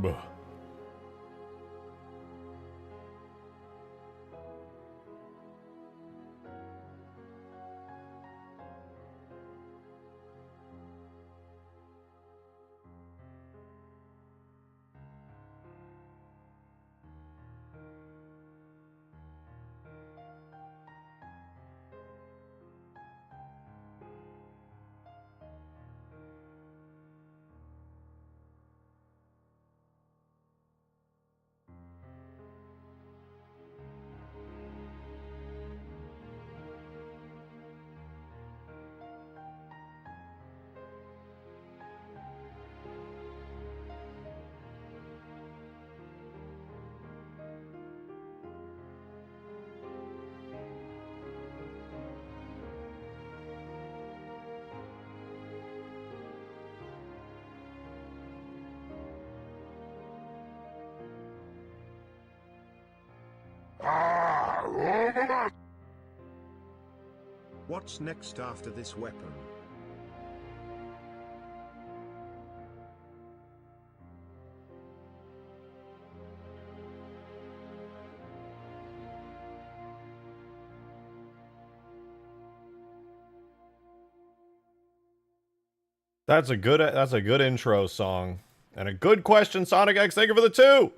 Scarab. What's next after this weapon? That's a good intro song. And a good question, Sonic X. Thank you for the 2.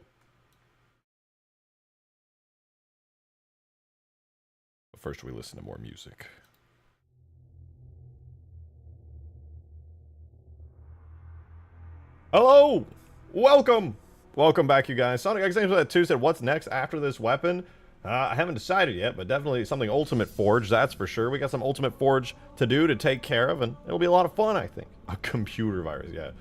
But first we listen to more music. Hello! Welcome! Welcome back, you guys. Sonic X Games with 2 said, what's next after this weapon? I haven't decided yet, but definitely something Ultimate Forge, that's for sure. We got some Ultimate Forge to do, to take care of, and it'll be a lot of fun, I think. A computer virus, yeah.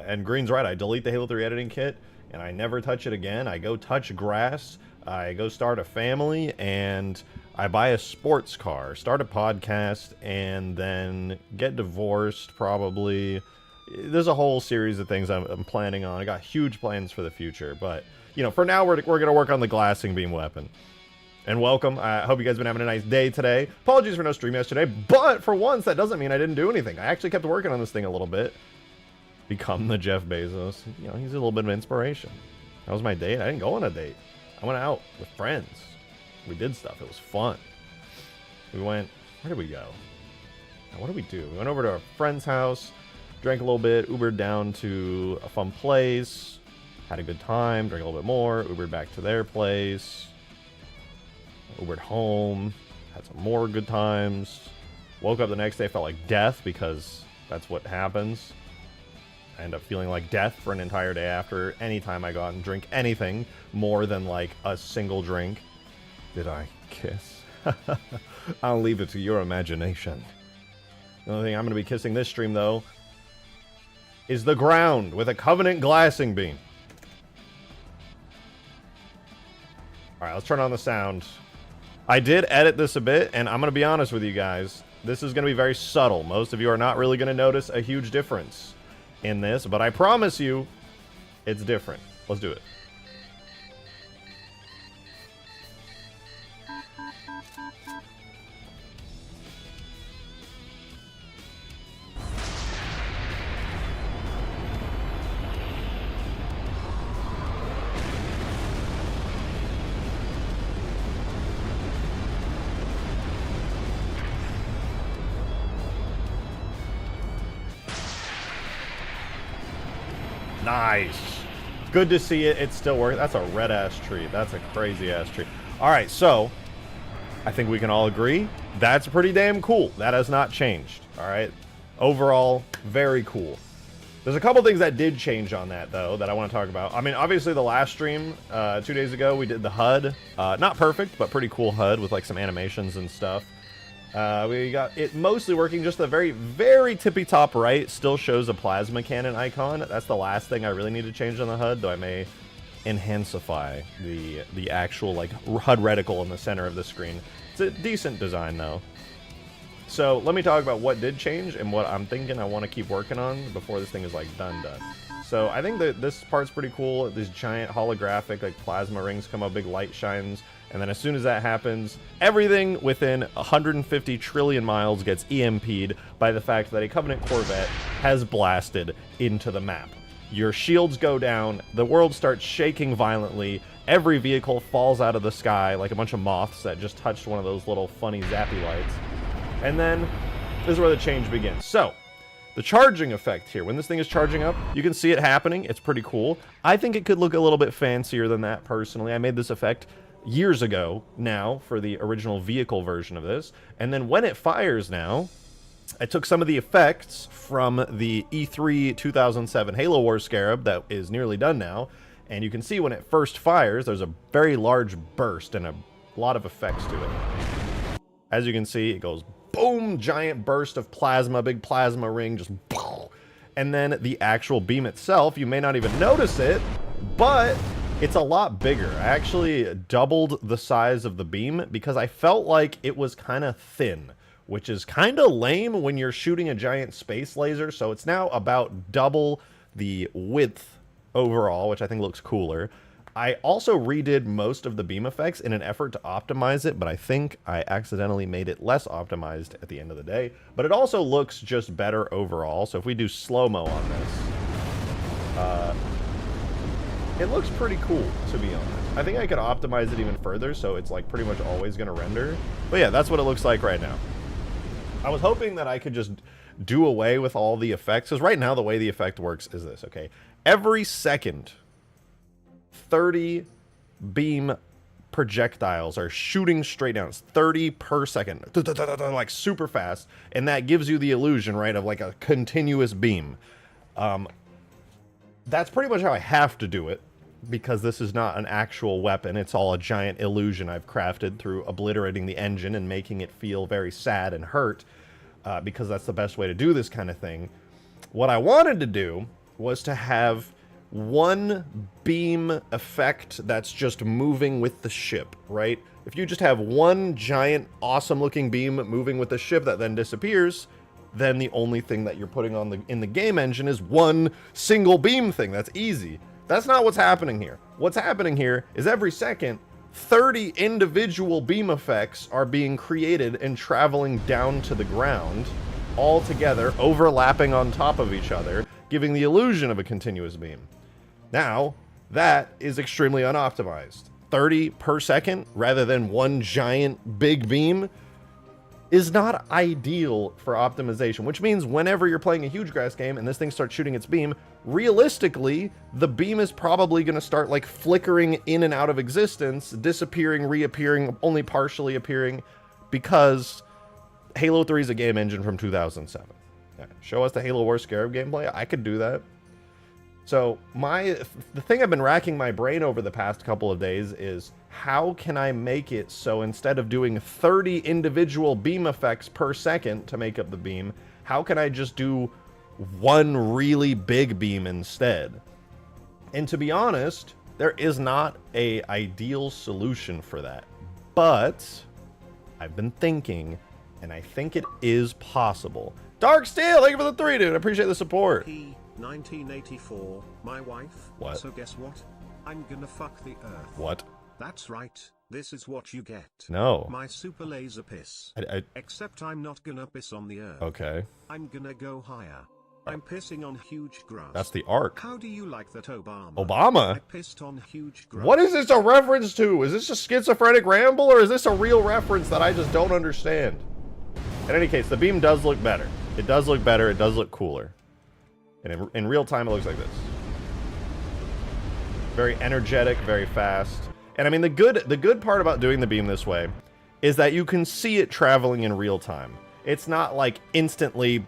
And Green's right, I delete the Halo 3 editing kit, and I never touch it again. I go touch grass, I go start a family, and I buy a sports car, start a podcast, and then get divorced, probably. There's a whole series of things I'm planning on. I got huge plans for the future, but, you know, for now, we're going to work on the glassing beam weapon. And welcome. I hope you guys have been having a nice day today. Apologies for no stream yesterday, but for once, that doesn't mean I didn't do anything. I actually kept working on this thing a little bit. Become the Jeff Bezos. You know, he's a little bit of inspiration. That was my date. I didn't go on a date. I went out with friends. We did stuff. It was fun. We went... Where did we go? Now, what did we do? We went over to a friend's house, drank a little bit, Ubered down to a fun place, had a good time, drank a little bit more, Ubered back to their place, Ubered home, had some more good times, woke up the next day, felt like death because that's what happens. I end up feeling like death for an entire day after anytime I go out and drink anything more than like a single drink. Did I kiss? I'll leave it to your imagination. The only thing I'm going to be kissing this stream, though, is the ground with a Covenant glassing beam. Alright, let's turn on the sound. I did edit this a bit, and I'm going to be honest with you guys. This is going to be very subtle. Most of you are not really going to notice a huge difference in this, but I promise you, it's different. Let's do it. Nice. Good to see it. It's still working. That's a red-ass tree. That's a crazy-ass tree. All right, so I think we can all agree that's pretty damn cool. That has not changed. All right. Overall, very cool. There's a couple things that did change on that, though, that I want to talk about. I mean, obviously, the last stream, 2 days ago, we did the HUD. Not perfect, but pretty cool HUD with, like, some animations and stuff. We got it mostly working. Just the very, very tippy top right still shows a plasma cannon icon. That's the last thing I really need to change on the HUD, though I may enhancify the actual like HUD reticle in the center of the screen. It's a decent design, though. So let me talk about what did change and what I'm thinking I want to keep working on before this thing is like done. So I think that this part's pretty cool. These giant holographic like plasma rings come up, big light shines. And then as soon as that happens, everything within 150 trillion miles gets EMP'd by the fact that a Covenant Corvette has blasted into the map. your shields go down, the world starts shaking violently, every vehicle falls out of the sky like a bunch of moths that just touched one of those little funny zappy lights. And then this is where the change begins. So, the charging effect here, when this thing is charging up, you can see it happening. It's pretty cool. I think it could look a little bit fancier than that, personally. I made this effect years ago now for the original vehicle version of this. And then when it fires now, I took some of the effects from the E3 2007 Halo Wars Scarab that is nearly done now. And you can see when it first fires, there's a very large burst and a lot of effects to it. As you can see, it goes boom, giant burst of plasma, big plasma ring, just boom. And then the actual beam itself, you may not even notice it, but it's a lot bigger. I actually doubled the size of the beam because I felt like it was kind of thin, which is kind of lame when you're shooting a giant space laser. So it's now about double the width overall, which I think looks cooler. I also redid most of the beam effects in an effort to optimize it, but I think I accidentally made it less optimized at the end of the day. But it also looks just better overall. So if we do slow-mo on this, it looks pretty cool, to be honest. I think I could optimize it even further, so it's like pretty much always going to render. But yeah, that's what it looks like right now. I was hoping that I could just do away with all the effects, because right now the way the effect works is this, okay? Every second, 30 beam projectiles are shooting straight down. It's 30 per second, like super fast, and that gives you the illusion, right, of like a continuous beam. That's pretty much how I have to do it, because this is not an actual weapon. It's all a giant illusion I've crafted through obliterating the engine and making it feel very sad and hurt, because that's the best way to do this kind of thing. What I wanted to do was to have one beam effect that's just moving with the ship, right? If you just have one giant awesome looking beam moving with the ship that then disappears, then the only thing that you're putting on in the game engine is one single beam thing. That's easy. That's not what's happening here. What's happening here is every second, 30 individual beam effects are being created and traveling down to the ground, all together, overlapping on top of each other, giving the illusion of a continuous beam. Now, that is extremely unoptimized. 30 per second rather than one giant big beam is not ideal for optimization, which means whenever you're playing a huge grass game and this thing starts shooting its beam, realistically, the beam is probably going to start like flickering in and out of existence, disappearing, reappearing, only partially appearing, because Halo 3 is a game engine from 2007. Yeah, show us the Halo Wars Scarab gameplay. I could do that. So the thing I've been racking my brain over the past couple of days is how can I make it so instead of doing 30 individual beam effects per second to make up the beam, how can I just do one really big beam instead? And to be honest, there is not an ideal solution for that. But I've been thinking, and I think it is possible. Dark Steel, thank you for the 3, dude. I appreciate the support. 1984, my wife. What? So guess what? I'm gonna fuck the earth. What? That's right. This is what you get. No. My super laser piss. Except I'm not gonna piss on the earth. Okay. I'm gonna go higher. I'm pissing on huge grass. That's the arc. How do you like that, Obama? Obama? I pissed on huge grass. What is this a reference to? Is this a schizophrenic ramble, or is this a real reference that I just don't understand? In any case, the beam does look better. It does look better. It does look cooler. And in real time, it looks like this. Very energetic, very fast. And I mean, the good part about doing the beam this way is that you can see it traveling in real time. It's not like instantly,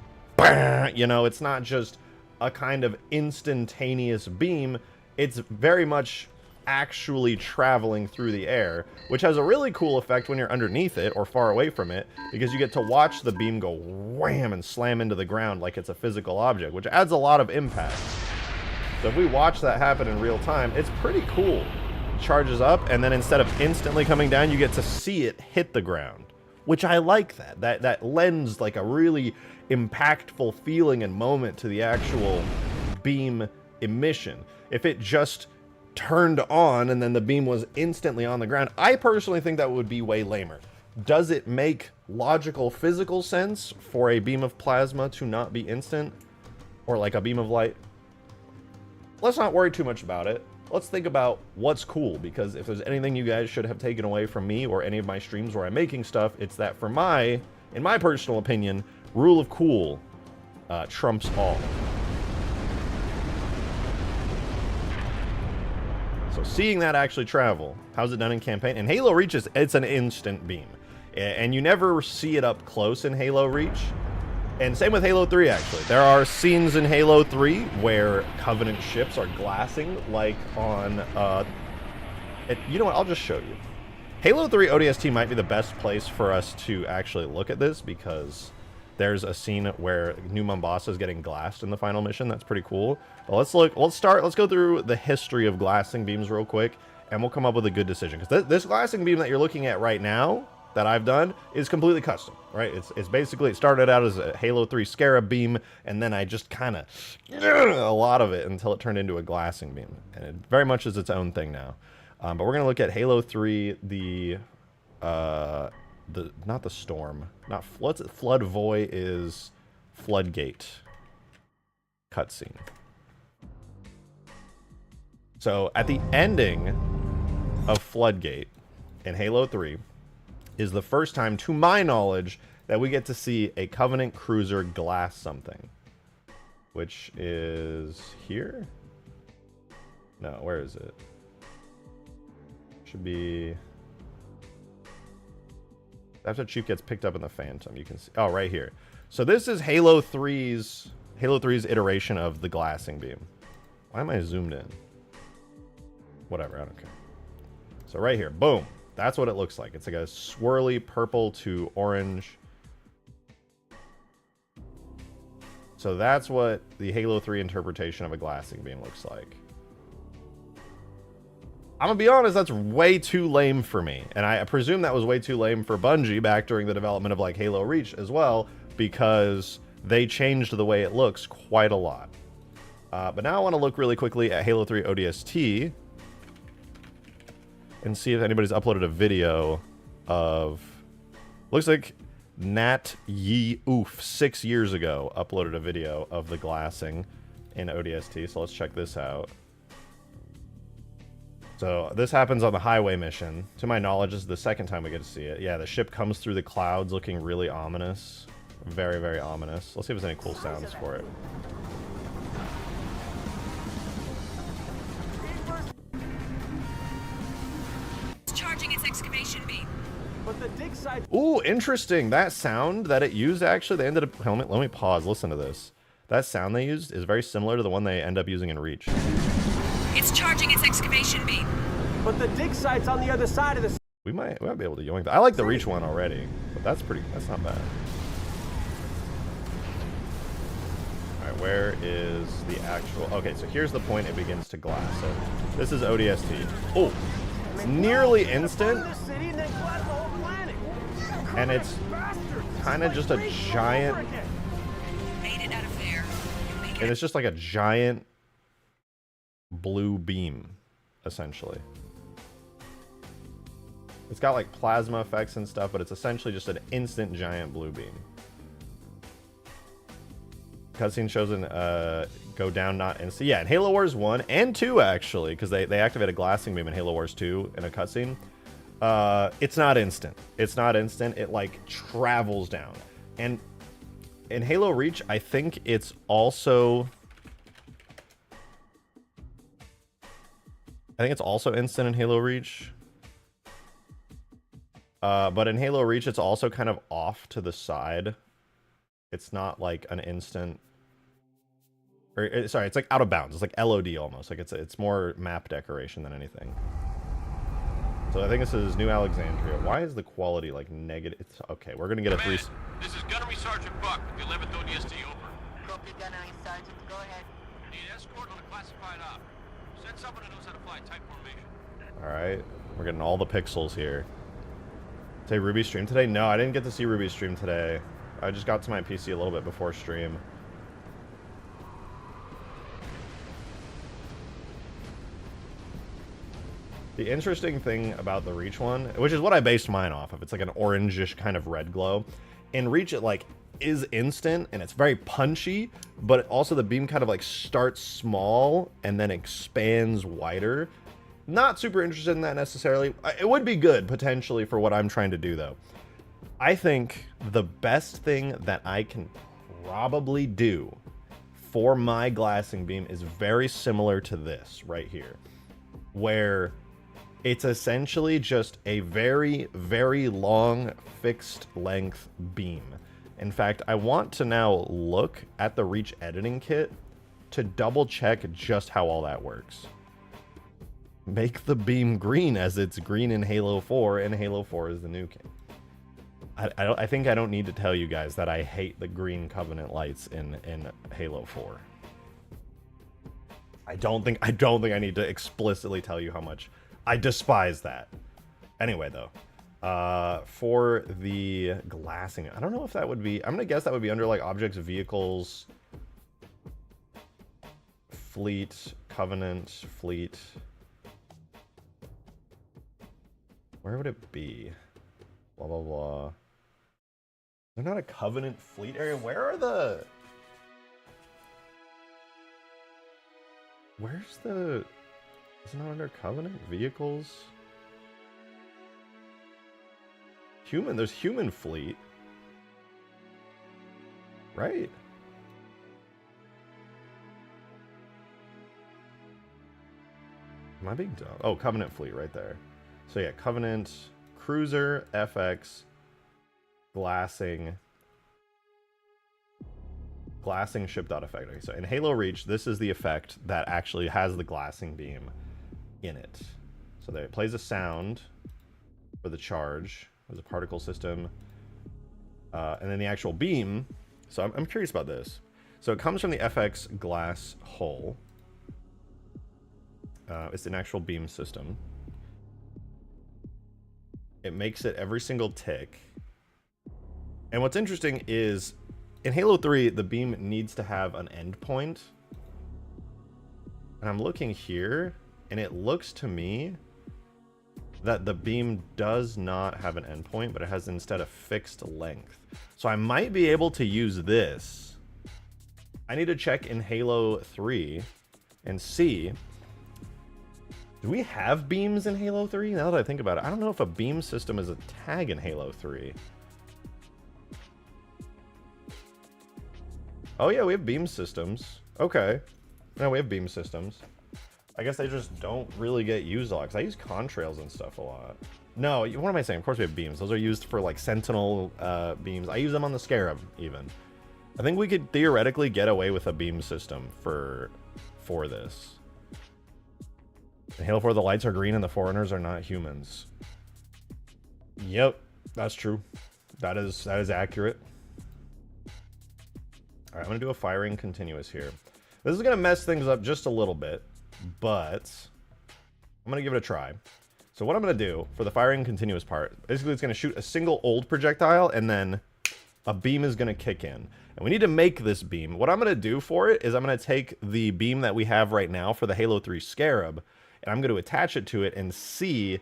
you know, it's not just a kind of instantaneous beam. It's very much actually traveling through the air, which has a really cool effect when you're underneath it or far away from it, because you get to watch the beam go wham and slam into the ground like it's a physical object, which adds a lot of impact. So if we watch that happen in real time, it's pretty cool. It charges up, and then instead of instantly coming down, you get to see it hit the ground, which I like that. That lends like a really impactful feeling and moment to the actual beam emission. If it just turned on and then the beam was instantly on the ground, I personally think that would be way lamer. Does it make logical physical sense for a beam of plasma to not be instant, or like a beam of light? let's not worry too much about it. Let's think about what's cool, because if there's anything you guys should have taken away from me or any of my streams where I'm making stuff, it's that in my personal opinion, rule of cool trumps all. So seeing that actually travel, how's it done in campaign? In Halo Reach, it's an instant beam. And you never see it up close in Halo Reach. And same with Halo 3, actually. There are scenes in Halo 3 where Covenant ships are glassing, like on... you know what, I'll just show you. Halo 3 ODST might be the best place for us to actually look at this, because there's a scene where New Mombasa is getting glassed in the final mission. That's pretty cool. But let's go through the history of glassing beams real quick, and we'll come up with a good decision. Because this glassing beam that you're looking at right now, that I've done, is completely custom, right? It's basically, it started out as a Halo 3 Scarab beam, and then I just kind of a lot of it until it turned into a glassing beam. And it very much is its own thing now. But we're going to look at Halo 3, not the storm, not what's it? Flood Voy is Floodgate cutscene. So at the ending of Floodgate in Halo 3 is the first time, to my knowledge, that we get to see a Covenant cruiser glass something, which is here. No, where is it? Should be after Chief gets picked up in the Phantom. You can see, oh, right here. So this is Halo 3's iteration of the glassing beam. Why am I zoomed in? Whatever, I don't care. So right here, boom. That's what it looks like. It's like a swirly purple to orange. So that's what the Halo 3 interpretation of a glassing beam looks like. I'm gonna be honest, that's way too lame for me. And I presume that was way too lame for Bungie back during the development of like Halo Reach as well, because they changed the way it looks quite a lot. But now I want to look really quickly at Halo 3 ODST and see if anybody's uploaded a video of... Looks like Nat Ye Oof 6 years ago uploaded a video of the glassing in ODST, so let's check this out. So this happens on the highway mission. To my knowledge, this is the second time we get to see it. Yeah, the ship comes through the clouds looking really ominous. Very, very ominous. Let's see if there's any cool sounds for it. Charging its excavation beam. But the dig site... Ooh, interesting. That sound that it used, actually, they ended up... Let me pause. Listen to this. That sound they used is very similar to the one they end up using in Reach. It's charging its excavation beam. But the dig site's on the other side of the... We might be able to yoink that. I like the Reach one already, but that's not bad. Alright, where is the actual... Okay, so here's the point it begins to glass. So this is ODST. Oh, it's nearly instant. And it's kind of just a giant... Made it out of there. And it's just like a giant blue beam, essentially. It's got like plasma effects and stuff, but it's essentially just an instant giant blue beam. Cutscene shows an go down, not instant. Yeah, in Halo Wars 1 and 2, actually, because they activate a glassing beam in Halo Wars 2 in a cutscene. It's not instant. It's not instant. It like travels down. And in Halo Reach, I think it's also... I think it's also instant in Halo Reach. But in Halo Reach, it's also kind of off to the side. It's not like an instant... Or, sorry, it's like out of bounds. It's like LOD almost. Like it's more map decoration than anything. So I think this is New Alexandria. Why is the quality like negative? It's, okay, we're gonna get a 3... This is Gunnery Sergeant Buck, the 11th ODST, over. Copy, Gunnery Sergeant. Go ahead. Need escort on a classified op. Send someone who knows how to fly tight formation. Alright, we're getting all the pixels here. Say Ruby stream today? No, I didn't get to see Ruby stream today. I just got to my PC a little bit before stream. The interesting thing about the Reach one, which is what I based mine off of, it's like an orangish kind of red glow. In Reach, it like is instant and it's very punchy, but also the beam kind of like starts small and then expands wider. Not super interested in that necessarily. It would be good potentially for what I'm trying to do though. I think the best thing that I can probably do for my glassing beam is very similar to this right here, where it's essentially just a very, very long fixed length beam. In fact, I want to now look at the Reach editing kit to double check just how all that works. Make the beam green as it's green in Halo 4, and Halo 4 is the new king. I think I don't need to tell you guys that I hate the green Covenant lights in Halo 4. I don't think I need to explicitly tell you how much I despise that. Anyway, though, for the glassing, I don't know if that would be. I'm gonna guess that would be under like objects, vehicles, fleet, Covenant, fleet. Where would it be? Blah blah blah. They're not a Covenant fleet area. Where are the? Where's the? Isn't it under Covenant vehicles? Human. There's human fleet, right? Am I being dumb? Oh, Covenant fleet right there. So yeah, Covenant cruiser, FX, glassing ship dot effect. Okay, so in Halo Reach, this is the effect that actually has the glassing beam in it. So there, it plays a sound for the charge. There's a particle system, and then the actual beam. So I'm curious about this. So it comes from the FX glass hull. It's an actual beam system. It makes it every single tick. And what's interesting is in Halo 3, the beam needs to have an endpoint. And I'm looking here, and it looks to me that the beam does not have an endpoint, but it has instead a fixed length. So I might be able to use this. I need to check in Halo 3 and see. Do we have beams in Halo 3? Now that I think about it, I don't know if a beam system is a tag in Halo 3. Oh yeah, we have beam systems. Okay. No, we have beam systems. I guess they just don't really get used a lot, because I use contrails and stuff a lot. No, what am I saying? Of course we have beams. Those are used for like sentinel beams. I use them on the Scarab even. I think we could theoretically get away with a beam system for this. In Halo 4, the lights are green and the Foreigners are not humans. Yep, that's true. That is accurate. All right, I'm gonna do a firing continuous here. This is gonna mess things up just a little bit, but I'm gonna give it a try. So what I'm gonna do for the firing continuous part, basically it's gonna shoot a single old projectile and then a beam is gonna kick in. And we need to make this beam. What I'm gonna do for it is I'm gonna take the beam that we have right now for the Halo 3 Scarab, and I'm gonna attach it to it and see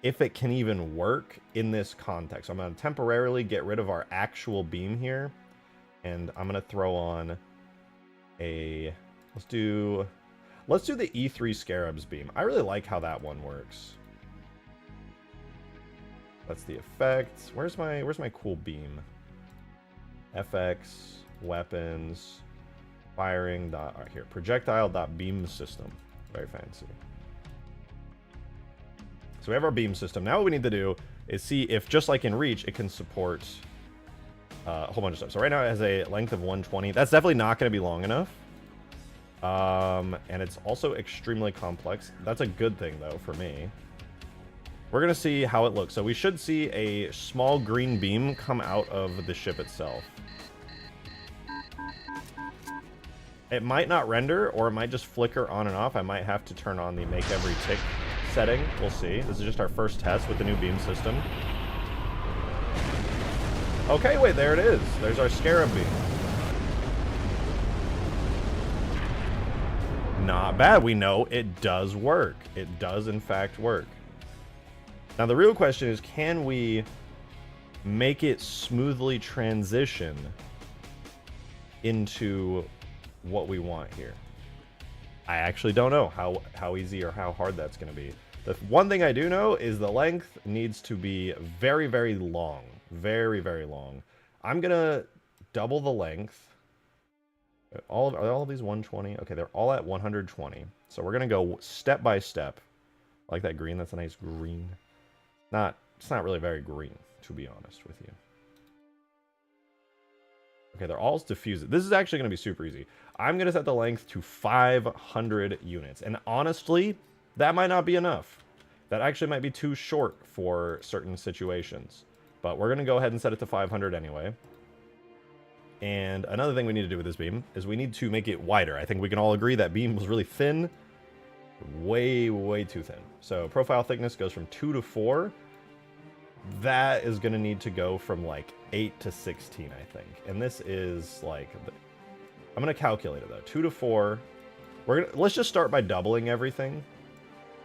if it can even work in this context. So I'm gonna temporarily get rid of our actual beam here, and I'm gonna throw on a, let's do the E3 Scarab's beam. I really like how that one works. That's the effect. Where's my cool beam? FX, weapons, firing dot, right here, projectile dot beam system. Very fancy. So we have our beam system. Now what we need to do is see if, just like in Reach, it can support a whole bunch of stuff. So right now it has a length of 120. That's definitely not going to be long enough. And it's also extremely complex. That's a good thing, though, for me. We're going to see how it looks. So we should see a small green beam come out of the ship itself. It might not render, or it might just flicker on and off. I might have to turn on the make every tick setting. We'll see. This is just our first test with the new beam system. Okay, wait, there it is. There's our Scarab beam. Not bad. We know it does work. It does, in fact, work. Now, the real question is, can we make it smoothly transition into what we want here. I actually don't know how easy or how hard that's going to be. The one thing I do know is the length needs to be very, very long. Very, very long. I'm going to double the length. Are all of these 120? Okay, they're all at 120. So we're going to go step by step. I like that green. That's a nice green. It's not really very green, to be honest with you. Okay, they're all diffused. This is actually going to be super easy. I'm going to set the length to 500 units. And honestly, that might not be enough. That actually might be too short for certain situations. But we're going to go ahead and set it to 500 anyway. And another thing we need to do with this beam is we need to make it wider. I think we can all agree that beam was really thin. Way, way too thin. So profile thickness goes from 2 to 4. That is going to need to go from like 8 to 16, I think. And this is like... I'm going to calculate it though. 2 to 4. Let's just start by doubling everything.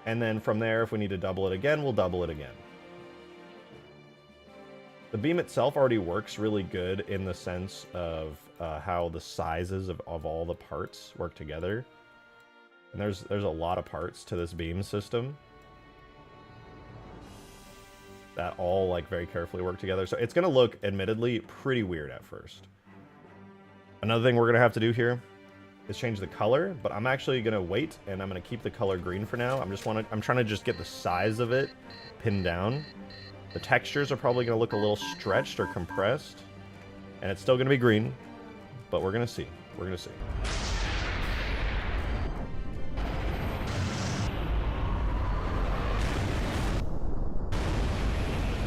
And then from there, if we need to double it again, we'll double it again. The beam itself already works really good in the sense of how the sizes of all the parts work together. And there's a lot of parts to this beam system that all like very carefully work together. So it's going to look admittedly pretty weird at first. Another thing we're going to have to do here is change the color, but I'm actually going to wait and I'm going to keep the color green for now. I'm trying to just get the size of it pinned down. The textures are probably going to look a little stretched or compressed, and it's still going to be green, but we're going to see. We're going to see.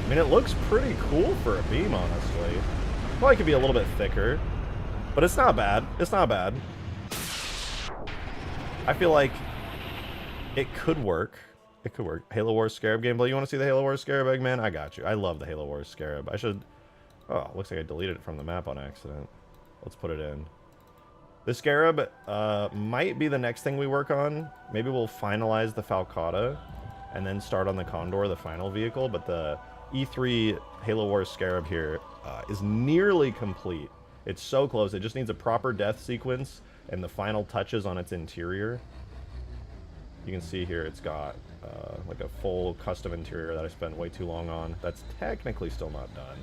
I mean, it looks pretty cool for a beam, honestly. Probably could be a little bit thicker, but it's not bad. It's not bad. I feel like it could work. It could work. Halo Wars Scarab gameplay. You want to see the Halo Wars Scarab, Eggman? I got you. I love the Halo Wars Scarab. I should... Oh, looks like I deleted it from the map on accident. Let's put it in. The Scarab might be the next thing we work on. Maybe we'll finalize the Falcata and then start on the Condor, the final vehicle. But the E3 Halo Wars Scarab here is nearly complete. It's so close. It just needs a proper death sequence and the final touches on its interior. You can see here it's got like a full custom interior that I spent way too long on. That's technically still not done.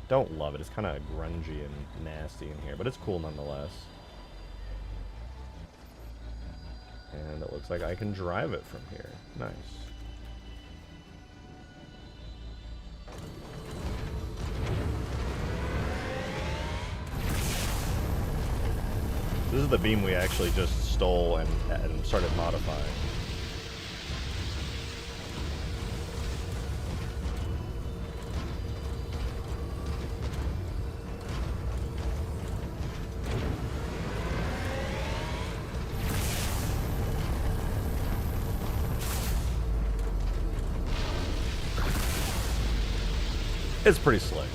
Don't love it. It's kind of grungy and nasty in here, but it's cool nonetheless. And it looks like I can drive it from here. Nice. This is the beam we actually just stole and started modifying. It's pretty slick.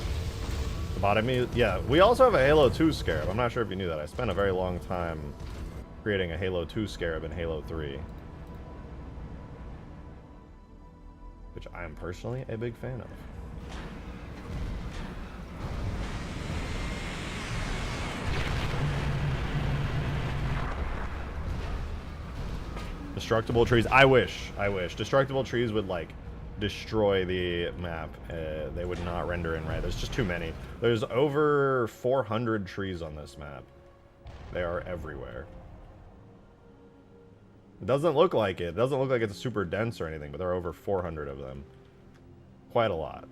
The bottom, yeah. We also have a Halo 2 Scarab. I'm not sure if you knew that. I spent a very long time creating a Halo 2 Scarab in Halo 3. Which I am personally a big fan of. Destructible trees. I wish. Destructible trees would, like, destroy the map. They would not render in right. There's just too many. There's over 400 trees on this map. They are everywhere. It doesn't look like it. It doesn't look like it's super dense or anything, but there are over 400 of them. Quite a lot.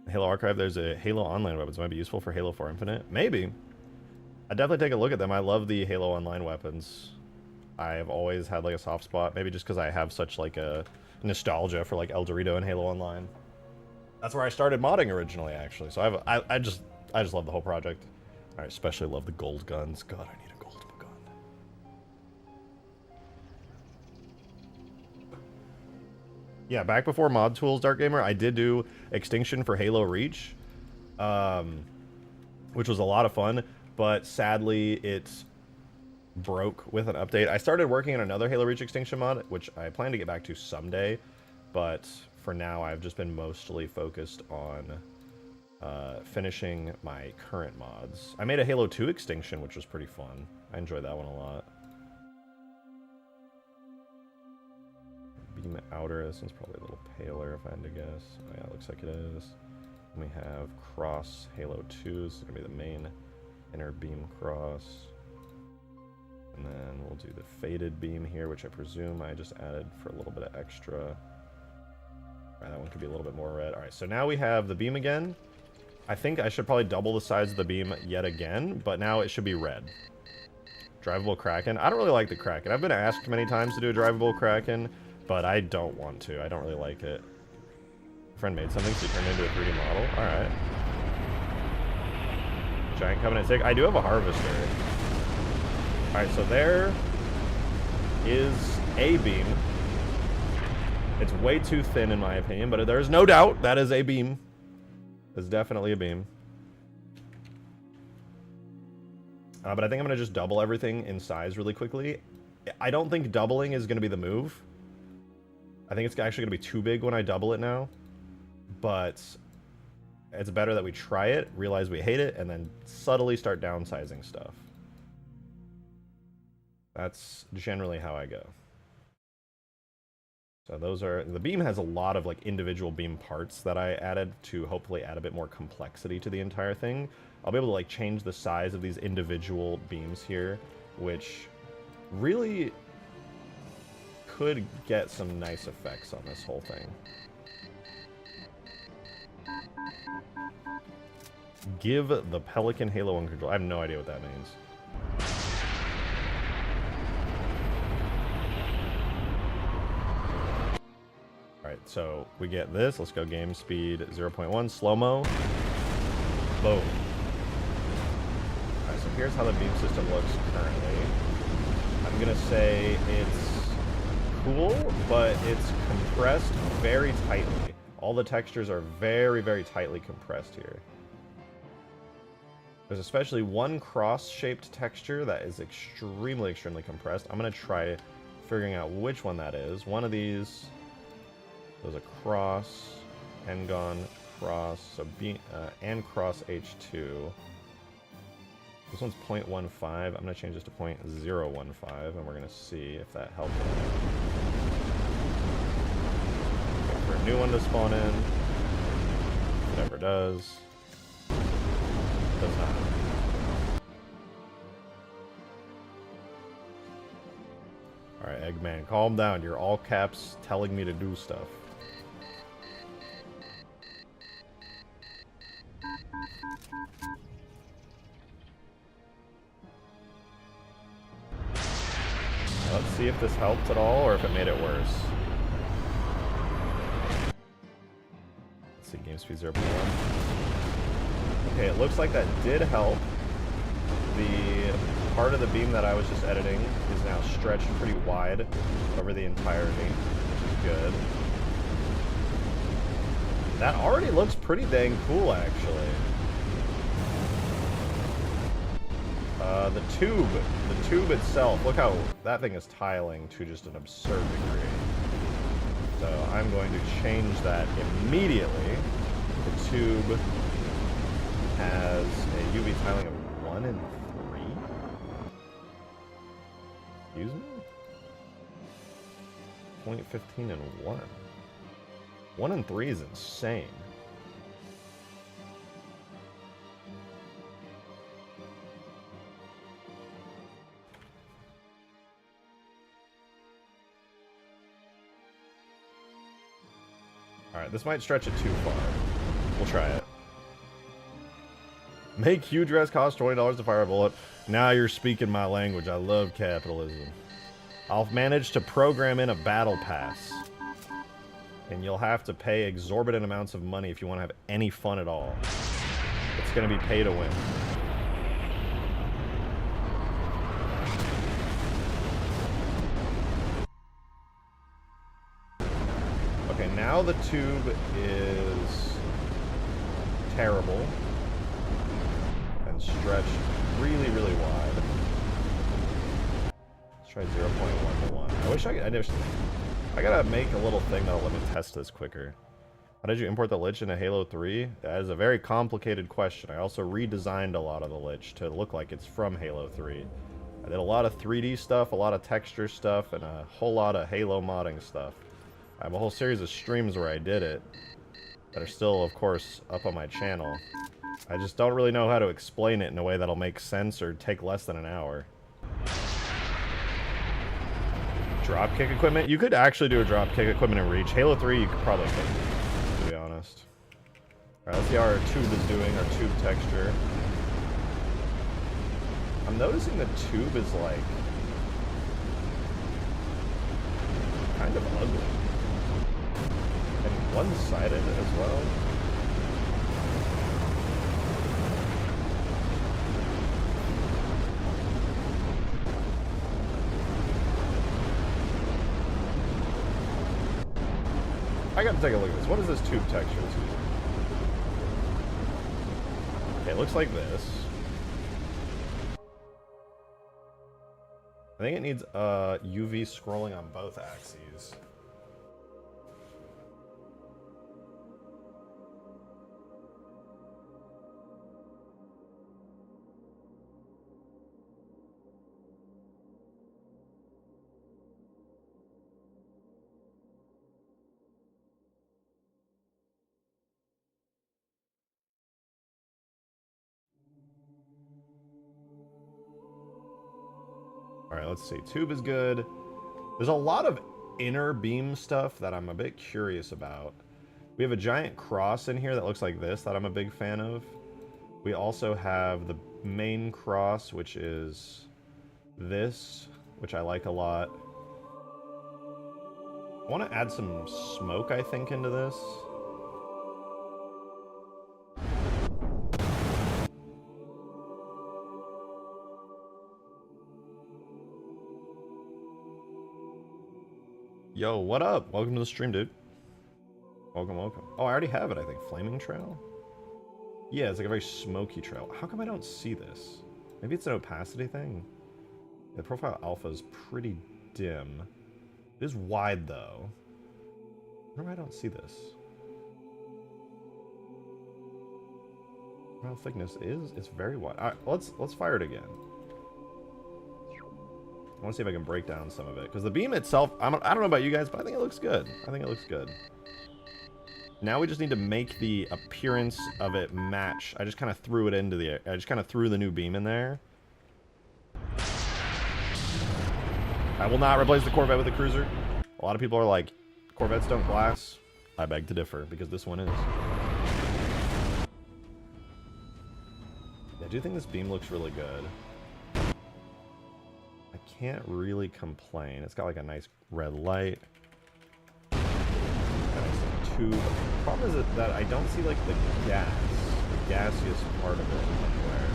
Halo Archive, there's a Halo Online weapons. Might be useful for Halo 4 Infinite. Maybe. I'd definitely take a look at them. I love the Halo Online weapons. I've always had like a soft spot, maybe just because I have such like a nostalgia for like El Dorito and Halo Online. That's where I started modding originally, actually. So I just love the whole project. I especially love the gold guns. God, I need a gold gun. Yeah, back before Mod Tools, Dark Gamer, I did do Extinction for Halo Reach, which was a lot of fun, but sadly it's broke with an update. I started working on another Halo Reach Extinction mod, which I plan to get back to someday, but for now, I've just been mostly focused on finishing my current mods. I made a Halo 2 Extinction, which was pretty fun. I enjoyed that one a lot. Beam outer, this one's probably a little paler if I had to guess. Oh yeah, it looks like it is. And we have cross Halo 2, this is going to be the main inner beam cross. And then we'll do the faded beam here, which I presume I just added for a little bit of extra. Alright, that one could be a little bit more red. Alright, so now we have the beam again. I think I should probably double the size of the beam yet again, but now it should be red. Drivable Kraken. I don't really like the Kraken. I've been asked many times to do a drivable Kraken, but I don't want to. I don't really like it. Friend made something, so he turned into a 3D model. Alright. Giant Covenant Stick. I do have a Harvester. Alright, so there is a beam. It's way too thin in my opinion, but there's no doubt that is a beam. It's definitely a beam. But I think I'm going to just double everything in size really quickly. I don't think doubling is going to be the move. I think it's actually going to be too big when I double it now. But it's better that we try it, realize we hate it, and then subtly start downsizing stuff. That's generally how I go. So those are, the beam has a lot of like individual beam parts that I added to hopefully add a bit more complexity to the entire thing. I'll be able to like change the size of these individual beams here, which really could get some nice effects on this whole thing. Give the Pelican Halo 1 control. I have no idea what that means. Alright, so we get this. Let's go game speed 0.1. Slow-mo. Boom. Alright, so here's how the beam system looks currently. I'm gonna say it's cool, but it's compressed very tightly. All the textures are very, very tightly compressed here. There's especially one cross-shaped texture that is extremely, extremely compressed. I'm going to try figuring out which one that is. One of these, there's a cross, Engon, cross, so and cross H2. This one's 0.15. I'm going to change this to 0.015, and we're going to see if that helps. Wait for a new one to spawn in. Whatever does. Does not. Alright, Eggman, calm down. You're all caps telling me to do stuff. Let's see if this helped at all or if it made it worse. Let's see, game speed 0.1. Okay, it looks like that did help. The part of the beam that I was just editing is now stretched pretty wide over the entirety, which is good. That already looks pretty dang cool, actually. The tube itself, look how that thing is tiling to just an absurd degree. So I'm going to change that immediately. The tube has a UV tiling of 1 and 3. Excuse me? 0.15 and 1. 1 and 3 is insane. Alright, this might stretch it too far. We'll try it. Make huge dress cost $20 to fire a bullet. Now you're speaking my language. I love capitalism. I'll manage to program in a battle pass. And you'll have to pay exorbitant amounts of money if you want to have any fun at all. It's going to be pay to win. Okay, now the tube is terrible. Stretched really, really wide. Let's try 0.1 to 1. I wish I could. I gotta make a little thing that'll let me test this quicker. How did you import the Lich into Halo 3? That is a very complicated question. I also redesigned a lot of the Lich to look like it's from Halo 3. I did a lot of 3D stuff, a lot of texture stuff, and a whole lot of Halo modding stuff. I have a whole series of streams where I did it that are still, of course, up on my channel. I just don't really know how to explain it in a way that'll make sense or take less than an hour. Dropkick equipment? You could actually do a dropkick equipment in Reach. Halo 3, you could probably take it, to be honest. Alright, let's see how our tube is doing, our tube texture. I'm noticing the tube is, like, kind of ugly. And one-sided as well. I gotta take a look at this. What is this tube texture it's using? Okay, it looks like this. I think it needs UV scrolling on both axes. Alright, let's see. Tube is good. There's a lot of inner beam stuff that I'm a bit curious about. We have a giant cross in here that looks like this that I'm a big fan of. We also have the main cross, which is this, which I like a lot. I want to add some smoke, I think, into this. Yo, what up? Welcome to the stream, dude. Welcome, welcome. Oh, I already have it, I think. Flaming trail? Yeah, it's like a very smoky trail. How come I don't see this? Maybe it's an opacity thing? The profile alpha is pretty dim. It is wide, though. I wonder why I don't see this. Profile thickness is... It's very wide. Alright, let's fire it again. I want to see if I can break down some of it. Because the beam itself, I don't know about you guys, but I think it looks good. I think it looks good. Now we just need to make the appearance of it match. I just kind of threw it into the... I just kind of threw the new beam in there. I will not replace the Corvette with a cruiser. A lot of people are like, Corvettes don't glass. I beg to differ, because this one is. Yeah, I do think this beam looks really good. I can't really complain. It's got like a nice red light. Got a nice tube. The problem is that I don't see like the gas, the gaseous part of it anywhere.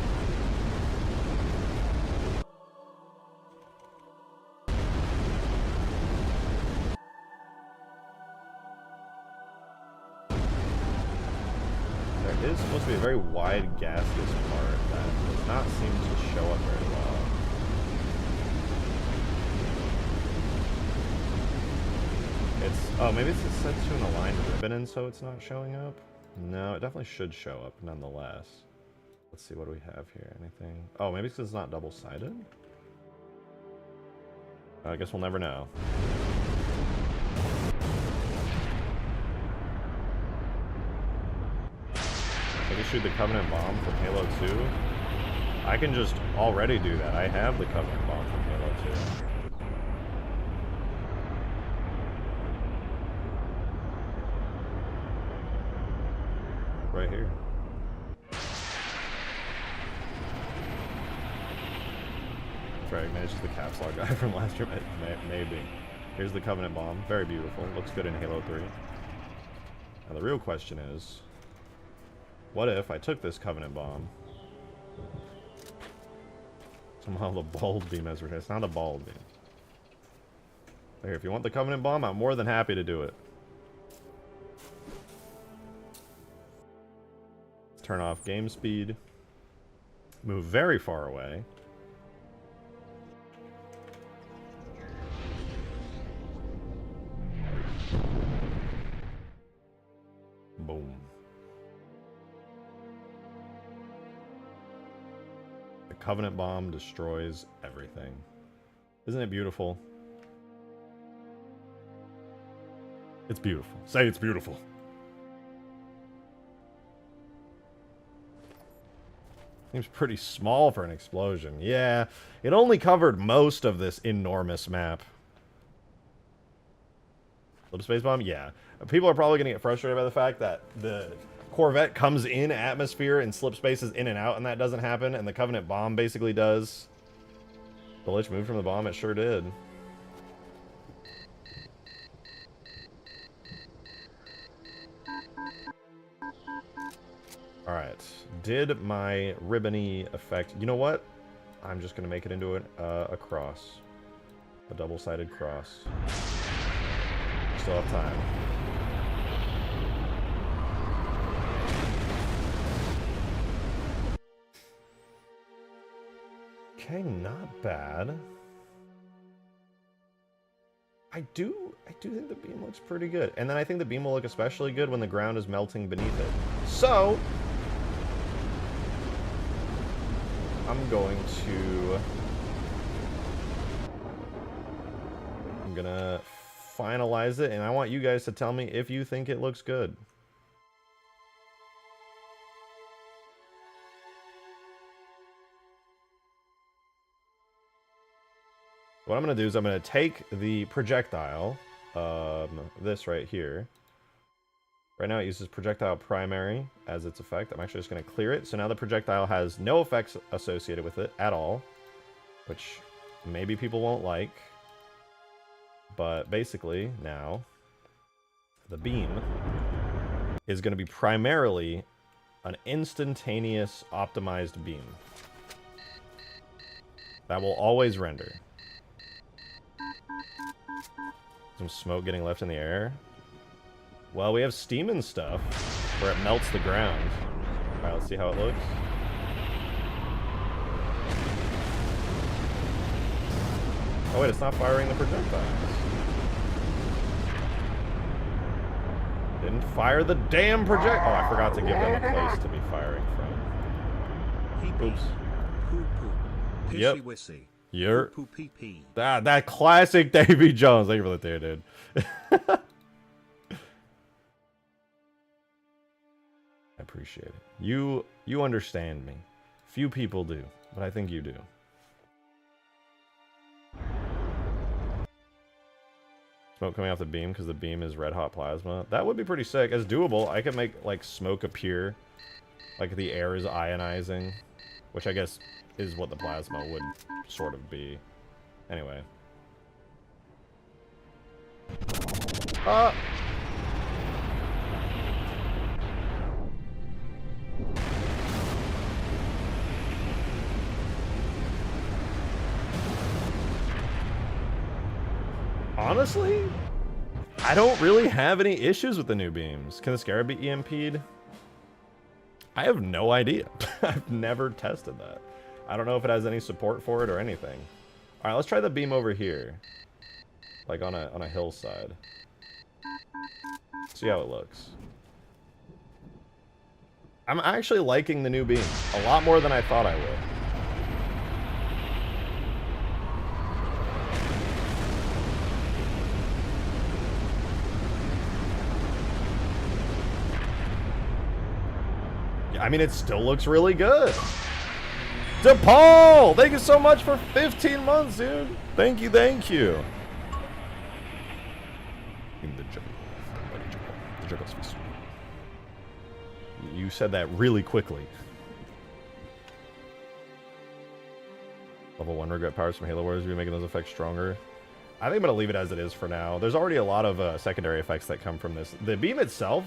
There is supposed to be a very wide gaseous part that does not seem to show up very well. Oh, maybe it's set to an aligned ribbon and so it's not showing up? No, it definitely should show up nonetheless. Let's see, what do we have here? Anything? Oh, maybe it's because it's not double-sided? I guess we'll never know. I can shoot the Covenant Bomb from Halo 2. I can just already do that. I have the Covenant Bomb from Halo 2. Right here. That's right, man, it's just the caps lock guy from last year. Maybe. Here's the Covenant Bomb. Very beautiful. Looks good in Halo 3. Now the real question is, what if I took this Covenant Bomb? Somehow the bald beam has returned. It's not a bald beam. Here, if you want the Covenant Bomb, I'm more than happy to do it. Turn off game speed. Move very far away. Covenant Bomb destroys everything. Isn't it beautiful? It's beautiful. Say it's beautiful. Seems pretty small for an explosion. Yeah, it only covered most of this enormous map. Slipspace bomb? Yeah. People are probably going to get frustrated by the fact that the Corvette comes in atmosphere and Slipspace is in and out, and that doesn't happen, and the Covenant bomb basically does. The Lich moved from the bomb? It sure did. Alright. Did my ribbony effect... You know what? I'm just going to make it into a cross. A double-sided cross. Still have time. Okay, not bad. I do think the beam looks pretty good. And then I think the beam will look especially good when the ground is melting beneath it. So... I'm gonna finalize it, and I want you guys to tell me if you think it looks good. What I'm gonna do is I'm gonna take the projectile, this right here. Right now it uses projectile primary as its effect. I'm actually just going to clear it. So now the projectile has no effects associated with it at all, which maybe people won't like. But basically now the beam is going to be primarily an instantaneous optimized beam that will always render. Some smoke getting left in the air. Well, we have steam and stuff where it melts the ground. Alright, let's see how it looks. Oh wait, it's not firing the projectiles. Didn't fire the damn project. Oh, I forgot to give them a place to be firing from. Oops. Yep. You're that classic Davy Jones. Thank you for the tier, dude. I appreciate it. You understand me. Few people do, but I think you do. Smoke coming off the beam because the beam is red hot plasma. That would be pretty sick. It's doable. I could make like smoke appear like the air is ionizing, which I guess is what the plasma would sort of be. Anyway. Honestly, I don't really have any issues with the new beams. Can the Scarab be EMP'd? I have no idea. I've never tested that. I don't know if it has any support for it or anything. Alright, let's try the beam over here. Like on a hillside. See how it looks. I'm actually liking the new beam a lot more than I thought I would. I mean, it still looks really good. DePaul, thank you so much for 15 months, dude. Thank you, thank you. In the jungle, the jungle's sweet. You said that really quickly. Level 1 regret powers from Halo Wars, are you making those effects stronger? I think I'm going to leave it as it is for now. There's already a lot of secondary effects that come from this. The beam itself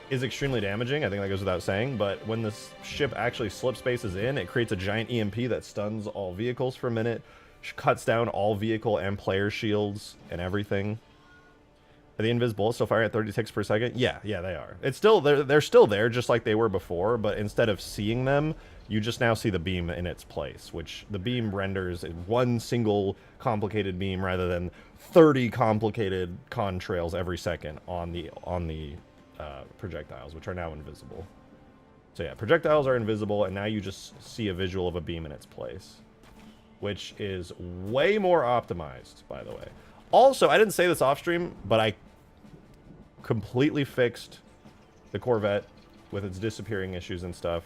is extremely damaging, I think that goes without saying, but when this ship actually slipspaces in, it creates a giant EMP that stuns all vehicles for a minute, cuts down all vehicle and player shields and everything. Are the invis bullets still firing at 30 ticks per second? Yeah, they are. It's still, they're still there just like they were before, but instead of seeing them, you just now see the beam in its place, which the beam renders in one single complicated beam rather than 30 complicated contrails every second on the projectiles, which are now invisible. So yeah, projectiles are invisible, and now you just see a visual of a beam in its place, which is way more optimized, by the way. Also, I didn't say this off stream, but I completely fixed the Corvette with its disappearing issues and stuff.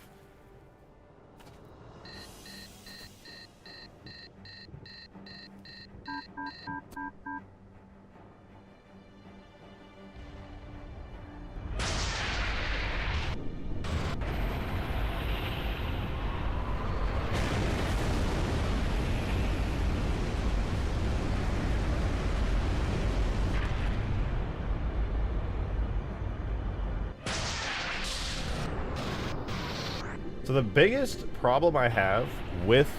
So the biggest problem I have with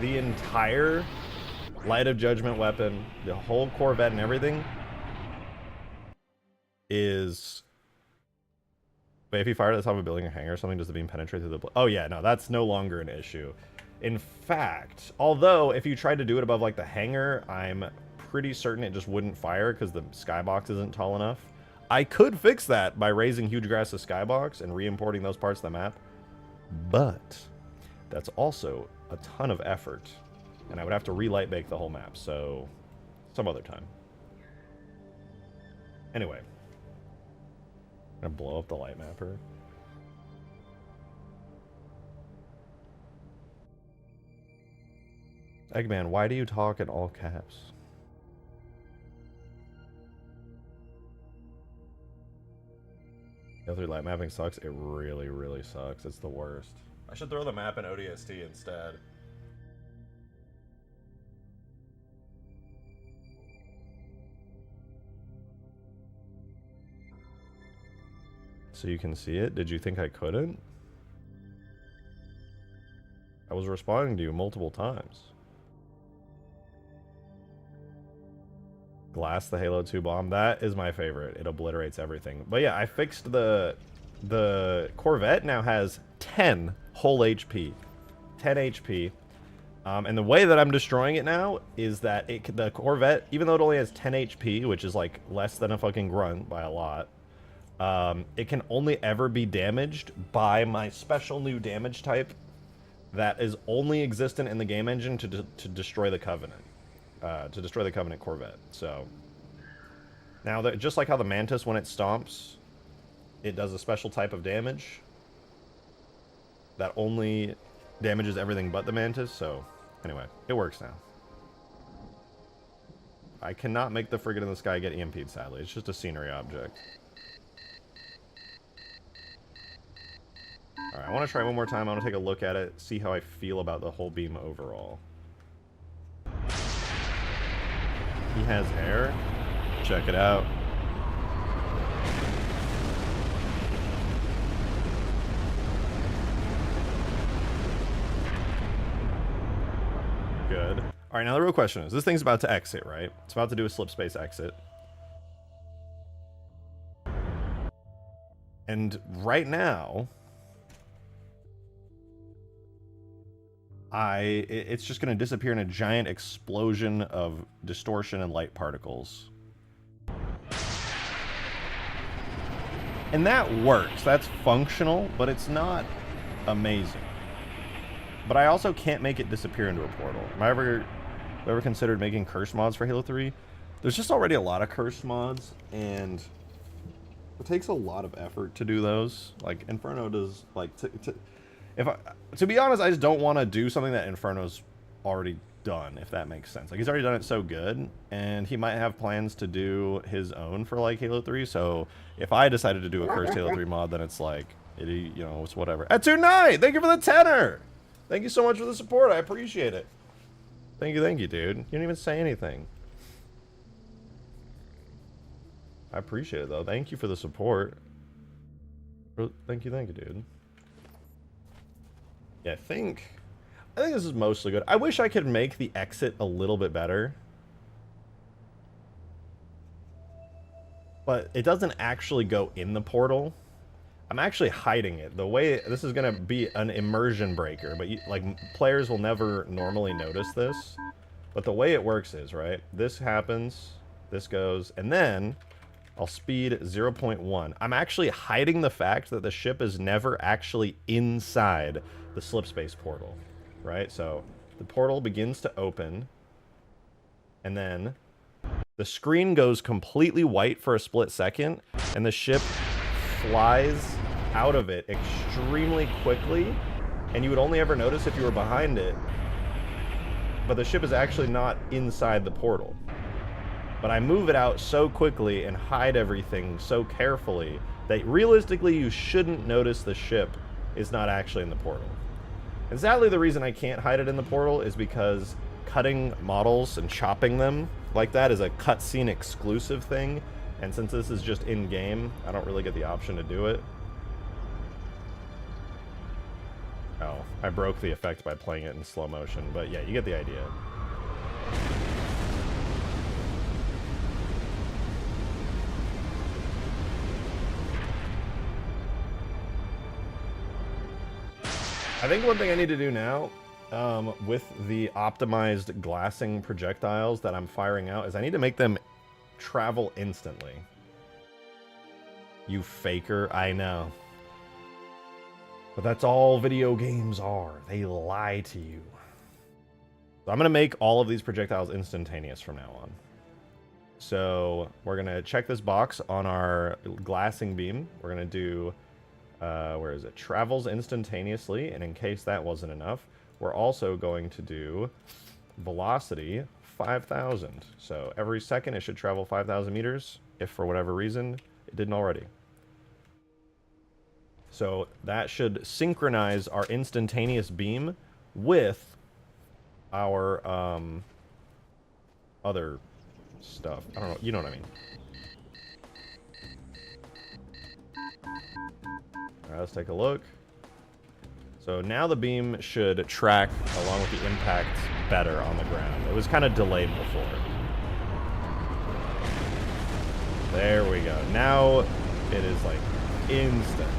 the entire Light of Judgement weapon, the whole Corvette and everything, is... Wait, if you fire at the top of a building or hangar or something, does the beam penetrate through the... Oh yeah, no, that's no longer an issue. In fact, although if you tried to do it above like the hangar, I'm pretty certain it just wouldn't fire because the skybox isn't tall enough. I could fix that by raising huge grass to skybox and re-importing those parts of the map. But that's also a ton of effort, and I would have to relight bake the whole map, so some other time. Anyway, I'm gonna blow up the light mapper. Eggman, why do you talk in all caps? Halo 3 light mapping sucks. It really, really sucks. It's the worst. I should throw the map in ODST instead. So you can see it? Did you think I couldn't? I was responding to you multiple times. Glass the Halo 2 bomb. That is my favorite. It obliterates everything. But yeah, I fixed the Corvette now has 10 whole HP. 10 HP. And the way that I'm destroying it now is that the Corvette, even though it only has 10 HP, which is like less than a fucking grunt by a lot, it can only ever be damaged by my special new damage type that is only existent in the game engine to destroy the Covenant. To destroy the Covenant Corvette. So now that just like how the Mantis, when it stomps, it does a special type of damage that only damages everything but the Mantis. So anyway, it works now. I cannot make the frigate in the sky get EMP'd, sadly. It's just a scenery object. Alright, I want to try one more time. I want to take a look at it, see how I feel about the whole beam overall. He has air. Check it out. Good. Alright, now the real question is, this thing's about to exit, right? It's about to do a Slipspace exit. And right now, it's just going to disappear in a giant explosion of distortion and light particles. And that works. That's functional, but it's not amazing. But I also can't make it disappear into a portal. Have I ever considered making curse mods for Halo 3? There's just already a lot of curse mods, and it takes a lot of effort to do those. Like, Inferno does, like, to be honest, I just don't want to do something that Inferno's already done, if that makes sense. Like, he's already done it so good, and he might have plans to do his own for, like, Halo 3, so if I decided to do a Cursed Halo 3 mod, then it's like, you know, it's whatever. At 2-9! Thank you for the tenor! Thank you so much for the support, I appreciate it. Thank you, dude. You didn't even say anything. I appreciate it, though. Thank you for the support. Thank you, dude. Yeah, I think this is mostly good. I wish I could make the exit a little bit better. But it doesn't actually go in the portal. I'm actually hiding it. The way this is going to be an immersion breaker, but like players will never normally notice this. But the way it works is, right? This happens, this goes, and then I'll speed 0.1. I'm actually hiding the fact that the ship is never actually inside the Slipspace portal, right? So the portal begins to open, and then the screen goes completely white for a split second, and the ship flies out of it extremely quickly, and you would only ever notice if you were behind it, but the ship is actually not inside the portal. But I move it out so quickly and hide everything so carefully that realistically you shouldn't notice the ship is not actually in the portal. And sadly, the reason I can't hide it in the portal is because cutting models and chopping them like that is a cutscene exclusive thing, and since this is just in-game, I don't really get the option to do it. Oh, I broke the effect by playing it in slow motion, but yeah, you get the idea. I think one thing I need to do now, with the optimized glassing projectiles that I'm firing out, is I need to make them travel instantly. You faker, I know. But that's all video games are. They lie to you. So I'm going to make all of these projectiles instantaneous from now on. So we're going to check this box on our glassing beam. We're going to do, where is it? Travels instantaneously. And in case that wasn't enough, we're also going to do velocity 5,000. So every second it should travel 5,000 meters, if for whatever reason it didn't already. So that should synchronize our instantaneous beam with our other stuff. I don't know, you know what I mean. Alright, let's take a look. So now the beam should track along with the impact better on the ground. It was kind of delayed before. There we go. Now it is like instant.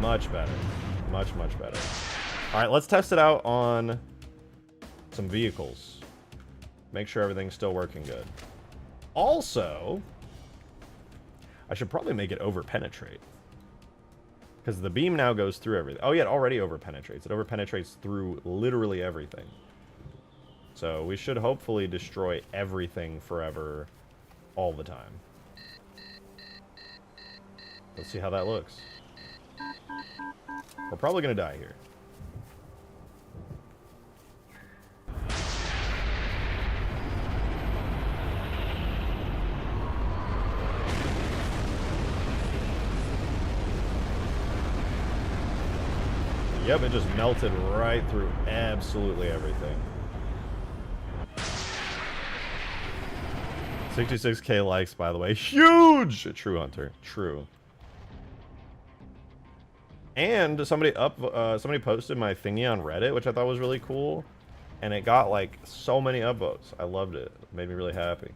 Much better. Much, much better. Alright, let's test it out on some vehicles. Make sure everything's still working good. Also, I should probably make it over-penetrate. Because the beam now goes through everything. Oh yeah, it already over-penetrates. It over-penetrates through literally everything. So we should hopefully destroy everything forever, all the time. Let's see how that looks. We're probably going to die here. Yep, it just melted right through absolutely everything. 66K likes, by the way. Huge! True, Hunter. True. And somebody posted my thingy on Reddit, which I thought was really cool. And it got, like, so many upvotes. I loved it. It made me really happy.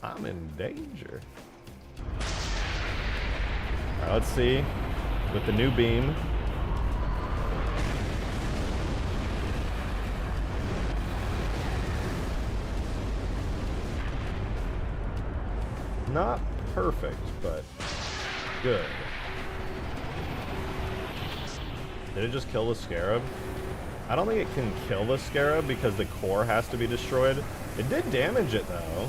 I'm in danger. Alright, let's see. With the new beam. Not perfect, but good. Did it just kill the Scarab? I don't think it can kill the Scarab because the core has to be destroyed. It did damage it, though.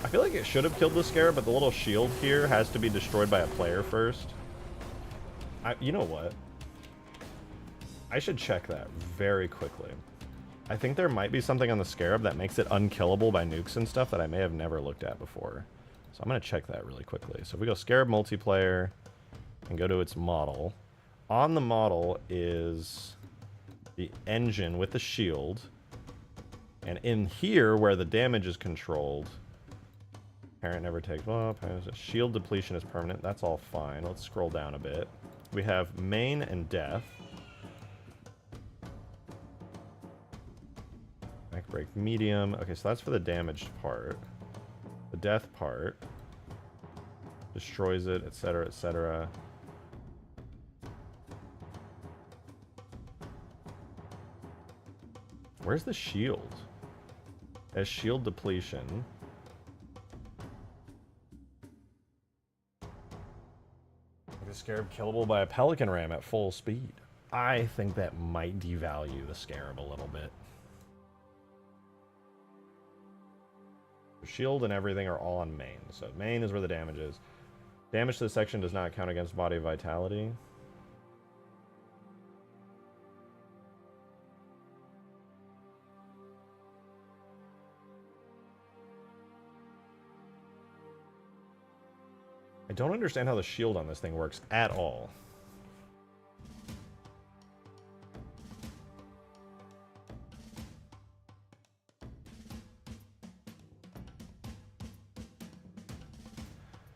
I feel like it should have killed the Scarab, but the little shield here has to be destroyed by a player first. You know what? I should check that very quickly. I think there might be something on the Scarab that makes it unkillable by nukes and stuff that I may have never looked at before. So I'm going to check that really quickly. So if we go Scarab multiplayer and go to its model. On the model is the engine with the shield. And in here, where the damage is controlled, parent never takes... Well, shield depletion is permanent. That's all fine. Let's scroll down a bit. We have main and death. Back break medium. Okay, so that's for the damaged part. The death part. Destroys it, etc., etc. Where's the shield? As shield depletion. The Scarab killable by a Pelican ram at full speed. I think that might devalue the Scarab a little bit. The shield and everything are all on main. So main is where the damage is. Damage to this section does not count against body vitality. I don't understand how the shield on this thing works at all.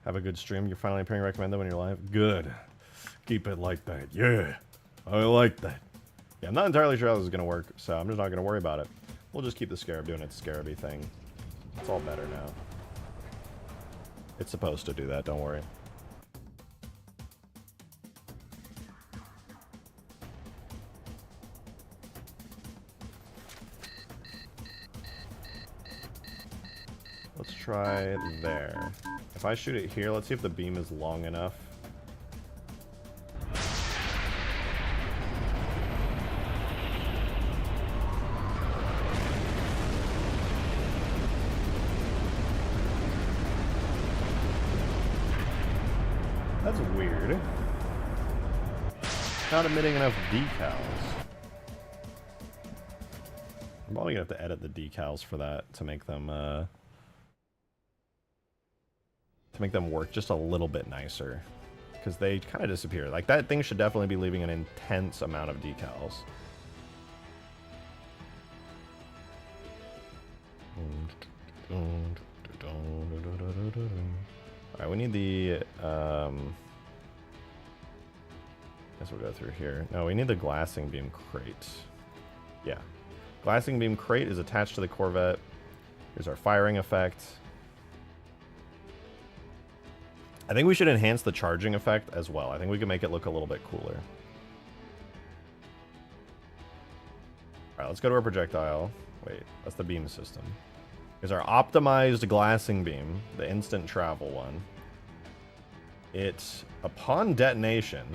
Have a good stream. You're finally appearing recommended when you're live. Good. Keep it like that. Yeah. I like that. Yeah, I'm not entirely sure how this is going to work, so I'm just not going to worry about it. We'll just keep the Scarab doing its Scarab-y thing. It's all better now. It's supposed to do that, don't worry. Let's try there. If I shoot it here, let's see if the beam is long enough. That's weird. Not emitting enough decals. I'm probably gonna have to edit the decals for that to make them work just a little bit nicer, because they kind of disappear. Like, that thing should definitely be leaving an intense amount of decals. Alright, we need the guess we'll go through here. No, we need the glassing beam crate. Yeah. Glassing beam crate is attached to the Corvette. Here's our firing effect. I think we should enhance the charging effect as well. I think we can make it look a little bit cooler. Alright, let's go to our projectile. Wait, that's the beam system. Here's our optimized glassing beam, the instant travel one. It, upon detonation,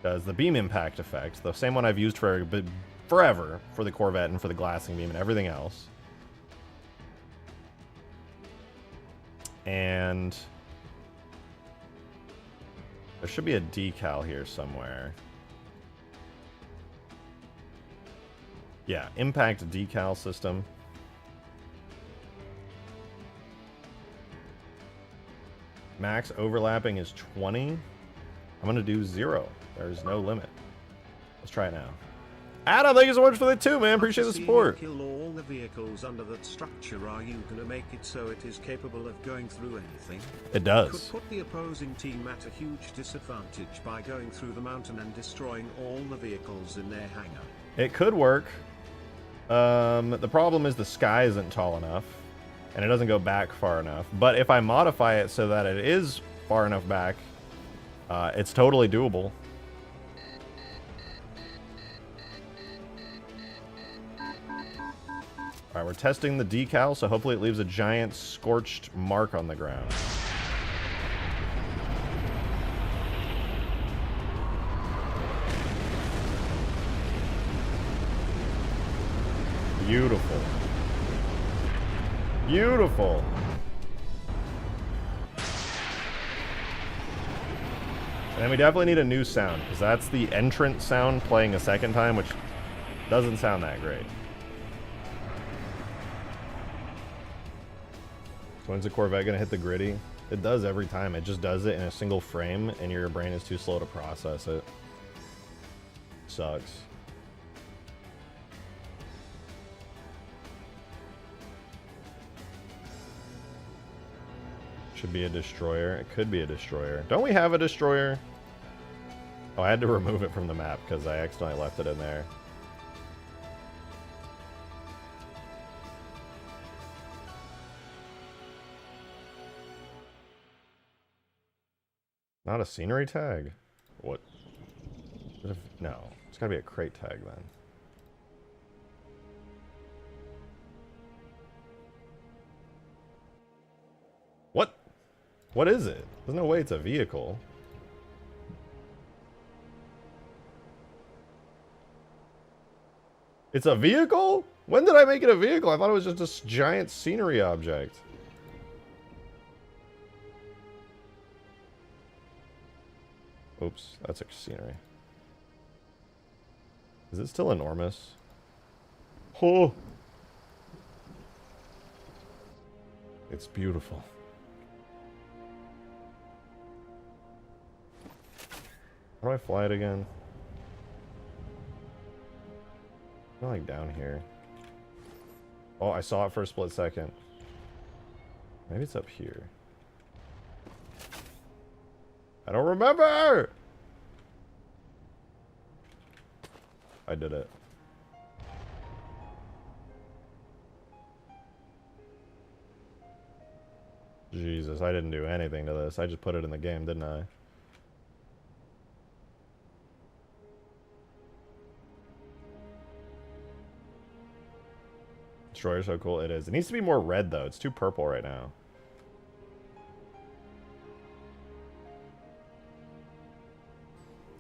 does the beam impact effect, the same one I've used for forever for the Corvette and for the glassing beam and everything else. And there should be a decal here somewhere. Yeah, impact decal system. Max overlapping is 20. I'm gonna do 0. There's no limit. Let's try it now. Adam, thank you so much for that too, man. Appreciate the support. Kill all the vehicles under that structure. Are you gonna make it so it is capable of going through anything? It does. Could put the opposing team at a huge disadvantage by going through the mountain and destroying all the vehicles in their hangar. It could work. The problem is the sky isn't tall enough, and it doesn't go back far enough. But if I modify it so that it is far enough back, it's totally doable. Alright, we're testing the decal, so hopefully it leaves a giant scorched mark on the ground. Beautiful. Beautiful. And then we definitely need a new sound, because that's the entrance sound playing a second time, which doesn't sound that great. So when's the Corvette gonna hit the gritty? It does every time. It just does it in a single frame, and your brain is too slow to process it. Sucks. Should be a destroyer. It could be a destroyer. Don't we have a destroyer? Oh, I had to remove it from the map because I accidentally left it in there. Not a scenery tag? What? No. It's gotta be a crate tag then. What? What is it? There's no way it's a vehicle. It's a vehicle? When did I make it a vehicle? I thought it was just this giant scenery object. Oops, that's a scenery. Is it still enormous? Oh! It's beautiful. How do I fly it again? Not like down here. Oh, I saw it for a split second. Maybe it's up here. I don't remember! I did it. Jesus, I didn't do anything to this. I just put it in the game, didn't I? Destroyer's so cool. It is. It needs to be more red, though. It's too purple right now.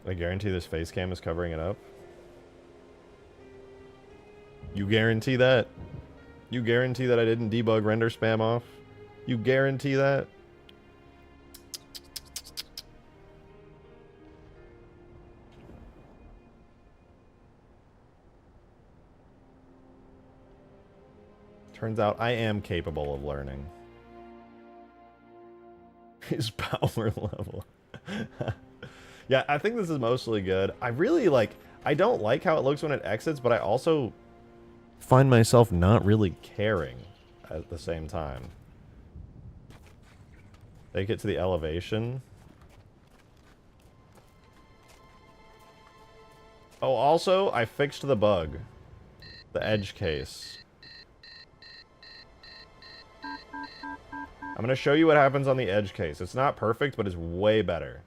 I guarantee this face cam is covering it up. You guarantee that? You guarantee that I didn't debug render spam off? You guarantee that? Turns out I am capable of learning. His power level. Yeah, I think this is mostly good. I really like... I don't like how it looks when it exits, but I also find myself not really caring at the same time. Take it to the elevation. Oh, also, I fixed the bug. The edge case. I'm going to show you what happens on the edge case. It's not perfect, but it's way better.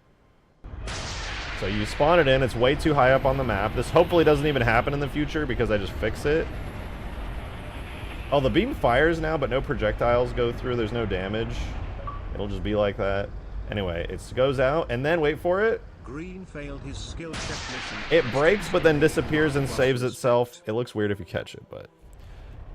So you spawn it in. It's way too high up on the map. This hopefully doesn't even happen in the future because I just fix it. Oh, the beam fires now, but no projectiles go through. There's no damage. It'll just be like that. Anyway, it goes out, and then, wait for it. Green failed his skill check mission. It breaks, but then disappears and saves itself. It looks weird if you catch it, but...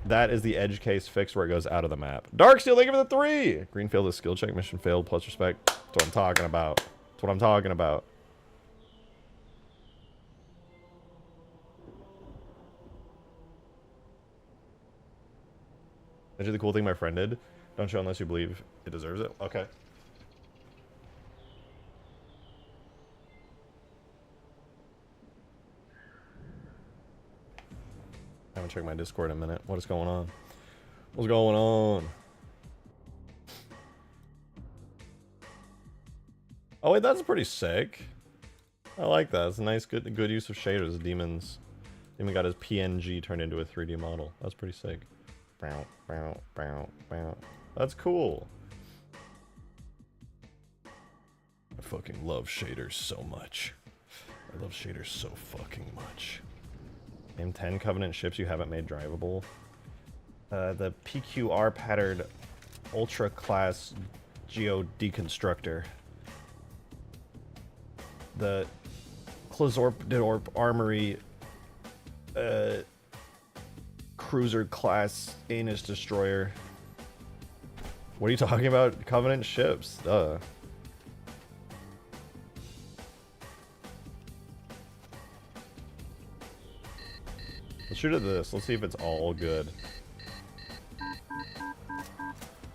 That is the edge case fix where it goes out of the map. Darksteel, thank you for the 3! Green failed his skill check mission failed, plus respect. That's what I'm talking about. That's what I'm talking about. Did you the cool thing my friend did? Don't show unless you believe it deserves it. Okay. I haven't checked my Discord in a minute. What is going on? What's going on? Oh wait, that's pretty sick. I like that. It's a nice, good use of shaders. Demon got his PNG turned into a 3D model. That's pretty sick. Bow, bow, bow, bow. That's cool. I fucking love shaders so much. I love shaders so fucking much. Name 10 Covenant ships you haven't made drivable. The PQR patterned Ultra Class Geo Deconstructor. The Clozorp Armory Cruiser Class Anus Destroyer. What are you talking about? Covenant ships. Duh. Let's shoot at this. Let's see if it's all good.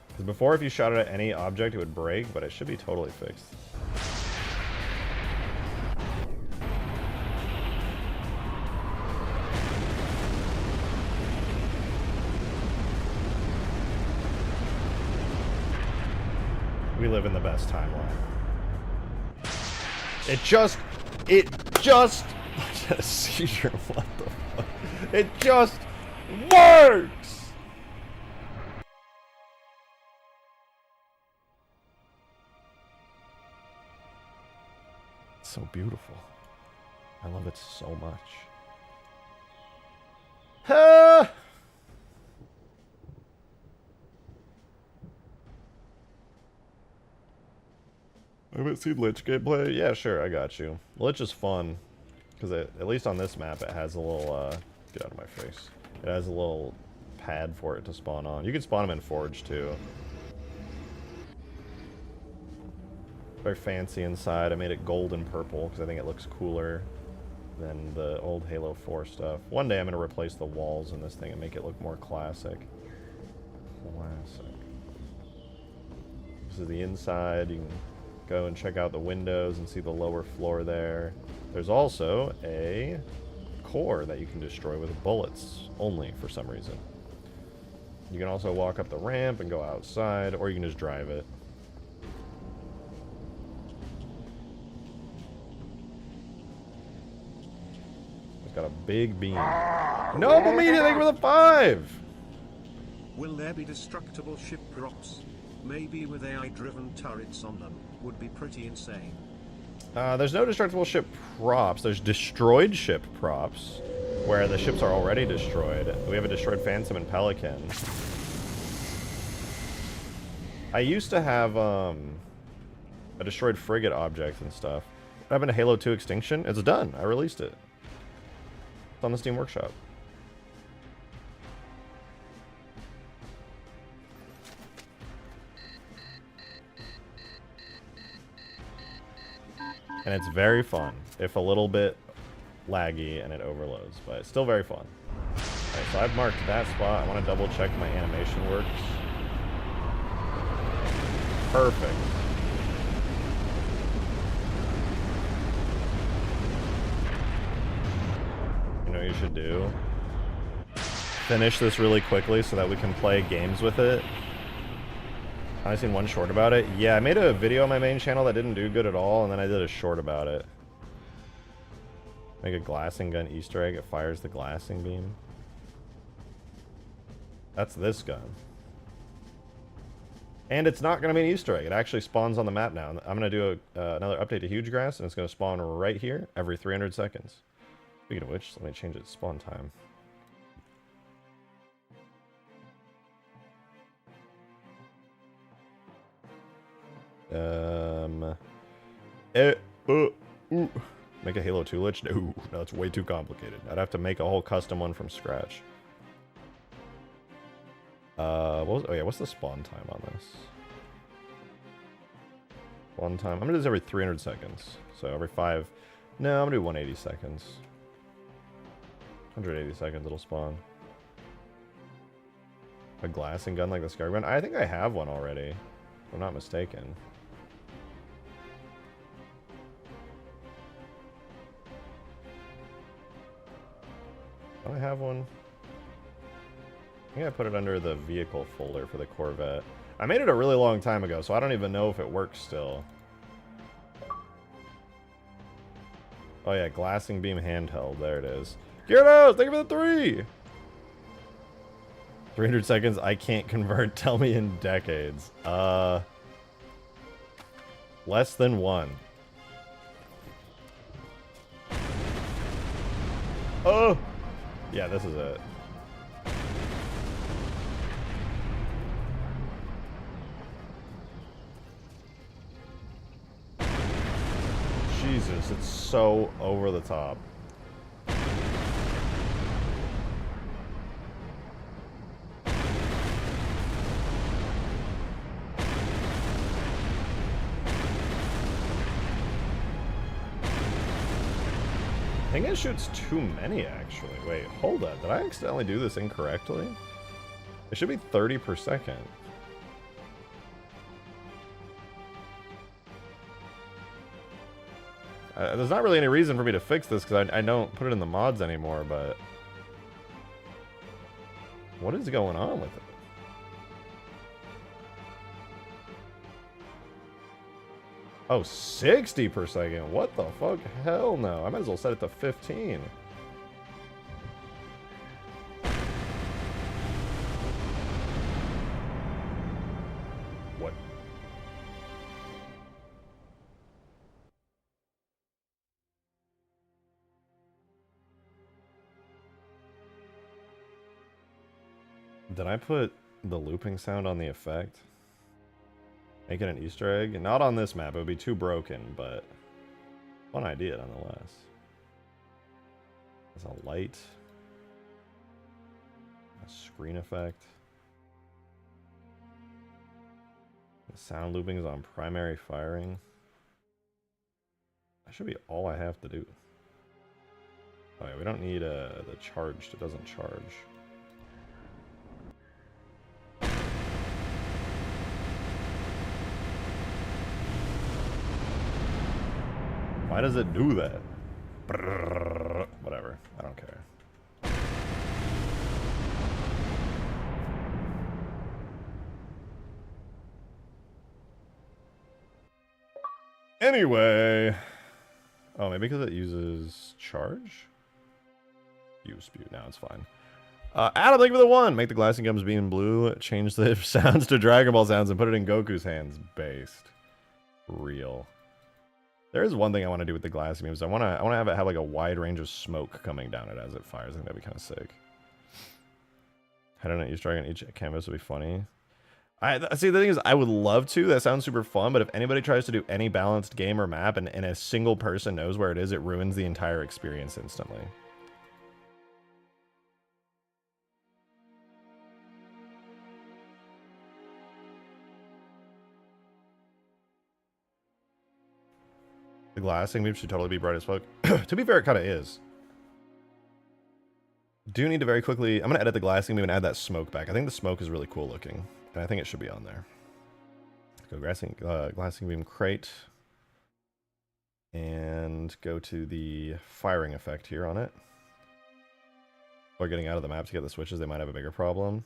Because before, if you shot it at any object, it would break, but it should be totally fixed. We live in the best timeline. It just seizure, what the fuck? It just works! so beautiful. I love it so much. Ah! I haven't seen Lich gameplay. Yeah, sure, I got you. Lich is fun. Because at least on this map, it has a little, get out of my face. It has a little pad for it to spawn on. You can spawn them in Forge, too. Very fancy inside. I made it gold and purple, because I think it looks cooler than the old Halo 4 stuff. One day I'm going to replace the walls in this thing and make it look more classic. Classic. This is the inside. You can go and check out the windows and see the lower floor there. There's also a core that you can destroy with bullets only for some reason. You can also walk up the ramp and go outside, or you can just drive it. It's got a big beam. Noble Media, thank you for the 5! Will there be destructible ship props? Maybe with AI-driven turrets on them. Would be pretty insane. There's no destructible ship props. There's destroyed ship props, where the ships are already destroyed. We have a destroyed Phantom and Pelican. I used to have a destroyed frigate object and stuff. What happened to Halo 2 Extinction? It's done. I released it. It's on the Steam Workshop. And it's very fun, if a little bit laggy and it overloads, but it's still very fun. Alright, so I've marked that spot. I want to double check my animation works. Perfect. You know what you should do? Finish this really quickly so that we can play games with it. I've seen one short about it. Yeah, I made a video on my main channel that didn't do good at all, and then I did a short about it. Make a glassing gun Easter egg. It fires the glassing beam. That's this gun. And it's not going to be an Easter egg. It actually spawns on the map now. I'm going to do another update to Huge Grass, and it's going to spawn right here every 300 seconds. Speaking of which, let me change its spawn time. Make a Halo 2 Lich? No, that's way too complicated. I'd have to make a whole custom one from scratch. Oh yeah, what's the spawn time on this? Spawn time, I'm gonna do this every 300 seconds. So every 5, no, I'm gonna do 180 seconds. 180 seconds it'll spawn. A glassing gun like the Scarab gun? I think I have one already, if I'm not mistaken. Do I have one? I think I put it under the vehicle folder for the Corvette. I made it a really long time ago, so I don't even know if it works still. Oh yeah, glassing beam handheld. There it is. Gyarados, thank you for the 3! 300 seconds, I can't convert. Tell me in decades. Less than 1. Oh! Yeah, this is it. Jesus, it's so over the top. I think it shoots too many, actually. Wait, hold up. Did I accidentally do this incorrectly? It should be 30 per second. There's not really any reason for me to fix this because I don't put it in the mods anymore, but... What is going on with it? Oh, 60 per second. What the fuck? Hell no. I might as well set it to 15. Did I put the looping sound on the effect? Make it an Easter egg? Not on this map, it would be too broken, but fun idea nonetheless. There's a light. A screen effect. The sound looping is on primary firing. That should be all I have to do. Oh yeah, we don't need the charged. It doesn't charge. Why does it do that? Brrr, whatever. I don't care. Anyway. Oh, maybe because it uses charge? Use spew. Now it's fine. Adam, thank you for the 1. Make the glassing gums beam blue. Change the sounds to Dragon Ball sounds and put it in Goku's hands. Based. Real. There is one thing I want to do with the glassing beams. I want to have it have like a wide range of smoke coming down it as it fires. I think that'd be kind of sick. Head on Easter egg on each canvas would be funny. See, the thing is, I would love to. That sounds super fun, but if anybody tries to do any balanced game or map and a single person knows where it is, it ruins the entire experience instantly. The glassing beam should totally be bright as fuck. To be fair, it kind of is. Do need to very quickly... I'm going to edit the glassing beam and add that smoke back. I think the smoke is really cool looking. And I think it should be on there. Go glassing beam crate. And go to the firing effect here on it. Or getting out of the map to get the switches, they might have a bigger problem.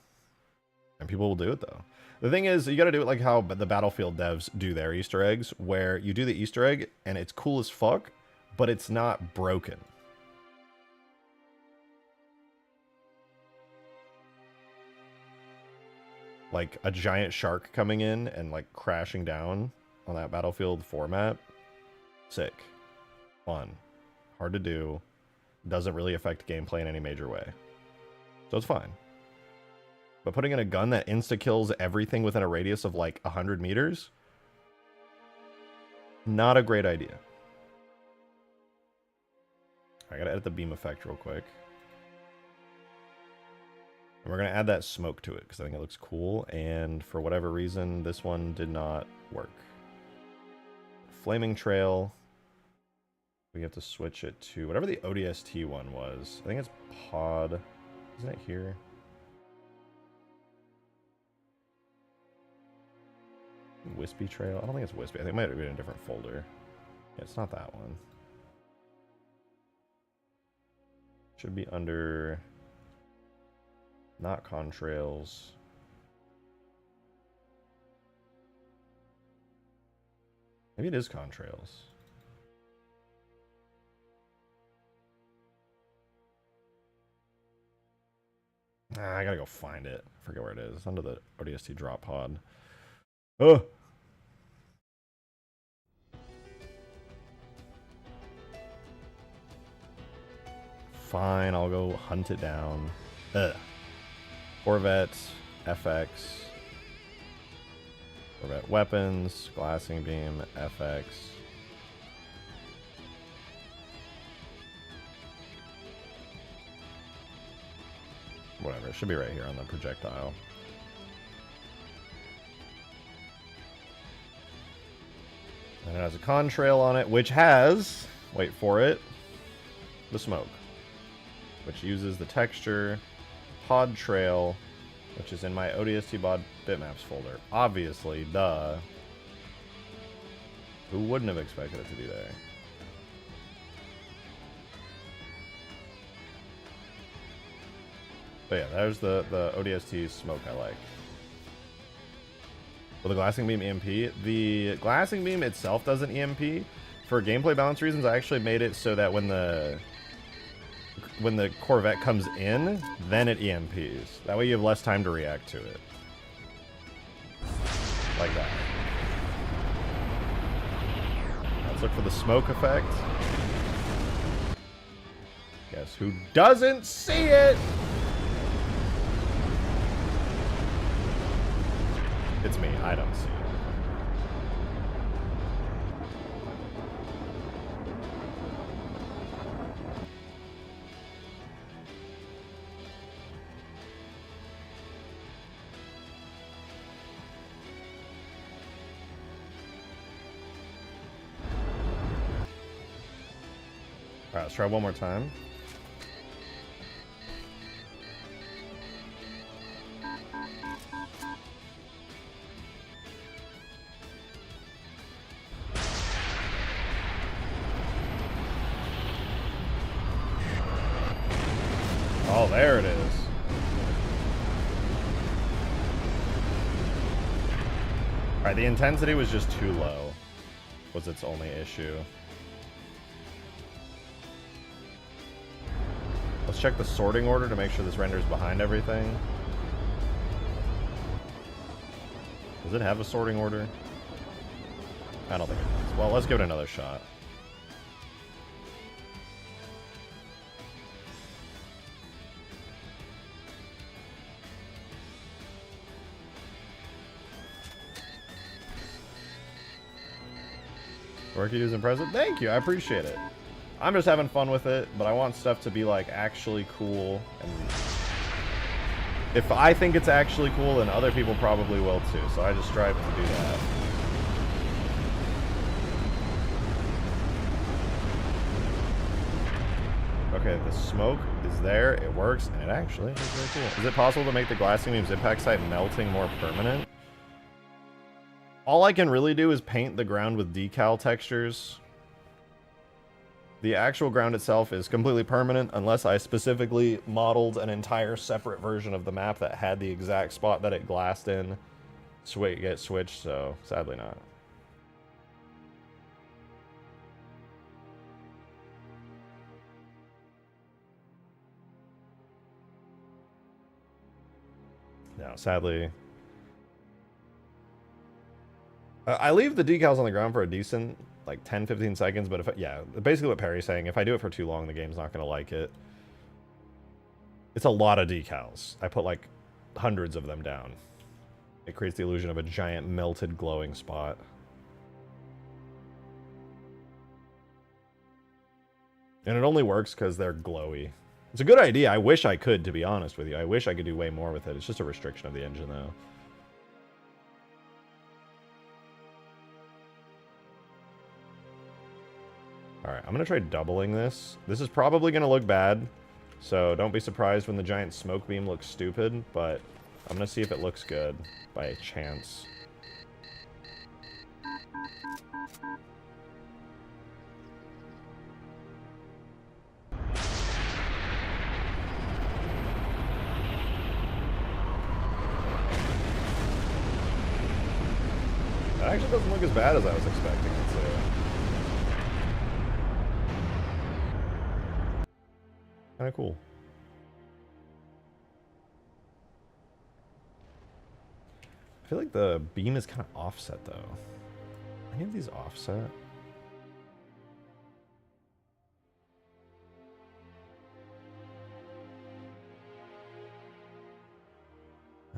And people will do it though. The thing is, you got to do it like how the Battlefield devs do their Easter eggs, where you do the Easter egg and it's cool as fuck, but it's not broken. Like a giant shark coming in and like crashing down on that Battlefield 4 map. Sick. Fun. Hard to do. Doesn't really affect gameplay in any major way. So it's fine. But putting in a gun that insta-kills everything within a radius of like 100 meters? Not a great idea. I gotta edit the beam effect real quick. And we're gonna add that smoke to it because I think it looks cool. And for whatever reason, this one did not work. Flaming trail. We have to switch it to whatever the ODST one was. I think it's pod. Isn't it here? Wispy trail? I don't think it's wispy. I think it might be in a different folder. Yeah, it's not that one. Should be under... Not contrails. Maybe it is contrails. I gotta go find it. I forget where it is. It's under the ODST drop pod. Oh! Fine, I'll go hunt it down. Ugh. Corvette, FX. Corvette weapons, glassing beam, FX. Whatever, it should be right here on the projectile. And it has a contrail on it, which has, wait for it, the smoke. Which uses the texture pod trail, which is in my ODST bod bitmaps folder. Obviously, duh. Who wouldn't have expected it to be there? But yeah, there's the ODST smoke I like. Will the glassing beam EMP? The glassing beam itself doesn't EMP. For gameplay balance reasons, I actually made it so that when the Corvette comes in, then it EMPs. That way you have less time to react to it. Like that. Let's look for the smoke effect. Guess who doesn't see it? It's me. I don't see it. All right, let's try one more time. Oh, there it is. All right, the intensity was just too low, was its only issue. Let's check the sorting order to make sure this renders behind everything. Does it have a sorting order? I don't think it does. Well, let's give it another shot. Work you using present? Thank you, I appreciate it. I'm just having fun with it, but I want stuff to be like actually cool. And if I think it's actually cool, then other people probably will too. So I just strive to do that. Okay, the smoke is there, it works, and it actually is very cool. Is it possible to make the glassing beam's impact site melting more permanent? All I can really do is paint the ground with decal textures. The actual ground itself is completely permanent unless I specifically modeled an entire separate version of the map that had the exact spot that it glassed in get switched, so sadly not. No, sadly. I leave the decals on the ground for a decent, like 10-15 seconds, but if yeah, basically what Perry's saying, if I do it for too long, the game's not going to like it. It's a lot of decals. I put like hundreds of them down. It creates the illusion of a giant melted glowing spot. And it only works because they're glowy. It's a good idea. I wish I could, to be honest with you. I wish I could do way more with it. It's just a restriction of the engine, though. Alright, I'm going to try doubling this. This is probably going to look bad, so don't be surprised when the giant smoke beam looks stupid, but I'm going to see if it looks good by a chance. That actually doesn't look as bad as I was expecting it to. Kind of cool. I feel like the beam is kind of offset, though. Any of these offset?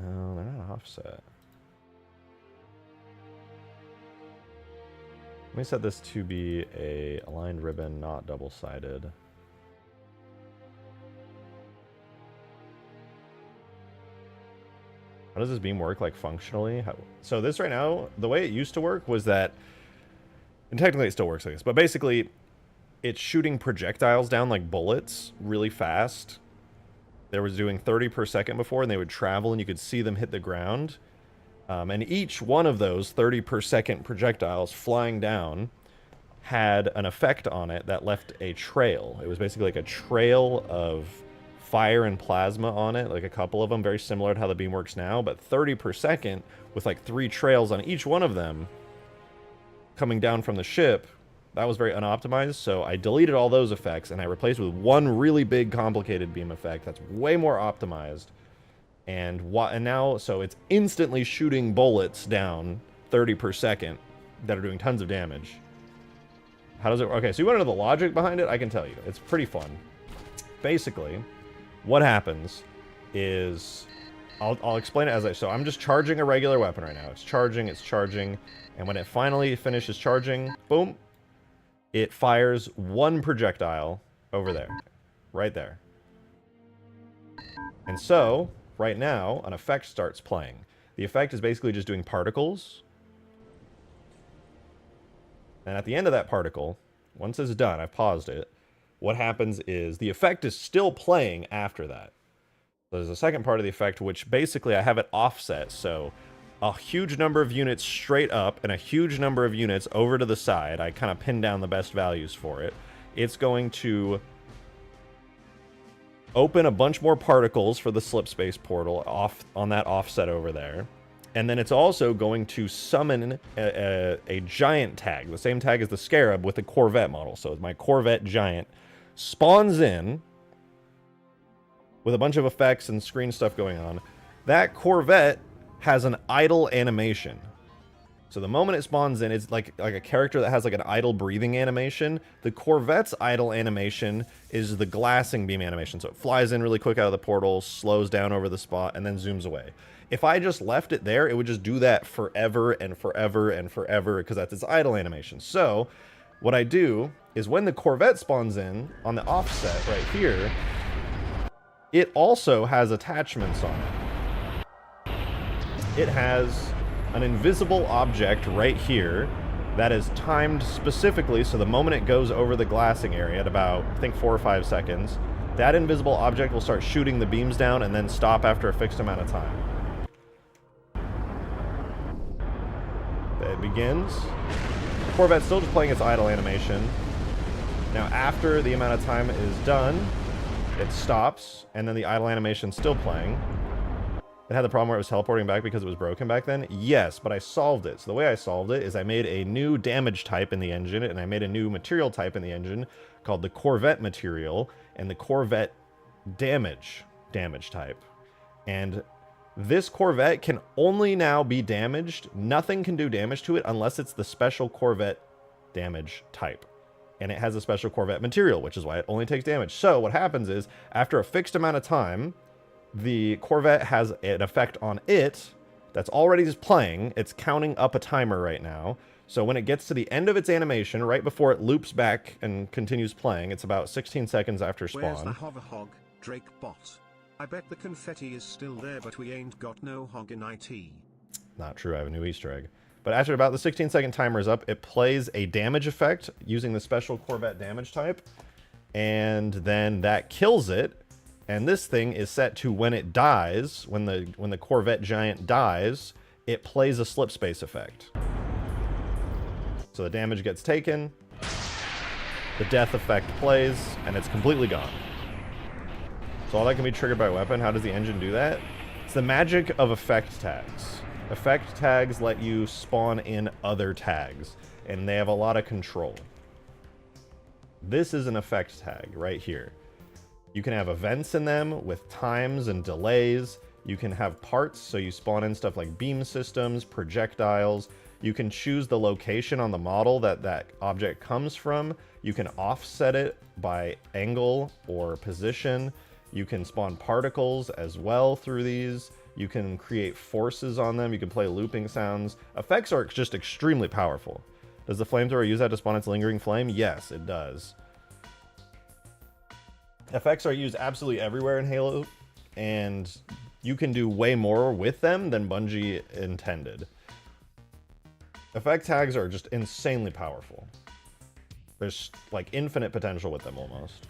No, they're not offset. Let me set this to be a aligned ribbon, not double-sided. How does this beam work, like, functionally? So this right now, the way it used to work was that, and technically it still works like this, but basically it's shooting projectiles down like bullets really fast. There was doing 30 per second before, and they would travel and you could see them hit the ground. And each one of those 30 per second projectiles flying down had an effect on it that left a trail. It was basically like a trail of fire and plasma on it, like a couple of them, very similar to how the beam works now, but 30 per second with like 3 trails on each one of them coming down from the ship. That was very unoptimized, so I deleted all those effects and I replaced it with one really big complicated beam effect that's way more optimized. And now, so it's instantly shooting bullets down 30 per second that are doing tons of damage. How does it work? Okay, so you want to know the logic behind it? I can tell you. It's pretty fun. Basically, what happens is I'll explain it as so I'm just charging a regular weapon right now. It's charging, and when it finally finishes charging, boom, it fires one projectile over there, right there. And so, right now, an effect starts playing. The effect is basically just doing particles. And at the end of that particle, once it's done, I've paused it, what happens is the effect is still playing after that. So there's a second part of the effect, which basically I have it offset. So a huge number of units straight up and a huge number of units over to the side. I kind of pinned down the best values for it. It's going to open a bunch more particles for the Slipspace portal off on that offset over there. And then it's also going to summon a giant tag, the same tag as the Scarab with the Corvette model. So my Corvette giant spawns in with a bunch of effects and screen stuff going on. That Corvette has an idle animation. So the moment it spawns in, it's like a character that has like an idle breathing animation. The Corvette's idle animation is the glassing beam animation. So it flies in really quick out of the portal, slows down over the spot, and then zooms away. If I just left it there, it would just do that forever and forever and forever because that's its idle animation. So what I do is when the Corvette spawns in on the offset right here, it also has attachments on it. It has an invisible object right here that is timed specifically, so the moment it goes over the glassing area at about, I think, 4 or 5 seconds, that invisible object will start shooting the beams down and then stop after a fixed amount of time. It begins. Corvette's still just playing its idle animation. Now, after the amount of time is done, it stops, and then the idle animation's still playing. It had the problem where it was teleporting back because it was broken back then? Yes, but I solved it. So the way I solved it is I made a new damage type in the engine, and I made a new material type in the engine called the Corvette material, and the Corvette damage type. And this Corvette can only now be damaged. Nothing can do damage to it unless it's the special Corvette damage type. And it has a special Corvette material, which is why it only takes damage. So what happens is, after a fixed amount of time, the Corvette has an effect on it that's already just playing. It's counting up a timer right now. So when it gets to the end of its animation, right before it loops back and continues playing, it's about 16 seconds after spawn. Where's the hover hog, Drake bot? I bet the confetti is still there, but we ain't got no hog in IT. Not true, I have a new Easter egg. But after about the 16-second timer is up, it plays a damage effect using the special Corvette damage type. And then that kills it. And this thing is set to when it dies, when the Corvette giant dies, it plays a Slipspace effect. So the damage gets taken, the death effect plays, and it's completely gone. So all that can be triggered by a weapon. How does the engine do that? It's the magic of effect tags. Effect tags let you spawn in other tags, and they have a lot of control. This is an effect tag right here. You can have events in them with times and delays. You can have parts, so you spawn in stuff like beam systems, projectiles. You can choose the location on the model that that object comes from. You can offset it by angle or position. You can spawn particles as well through these. You can create forces on them. You can play looping sounds. Effects are just extremely powerful. Does the flamethrower use that to spawn its lingering flame? Yes, it does. Effects are used absolutely everywhere in Halo, and you can do way more with them than Bungie intended. Effect tags are just insanely powerful. There's like infinite potential with them almost.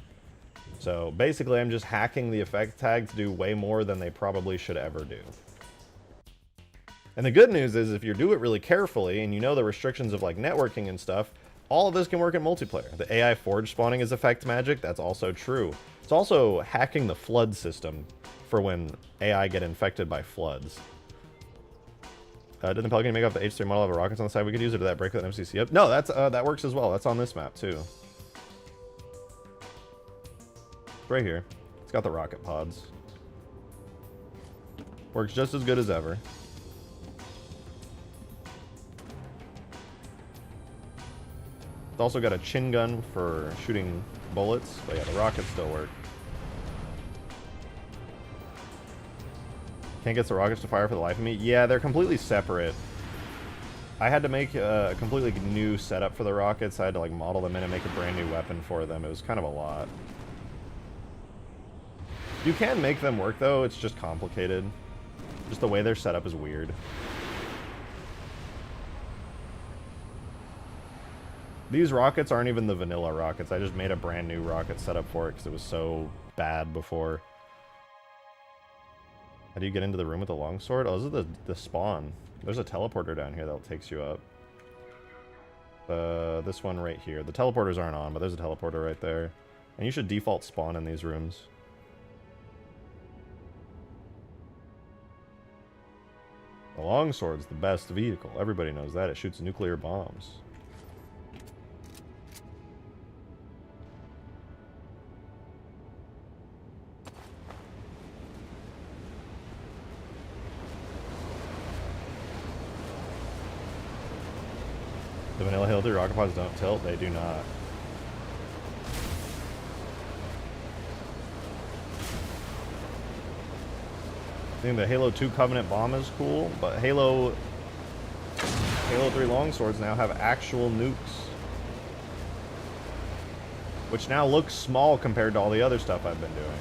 So basically I'm just hacking the effect tag to do way more than they probably should ever do. And the good news is if you do it really carefully and you know the restrictions of like networking and stuff, all of this can work in multiplayer. The AI Forge spawning is effect magic, that's also true. It's also hacking the flood system for when AI get infected by floods. Didn't Pelican make up the H3 model of a rockets on the side we could use, or did that break that MCC up? No, that's that works as well. That's on this map too. Right here. It's got the rocket pods. Works just as good as ever. It's also got a chin gun for shooting bullets, but yeah, the rockets still work. Can't get the rockets to fire for the life of me. Yeah, they're completely separate. I had to make a completely new setup for the rockets. I had to like model them in and make a brand new weapon for them. It was kind of a lot. You can make them work though, it's just complicated. Just the way they're set up is weird. These rockets aren't even the vanilla rockets. I just made a brand new rocket setup for it because it was so bad before. How do you get into the room with the longsword? Oh, this is the spawn. There's a teleporter down here that takes you up. This one right here. The teleporters aren't on, but there's a teleporter right there. And you should default spawn in these rooms. The longsword's the best vehicle. Everybody knows that. It shoots nuclear bombs. The vanilla Hildy rocket pods don't tilt. They do not. I think the Halo 2 Covenant bomb is cool, but Halo 3 longswords now have actual nukes, which now looks small compared to all the other stuff I've been doing.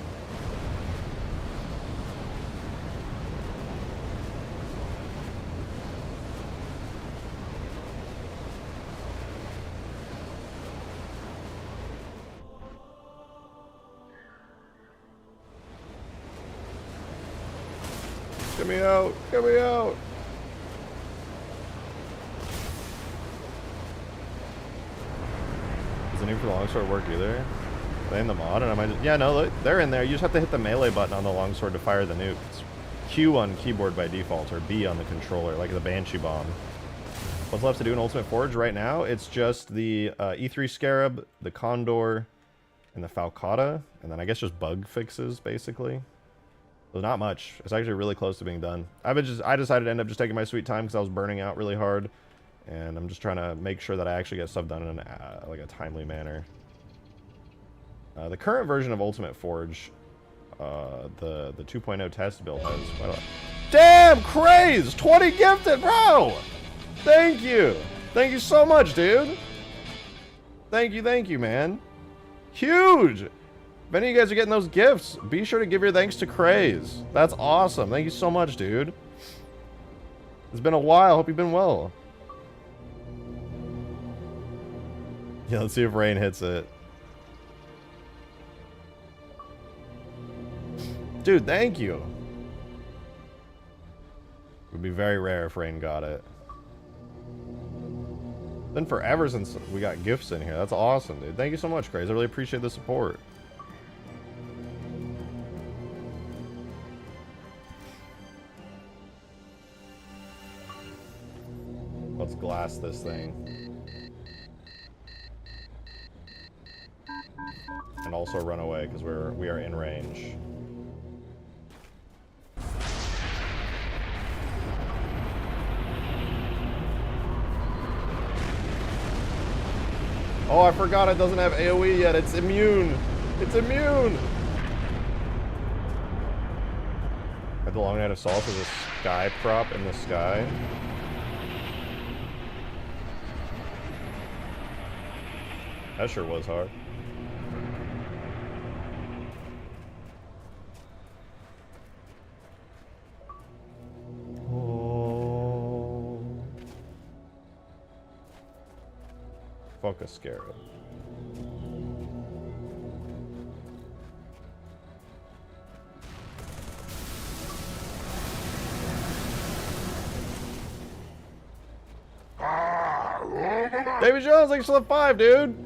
Get me out! Get me out! Does the nuke for the longsword work either? Are they in the mod? And I might just, yeah, no, look, they're in there. You just have to hit the melee button on the longsword to fire the nuke. It's Q on keyboard by default, or B on the controller, like the Banshee bomb. What's left to do in Ultimate Forge right now? It's just the E3 Scarab, the Condor, and the Falcata, and then I guess just bug fixes, basically. So not much. It's actually really close to being done. I decided to end up just taking my sweet time because I was burning out really hard, and I'm just trying to make sure that I actually get stuff done in like a timely manner. The current version of Ultimate Forge, the 2.0 test build has quite a lot. Damn, Craze! 20 gifted, bro! Thank you! Thank you so much, dude! Thank you, man. Huge! If any of you guys are getting those gifts, be sure to give your thanks to Craze. That's awesome. Thank you so much, dude. It's been a while. Hope you've been well. Yeah, let's see if rain hits it. Dude, thank you. It would be very rare if rain got it. Been forever since we got gifts in here. That's awesome, dude. Thank you so much, Craze. I really appreciate the support. Let's glass this thing. And also run away because we are in range. Oh, I forgot it doesn't have AoE yet. It's immune. It's immune. At the Long Night Assault is a sky prop in the sky. That sure was hard. Oh. Fuck a Scarab. David Jones, thanks for the 5, dude.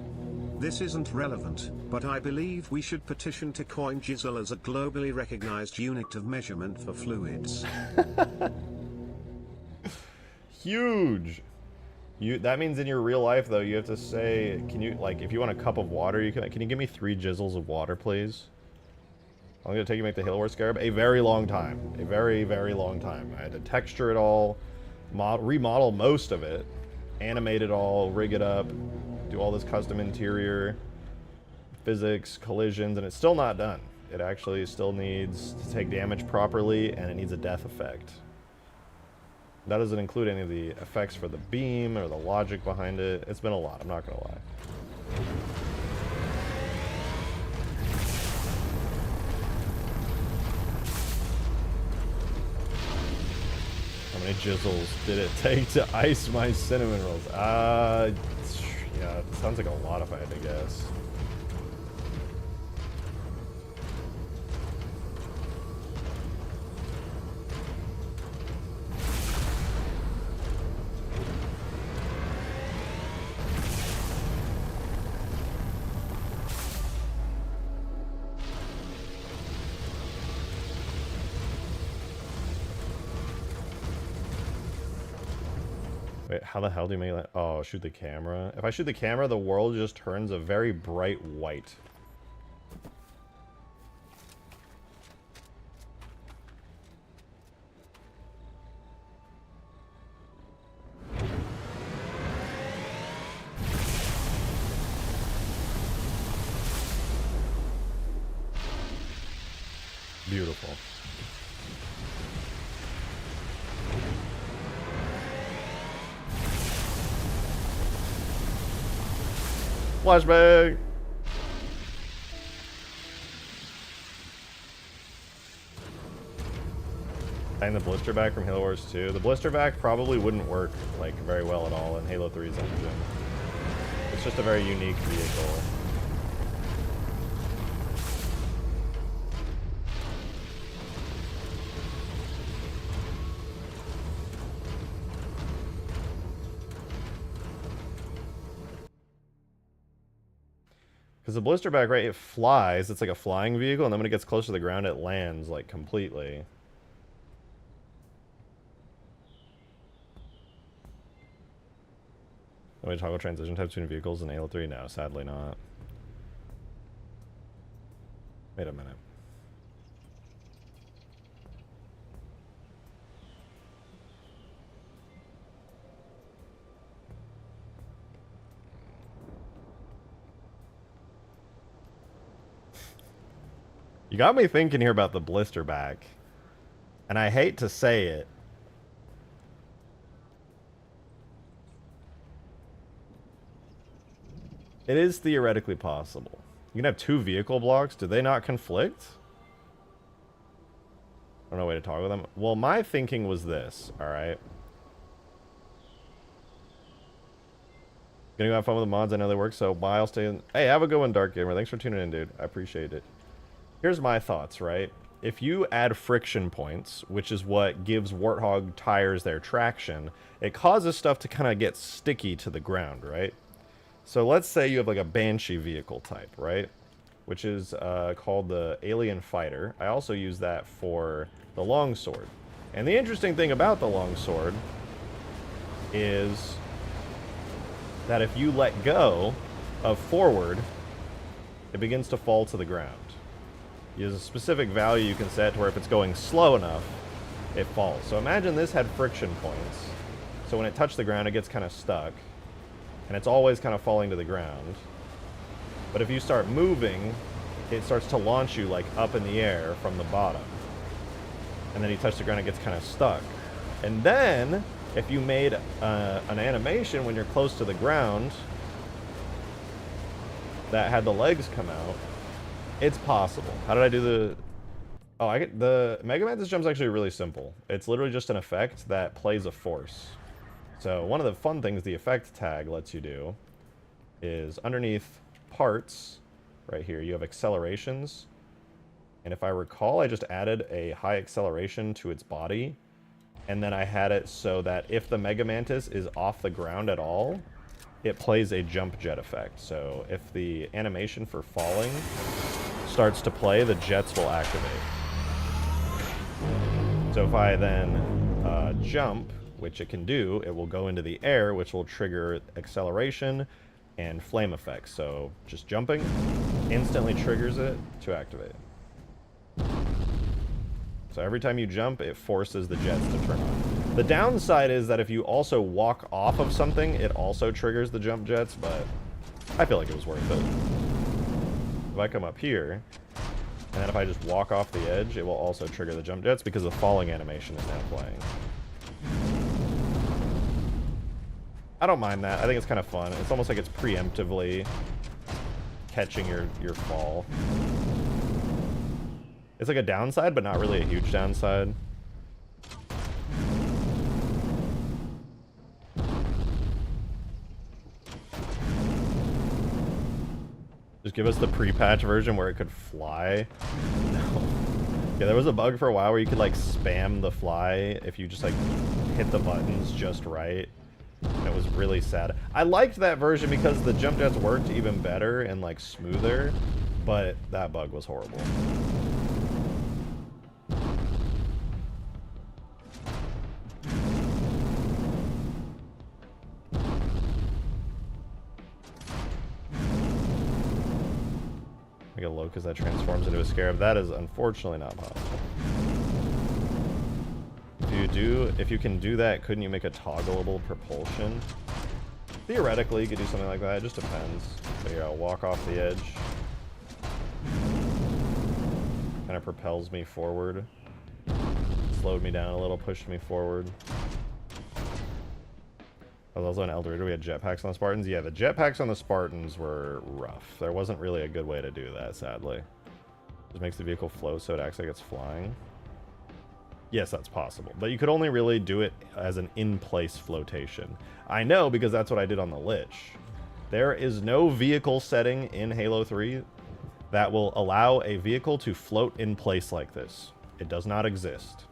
This isn't relevant, but I believe we should petition to coin Jizzle as a globally recognized unit of measurement for fluids. Huge. That means in your real life, though, you have to say, can you, like, if you want a cup of water, can you give me 3 jizzles of water, please? How long did it take you to make the Halo War Scarab? A very long time. A very, very long time. I had to texture it all, remodel most of it, animate it all, rig it up, do all this custom interior, physics, collisions, and it's still not done. It actually still needs to take damage properly, and it needs a death effect. That doesn't include any of the effects for the beam or the logic behind it. It's been a lot, I'm not gonna lie. How many jizzles did it take to ice my cinnamon rolls? Yeah, it sounds like a lot if I had to guess. Wait, how the hell do you make that? Oh, shoot the camera. If I shoot the camera, the world just turns a very bright white. Beautiful. Flashbang! And the Blisterback from Halo Wars 2. The Blisterback probably wouldn't work like very well at all in Halo 3's engine. It's just a very unique vehicle. Because the Blisterback, right, it flies, it's like a flying vehicle, and then when it gets close to the ground, it lands, like, completely. No way to toggle transition types between vehicles in Halo 3? No, sadly not. Wait a minute. You got me thinking here about the Blisterback, and I hate to say it. It is theoretically possible. You can have two vehicle blocks. Do they not conflict? I don't know a way to toggle them. Well, my thinking was this, alright? Gonna go have fun with the mods. I know they work, so bye. I'll stay in. Hey, have a good one, Dark Gamer. Thanks for tuning in, dude. I appreciate it. Here's my thoughts, right? If you add friction points, which is what gives Warthog tires their traction, it causes stuff to kind of get sticky to the ground, right? So let's say you have like a Banshee vehicle type, right? Which is called the Alien Fighter. I also use that for the Longsword. And the interesting thing about the Longsword is that if you let go of forward, it begins to fall to the ground. There's a specific value you can set to where if it's going slow enough, it falls. So imagine this had friction points. So when it touched the ground, it gets kind of stuck. And it's always kind of falling to the ground. But if you start moving, it starts to launch you like up in the air from the bottom. And then you touch the ground, it gets kind of stuck. And then, if you made an animation when you're close to the ground that had the legs come out, it's possible. How did I do the... Oh, the Mega Mantis jump's actually really simple. It's literally just an effect that plays a force. So one of the fun things the effect tag lets you do is underneath parts, right here, you have accelerations. And if I recall, I just added a high acceleration to its body. And then I had it so that if the Mega Mantis is off the ground at all, it plays a jump jet effect. So if the animation for falling starts to play, the jets will activate. So if I then jump, which it can do, it will go into the air, which will trigger acceleration and flame effects. So just jumping instantly triggers it to activate. So every time you jump, it forces the jets to turn on. The downside is that if you also walk off of something, it also triggers the jump jets, but I feel like it was worth it. If I come up here, And then if I just walk off the edge, it will also trigger the jump jets because the falling animation is now playing. I don't mind that. I think it's kind of fun. It's almost like it's preemptively catching your fall. It's like a downside, but not really a huge downside. Just give us the pre-patch version where it could fly. No. Yeah, there was a bug for a while where you could like spam the fly if you just like hit the buttons just right. And it was really sad. I liked that version because the jump jets worked even better and like smoother, but that bug was horrible. Like a locust that transforms into a scarab. That is unfortunately not possible. If you can do that, couldn't you make a toggleable propulsion? Theoretically, you could do something like that. It just depends. But yeah, I'll walk off the edge. Kind of propels me forward. Slowed me down a little, pushed me forward. I was also in Eldorado. We had jetpacks on the Spartans. Yeah, the jetpacks on the Spartans were rough. There wasn't really a good way to do that, sadly. Just makes the vehicle flow so it acts like it's flying. Yes, that's possible. But you could only really do it as an in-place flotation. I know because that's what I did on the Lich. There is no vehicle setting in Halo 3 that will allow a vehicle to float in place like this. It does not exist.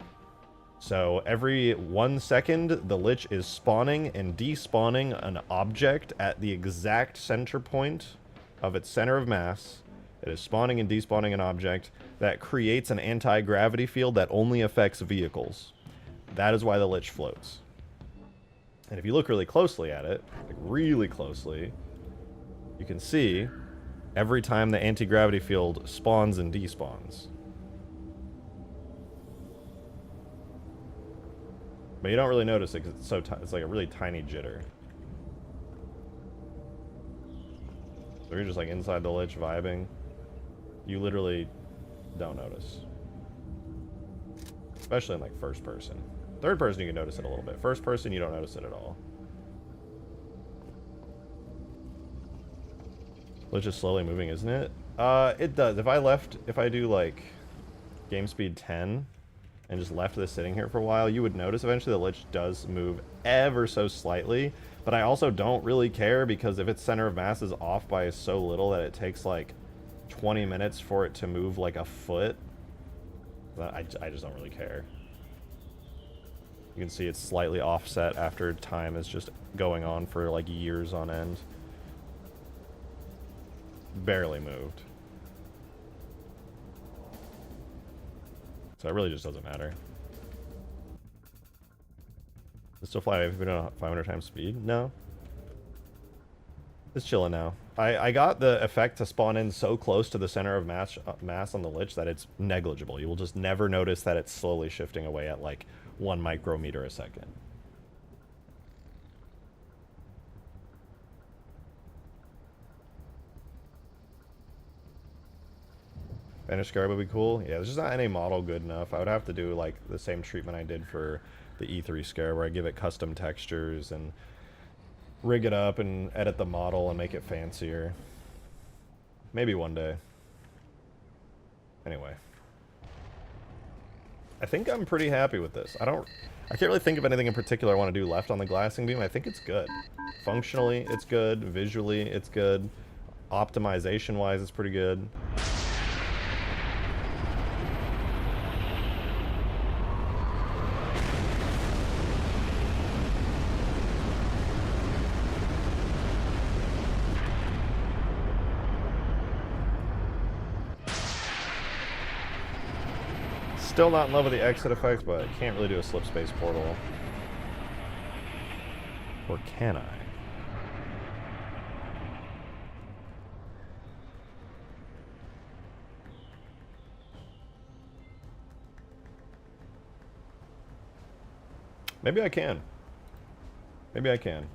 So every 1 second, the Lich is spawning and despawning an object at the exact center point of its center of mass. It is spawning and despawning an object that creates an anti-gravity field that only affects vehicles. That is why the Lich floats. And if you look really closely at it, like really closely, you can see every time the anti-gravity field spawns and despawns. But you don't really notice it because it's so it's like a really tiny jitter. So you're just like inside the Lich vibing. You literally don't notice. Especially in like first person. Third person you can notice it a little bit. First person you don't notice it at all. Lich is slowly moving, isn't it? It does. If I do like game speed 10 and just left this sitting here for a while, you would notice eventually the Lich does move ever so slightly. But I also don't really care because if its center of mass is off by so little that it takes like 20 minutes for it to move like a foot, I just don't really care. You can see it's slightly offset after time is just going on for like years on end. Barely moved. So it really just doesn't matter. Does it still fly if we don't have 500 times speed? No. It's chilling now. I got the effect to spawn in so close to the center of mass on the Lich that it's negligible. You will just never notice that it's slowly shifting away at like 1 micrometer a second. Vanish Scarab would be cool. Yeah, there's just not any model good enough. I would have to do like the same treatment I did for the E3 Scarab where I give it custom textures and rig it up and edit the model and make it fancier. Maybe one day. Anyway. I think I'm pretty happy with this. I can't really think of anything in particular I want to do left on the glassing beam. I think it's good. Functionally, it's good. Visually, it's good. Optimization-wise, it's pretty good. Still not in love with the exit effects, but I can't really do a Slipspace portal. Or can I? Maybe I can. Maybe I can.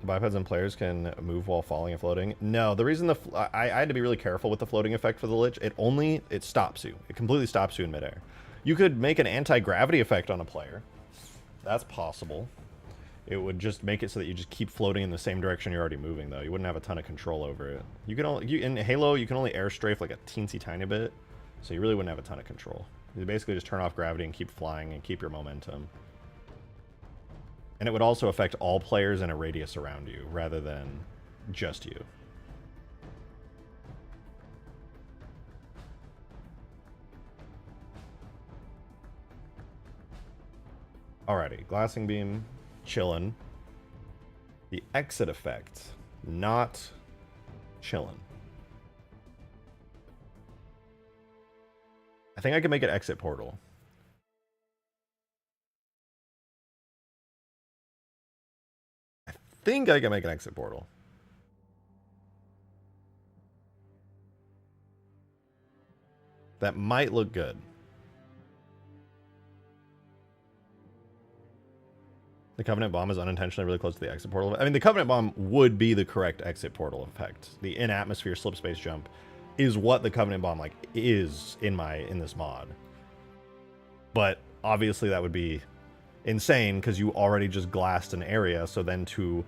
Bipeds and players can move while falling and floating. No, the reason I had to be really careful with the floating effect for the Lich. It stops you. It completely stops you in midair. You could make an anti-gravity effect on a player. That's possible. It would just make it so that you just keep floating in the same direction you're already moving, though. You wouldn't have a ton of control over it. You can only in Halo you can only air strafe like a teensy tiny bit, so you really wouldn't have a ton of control. You basically just turn off gravity and keep flying and keep your momentum. And it would also affect all players in a radius around you, rather than just you. Alrighty, glassing beam, chillin'. The exit effect, not chillin'. I think I can make it exit portal. I think I can make an exit portal. That might look good. The Covenant Bomb is unintentionally really close to the exit portal. I mean, the Covenant Bomb would be the correct exit portal effect. The in-atmosphere slipspace jump is what the Covenant Bomb like is in this mod. But obviously that would be insane because you already just glassed an area, so then to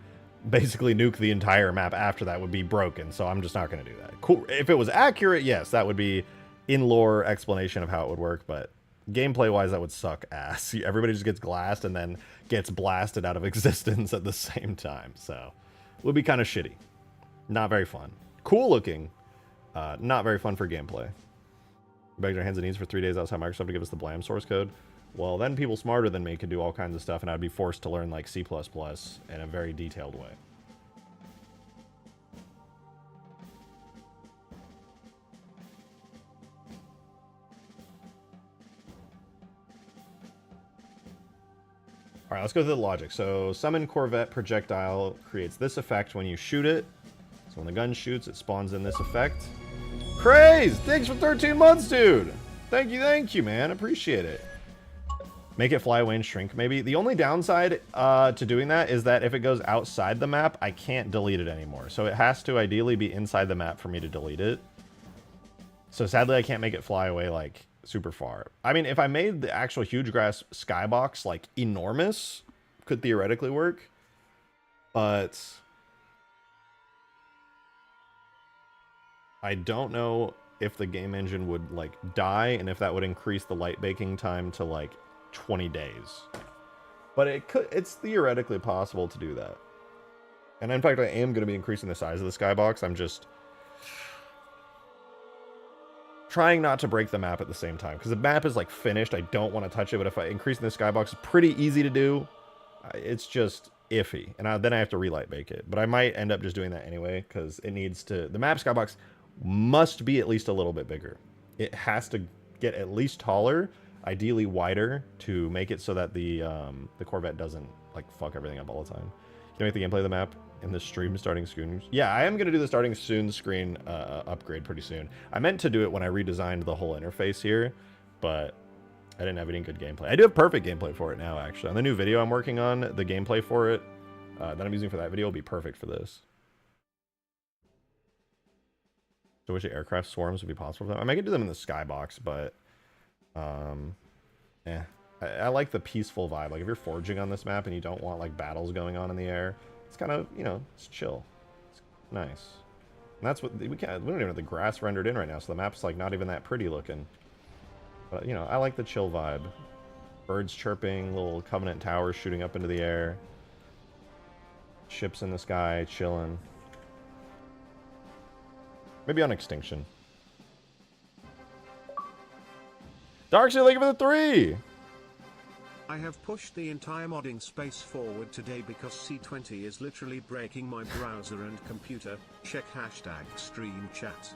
basically nuke the entire map after that would be broken, so I'm just not going to do that. Cool. If it was accurate, yes, that would be in-lore explanation of how it would work, but gameplay-wise, that would suck ass. Everybody just gets glassed and then gets blasted out of existence at the same time, so it would be kind of shitty. Not very fun. Cool looking, not very fun for gameplay. Begged our hands and knees for 3 days outside Microsoft to give us the Blam source code. Well, then people smarter than me could do all kinds of stuff, and I'd be forced to learn, like, C++ in a very detailed way. All right, let's go through the logic. So, summon Corvette projectile creates this effect when you shoot it. So when the gun shoots, it spawns in this effect. Craze! Thanks for 13 months, dude! Thank you, man. Appreciate it. Make it fly away and shrink, maybe. The only downside to doing that is that if it goes outside the map, I can't delete it anymore. So it has to ideally be inside the map for me to delete it. So sadly, I can't make it fly away, like, super far. I mean, if I made the actual huge grass skybox, like, enormous, could theoretically work. But I don't know if the game engine would, like, die, and if that would increase the light baking time to, like, 20 days. But it's theoretically possible to do that. And in fact, I am going to be increasing the size of the skybox. I'm just trying not to break the map at the same time, because the map is like finished. I don't want to touch it, but if I increase the skybox, it's pretty easy to do. It's just iffy, and then I have to relight bake it. But I might end up just doing that anyway, because it needs to. The map skybox must be at least a little bit bigger. It has to get at least taller, ideally wider, to make it so that the Corvette doesn't like fuck everything up all the time. Can you make the gameplay of the map in the stream starting soon? Yeah, I am going to do the starting soon screen upgrade pretty soon. I meant to do it when I redesigned the whole interface here, but I didn't have any good gameplay. I do have perfect gameplay for it now, actually. On the new video I'm working on, the gameplay for it that I'm using for that video will be perfect for this. So which aircraft swarms would be possible for them? I might do them in the skybox, but I like the peaceful vibe. Like if you're forging on this map and you don't want like battles going on in the air, it's kind of, you know, it's chill. It's nice. And that's what we don't even have the grass rendered in right now, so the map's like not even that pretty looking. But you know, I like the chill vibe. Birds chirping, little Covenant towers shooting up into the air. Ships in the sky, chilling. Maybe on Extinction. Darkseid, thank you for the 3! I have pushed the entire modding space forward today because C20 is literally breaking my browser and computer. Check hashtag stream chat.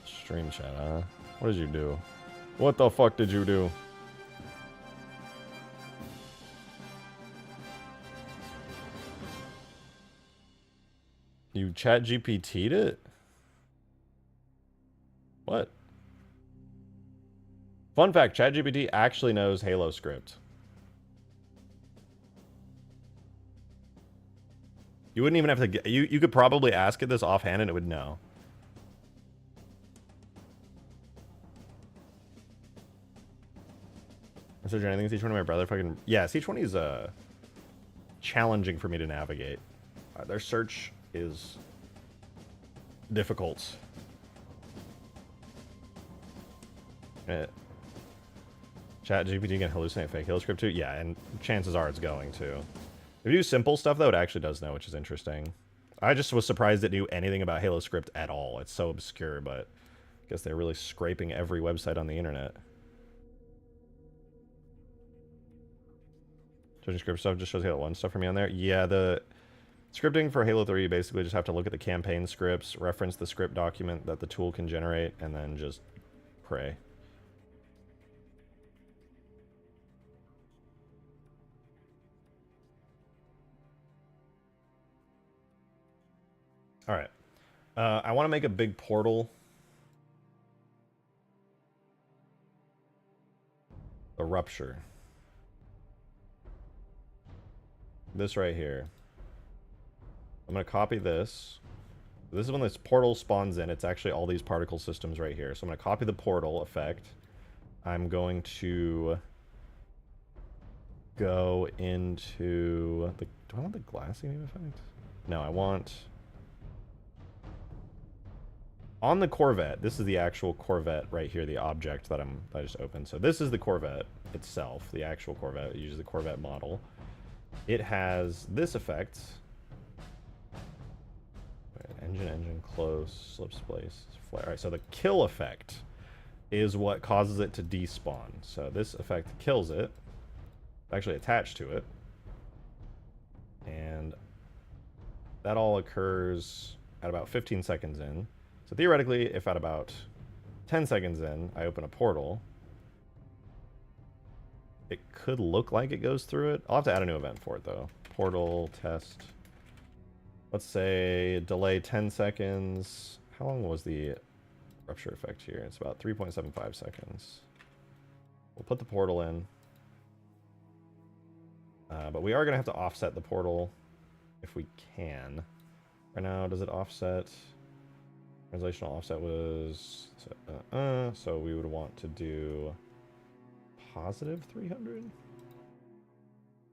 Stream chat, huh? What did you do? What the fuck did you do? You chat GPT'd it? What? Fun fact, ChatGPT actually knows Halo script. You wouldn't even have to get... You could probably ask it this offhand and it would know. Is there anything C20 my brother fucking... Yeah, C20 is challenging for me to navigate. Their search is difficult. Chat GPT can hallucinate fake Halo script too? Yeah, and chances are it's going to. If you do simple stuff, though, it actually does know, which is interesting. I just was surprised it knew anything about Halo script at all. It's so obscure, but I guess they're really scraping every website on the internet. Judging script stuff just shows Halo 1 stuff for me on there. Yeah, the scripting for Halo 3, you basically just have to look at the campaign scripts, reference the script document that the tool can generate, and then just pray. All right. I want to make a big portal. A Rupture. This right here. I'm going to copy this. This is when this portal spawns in. It's actually all these particle systems right here. So I'm going to copy the portal effect. I'm going to go into the... Do I want the glassing effect? No, I want... On the Corvette, this is the actual Corvette right here, the object that I just opened. So this is the Corvette itself, the actual Corvette. It uses the Corvette model. It has this effect. Engine, close, Slipspace, flare. All right, so the kill effect is what causes it to despawn. So this effect kills it. It's actually attached to it. And that all occurs at about 15 seconds in. So theoretically, if at about 10 seconds in, I open a portal, it could look like it goes through it. I'll have to add a new event for it, though. Portal test. Let's say delay 10 seconds. How long was the Rupture effect here? It's about 3.75 seconds. We'll put the portal in. But we are going to have to offset the portal if we can. Right now, does it offset? Translational offset was... so we would want to do positive 300?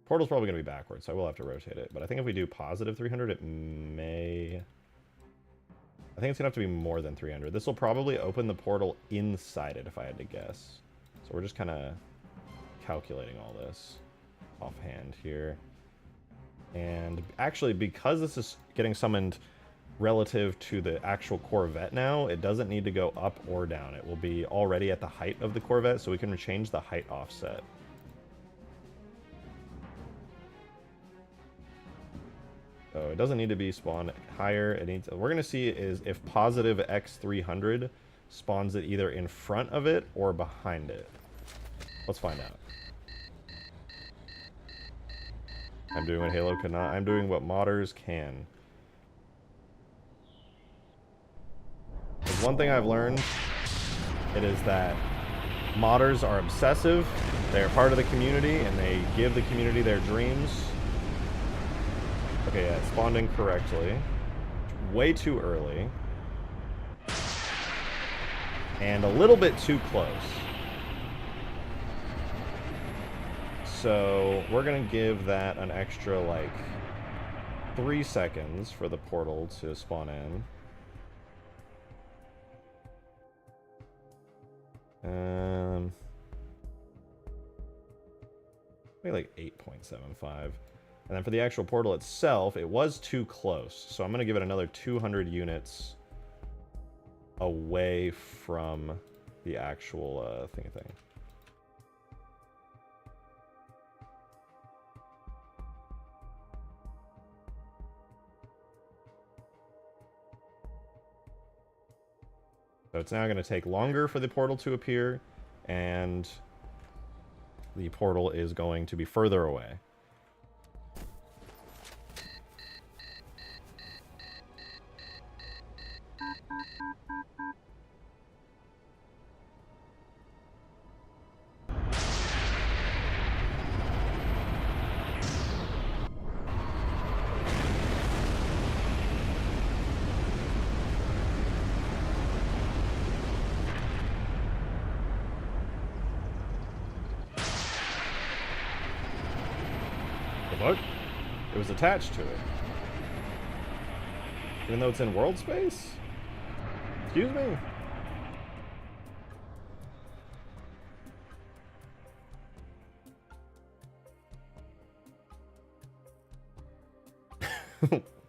Portal's probably going to be backwards, so I will have to rotate it. But I think if we do positive 300, it may... I think it's going to have to be more than 300. This will probably open the portal inside it, if I had to guess. So we're just kind of calculating all this offhand here. And actually, because this is getting summoned relative to the actual Corvette now, it doesn't need to go up or down. It will be already at the height of the Corvette, so we can change the height offset. So it doesn't need to be spawned higher. It needs. We're going to see is if positive X300 spawns it either in front of it or behind it. Let's find out. I'm doing what Halo could not. I'm doing what modders can. There's one thing I've learned. It is that modders are obsessive. They're part of the community, and they give the community their dreams. Okay, yeah, it spawned in correctly. Way too early. And a little bit too close. So we're going to give that an extra, like, 3 seconds for the portal to spawn in. Maybe like 8.75. And then for the actual portal itself, it was too close. So I'm going to give it another 200 units away from the actual thing. So it's now going to take longer for the portal to appear, and the portal is going to be further away. The fuck? It was attached to it. Even though it's in world space? Excuse me?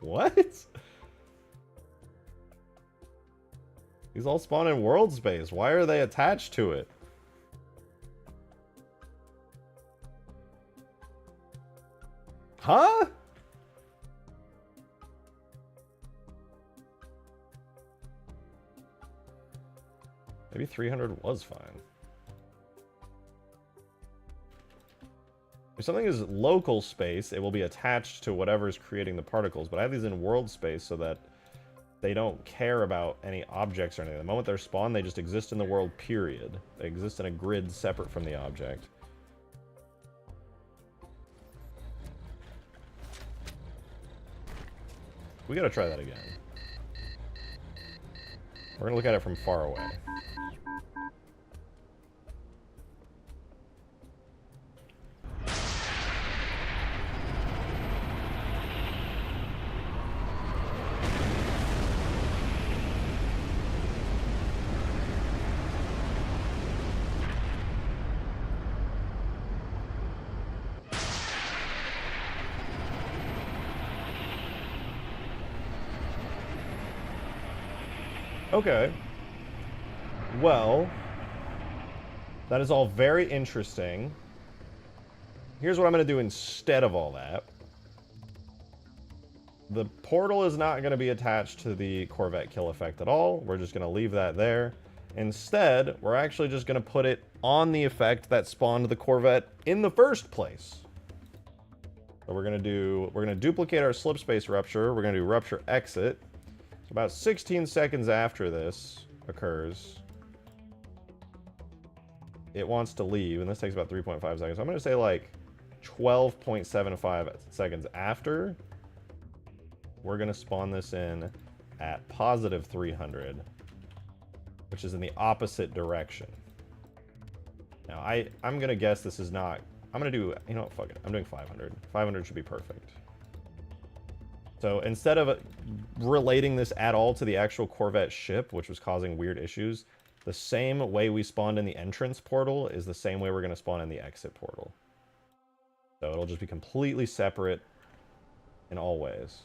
What? These all spawn in world space. Why are they attached to it? Huh? Maybe 300 was fine. If something is local space, it will be attached to whatever is creating the particles. But I have these in world space so that they don't care about any objects or anything. The moment they're spawned, they just exist in the world, period. They exist in a grid separate from the object. We gotta try that again. We're gonna look at it from far away. Okay. Well, that is all very interesting. Here's what I'm going to do instead of all that. The portal is not going to be attached to the Corvette kill effect at all. We're just going to leave that there. Instead, we're actually just going to put it on the effect that spawned the Corvette in the first place. So we're going to duplicate our Slipspace Rupture. We're going to do Rupture Exit. So about 16 seconds after this occurs, it wants to leave, and this takes about 3.5 seconds. So I'm going to say like 12.75 seconds after, we're going to spawn this in at positive 300, which is in the opposite direction. Now, I'm going to guess this is not... I'm going to do... You know what? Fuck it. I'm doing 500. 500 should be perfect. So instead of relating this at all to the actual Corvette ship, which was causing weird issues, the same way we spawned in the entrance portal is the same way we're going to spawn in the exit portal. So it'll just be completely separate in all ways.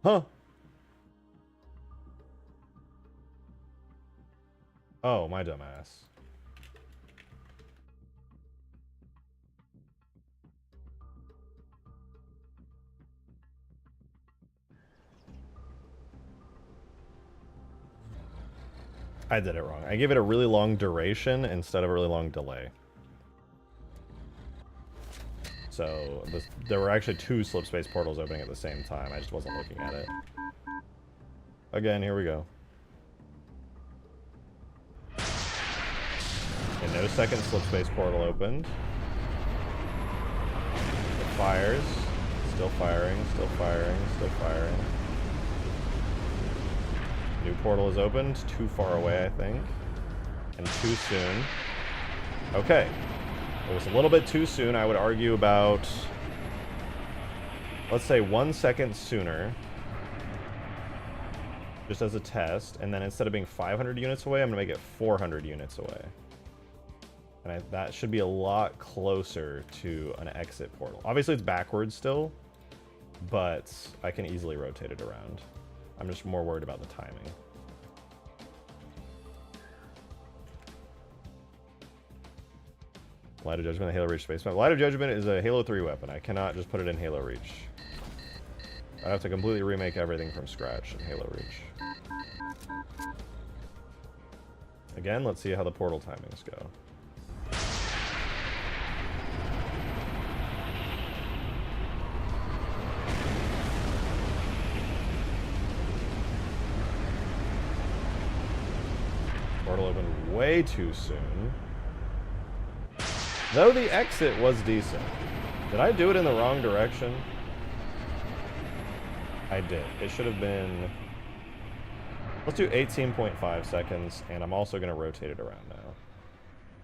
Huh. Oh, my dumbass. I did it wrong. I gave it a really long duration instead of a really long delay. So there were actually two Slipspace portals opening at the same time. I just wasn't looking at it. Again, here we go. In no second, Slipspace portal opened. It fires. Still firing, still firing, still firing. New portal is opened. Too far away, I think. And too soon. Okay. It was a little bit too soon. I would argue about, let's say, 1 second sooner. Just as a test. And then instead of being 500 units away, I'm going to make it 400 units away. And that should be a lot closer to an exit portal. Obviously, it's backwards still, but I can easily rotate it around. I'm just more worried about the timing. Light of Judgement, Halo Reach space map. Light of Judgement is a Halo 3 weapon. I cannot just put it in Halo Reach. I have to completely remake everything from scratch in Halo Reach. Again, let's see how the portal timings go. Portal opened way too soon. Though the exit was decent. Did I do it in the wrong direction? I did. It should have been... Let's do 18.5 seconds, and I'm also going to rotate it around now.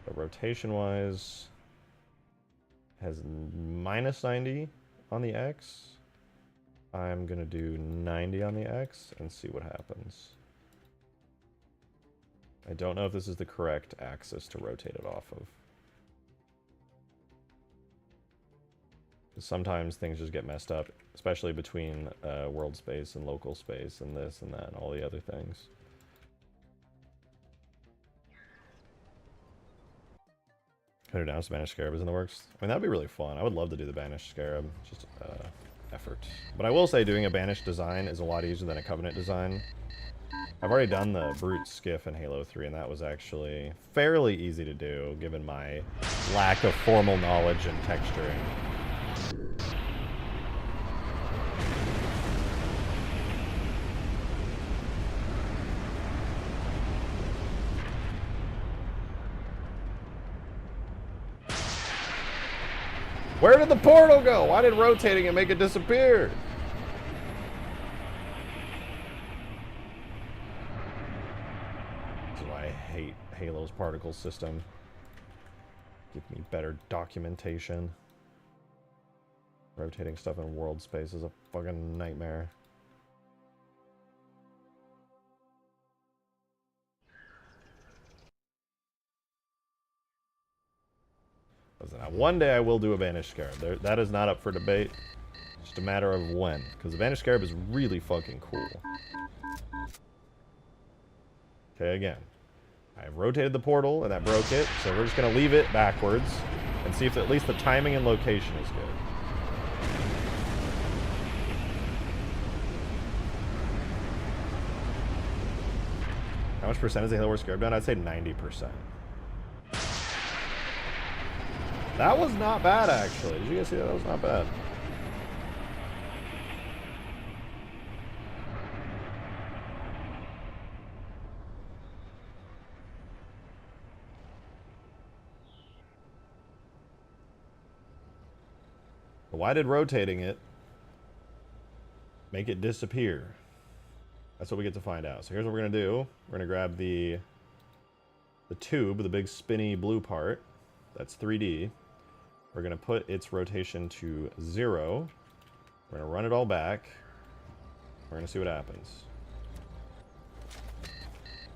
But rotation-wise... has minus 90 on the X. I'm going to do 90 on the X and see what happens. I don't know if this is the correct axis to rotate it off of. Sometimes things just get messed up, especially between world space and local space and this and that and all the other things. Cut it down so Banished Scarab is in the works. I mean, that'd be really fun. I would love to do the Banished Scarab. Just effort. But I will say doing a Banished design is a lot easier than a Covenant design. I've already done the Brute Skiff in Halo 3, and that was actually fairly easy to do, given my lack of formal knowledge and texturing. Where did the portal go? Why did rotating it make it disappear? This is why I hate Halo's particle system. Give me better documentation. Rotating stuff in world space is a fucking nightmare. Now, one day I will do a Banished Scarab. That is not up for debate. It's just a matter of when. Because the Banished Scarab is really fucking cool. Okay, again. I've rotated the portal and that broke it. So we're just going to leave it backwards. And see if at least the timing and location is good. How much percent is the Halo Wars Scarab done? I'd say 90%. That was not bad, actually. Did you guys see that? That was not bad. But why did rotating it make it disappear? That's what we get to find out. So here's what we're going to do. We're going to grab the tube, the big spinny blue part. That's 3D. We're going to put its rotation to 0. We're going to run it all back. We're going to see what happens.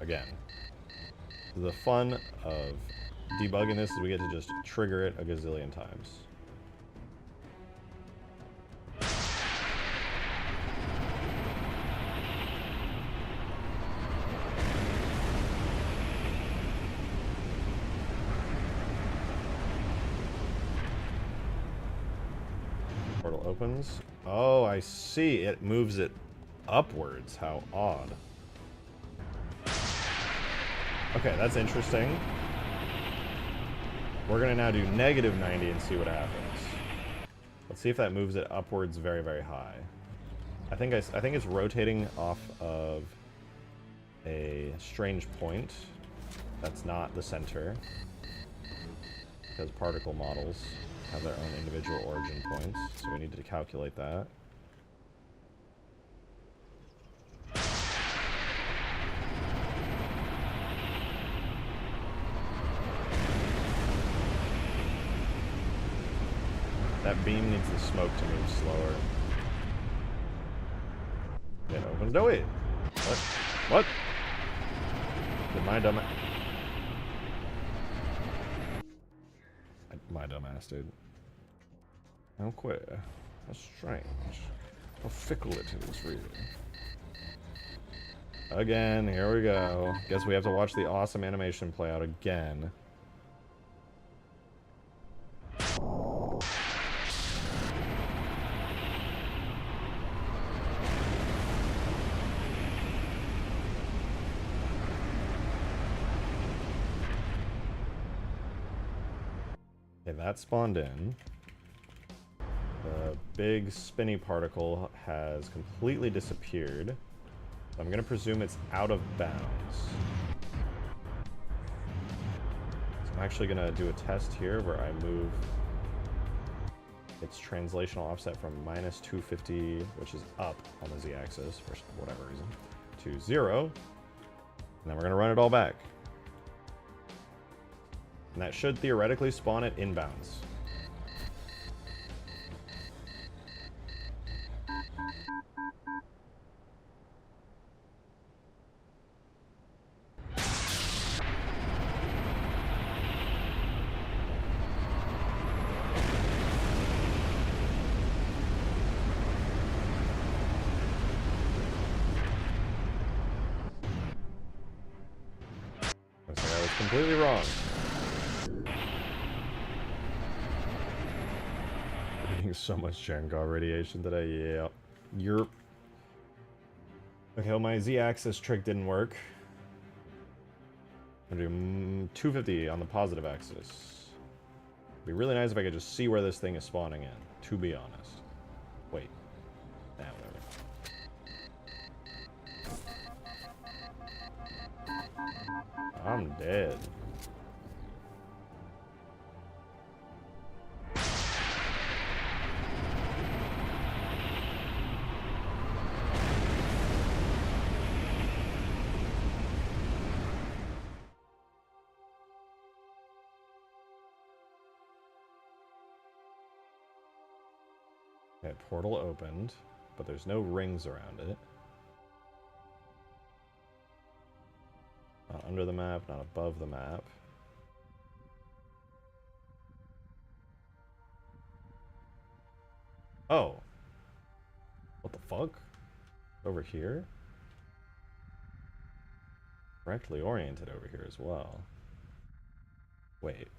Again, the fun of debugging this is we get to just trigger it a gazillion times. Portal opens. Oh, I see. It moves it upwards. How odd. Okay, that's interesting. We're going to now do negative 90 and see what happens. Let's see if that moves it upwards very, very high. I think it's rotating off of a strange point. That's not the center. Because particle models have their own individual origin points, so we need to calculate that. That beam needs the smoke to move slower. It opens. No, wait. What? What? Did my dumb... My dumbass, dude. How queer. How strange. How fickle it is, really. Again, here we go. Guess we have to watch the awesome animation play out again. Okay, that spawned in. The big spinny particle has completely disappeared. So I'm going to presume it's out of bounds. So I'm actually going to do a test here where I move its translational offset from minus 250, which is up on the z-axis for whatever reason, to 0. And then we're going to run it all back. And that should theoretically spawn it inbounds. Looks like I was completely wrong. So much Cherenkov radiation today, yeah. You're... Okay, well my z-axis trick didn't work. I'm gonna do 250 on the positive axis. It'd be really nice if I could just see where this thing is spawning in, to be honest. Wait. Nah, whatever. I'm dead. Okay, portal opened, but there's no rings around it. Not under the map, not above the map. Oh. What the fuck? Over here? Correctly oriented over here as well. Wait.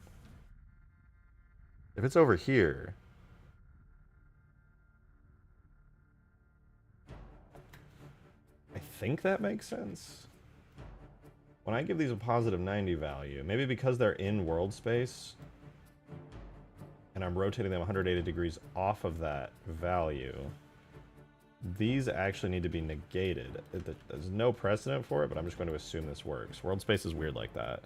If it's over here... I think that makes sense. When I give these a positive 90 value, maybe because they're in world space, and I'm rotating them 180 degrees off of that value, these actually need to be negated. There's no precedent for it, but I'm just going to assume this works. World space is weird like that.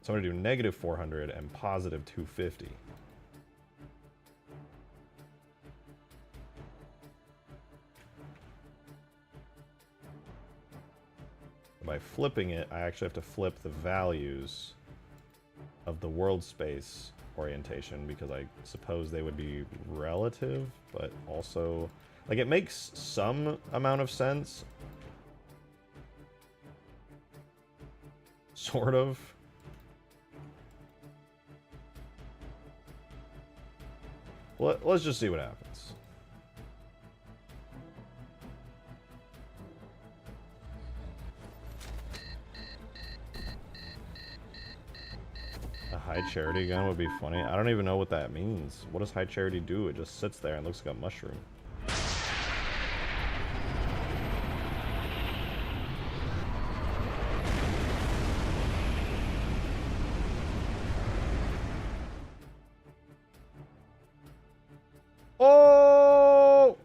So I'm going to do negative 400 and positive 250. By flipping it, I actually have to flip the values of the world space orientation because I suppose they would be relative, but also, like, it makes some amount of sense. Sort of. Let's just see what happens. A high charity gun would be funny. I don't even know what that means. What does high charity do? It just sits there and looks like a mushroom. Oh!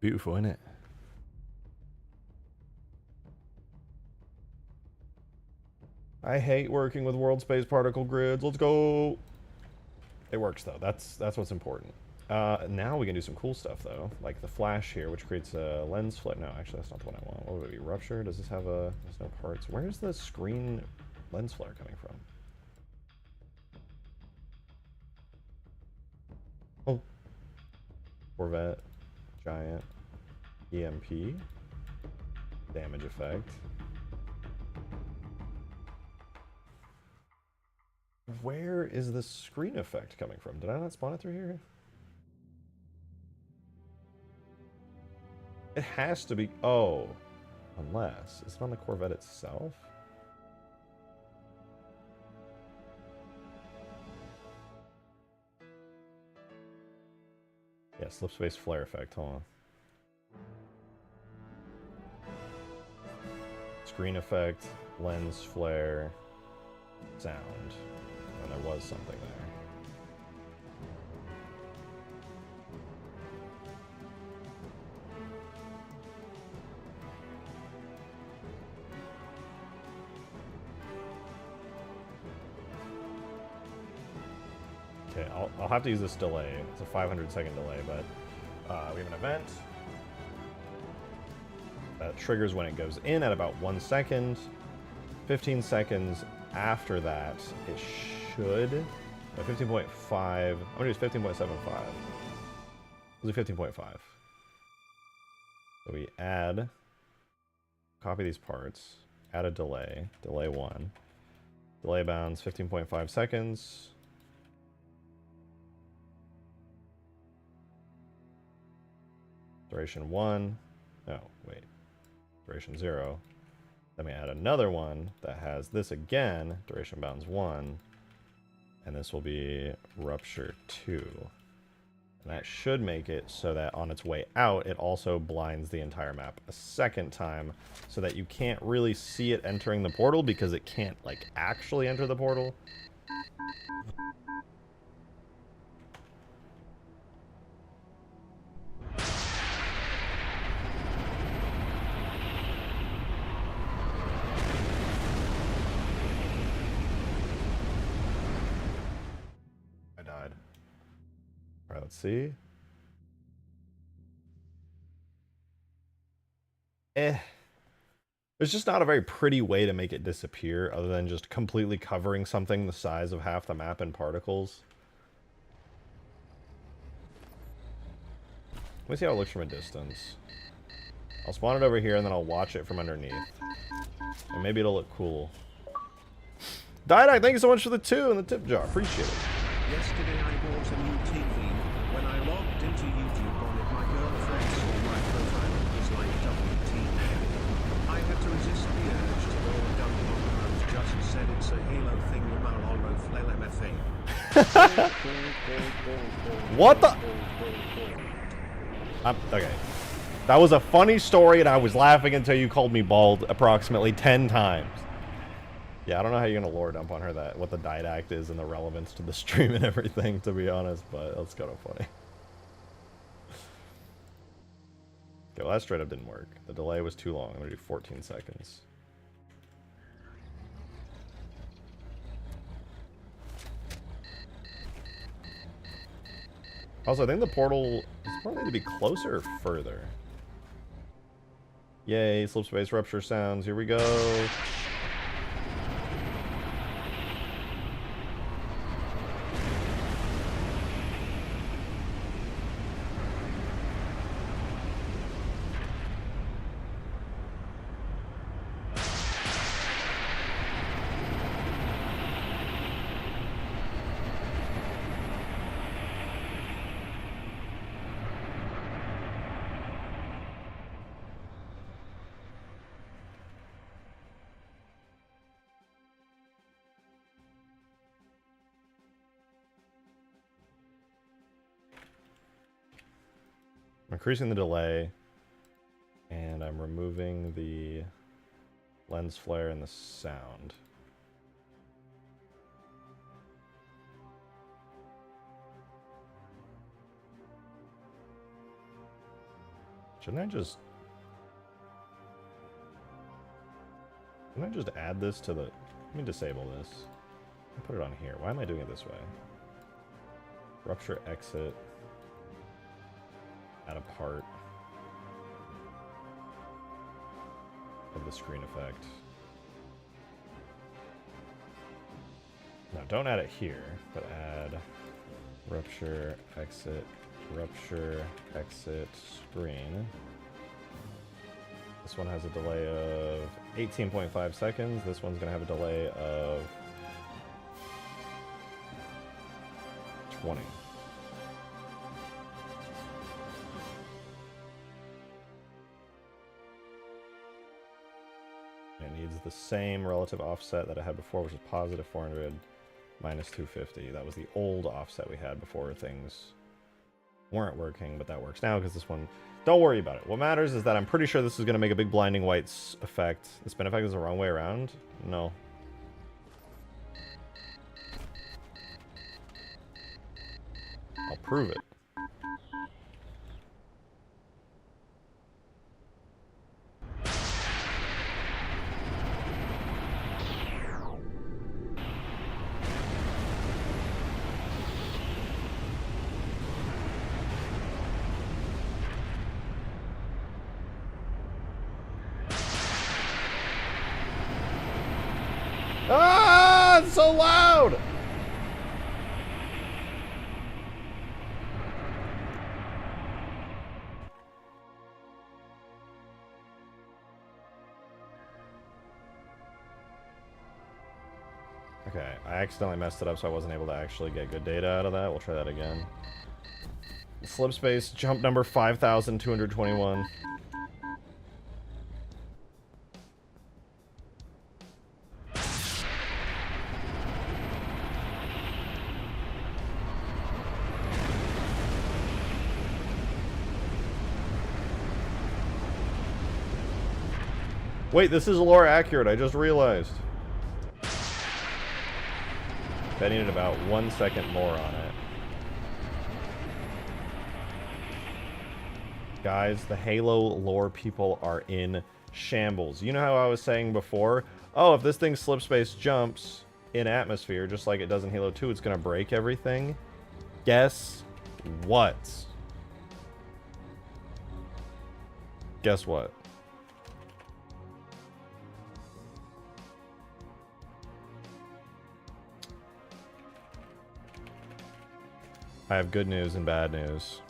Beautiful, isn't it? I hate working with world space particle grids. Let's go. It works though. That's what's important. Now we can do some cool stuff though, like the flash here, which creates a lens flare. No, actually that's not the one I want. What would it be? Rupture? Does this have a? There's no parts. Where's the screen lens flare coming from? Oh, Corvette, giant, EMP, damage effect. Where is the screen effect coming from? Did I not spawn it through here? It has to be... Oh. Unless... Is it on the Corvette itself? Yeah, Slipspace flare effect, hold on. Screen effect, lens flare, sound. And there was something there. Okay, I'll have to use this delay. It's a 500-second delay, but we have an event that triggers when it goes in at about 1 second. 15 seconds after that, it should... 15.5... I'm going to use 15.75. Let's do 15.5. So we add... Copy these parts. Add a delay. Delay 1. Delay bounds 15.5 seconds. Duration 1. No, wait. Duration 0. Then we add another one that has this again. Duration bounds 1. And this will be Rupture 2. And that should make it so that on its way out, it also blinds the entire map a second time so that you can't really see it entering the portal because it can't, like, actually enter the portal. Let's see. There's just not a very pretty way to make it disappear other than just completely covering something the size of half the map in particles. Let me see how it looks from a distance. I'll spawn it over here and then I'll watch it from underneath. And maybe it'll look cool. Didak, thank you so much for the 2 and the tip jar. Appreciate it. Yesterday I bought a new TV. When I logged into YouTube on it, my girlfriend saw my profile and was like WTF. I had to resist the urge to go down on her and just said it's a Halo thing What the? Okay. That was a funny story and I was laughing until you called me bald approximately 10 times. Yeah, I don't know how you're going to lore dump on her that what the didact is and the relevance to the stream and everything, to be honest, but that's kind of funny. Okay, well that straight up didn't work. The delay was too long. I'm going to do 14 seconds. Also, I think the portal... Does the portal need to be closer or further? Yay, Slipspace Rupture sounds. Here we go. I'm increasing the delay, and I'm removing the lens flare and the sound. Shouldn't I just add this to the... Let me disable this. I'll put it on here. Why am I doing it this way? Rupture exit. Add a part of the screen effect. No, don't add it here, but add rupture, exit, screen. This one has a delay of 18.5 seconds. This one's going to have a delay of 20. It needs the same relative offset that I had before, which is positive 400, minus 250. That was the old offset we had before things weren't working, but that works now because this one... Don't worry about it. What matters is that I'm pretty sure this is going to make a big blinding white effect. The spin effect is the wrong way around? No. I'll prove it. Ah, it's so loud! Okay, I accidentally messed it up, so I wasn't able to actually get good data out of that. We'll try that again. Slipspace, jump number 5,221. Wait, this is lore accurate, I just realized. I needed about 1 second more on it. Guys, the Halo lore people are in shambles. You know how I was saying before? Oh, if this thing Slipspace jumps in atmosphere, just like it does in Halo 2, it's gonna break everything. Guess what? Guess what? I have good news and bad news.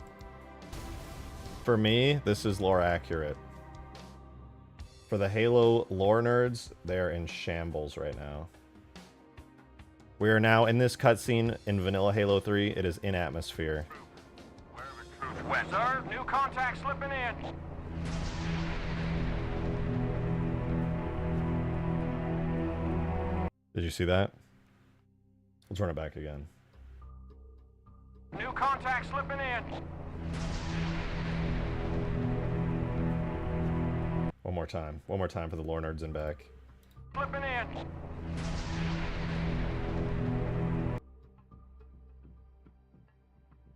For me, this is lore accurate. For the Halo lore nerds, they are in shambles right now. We are now in this cutscene in vanilla Halo 3. It is in atmosphere. Sir, new contact slipping in. Did you see that? Let's run it back again. New contact slipping in. One more time. One more time for the lore nerds in back. Slipping in.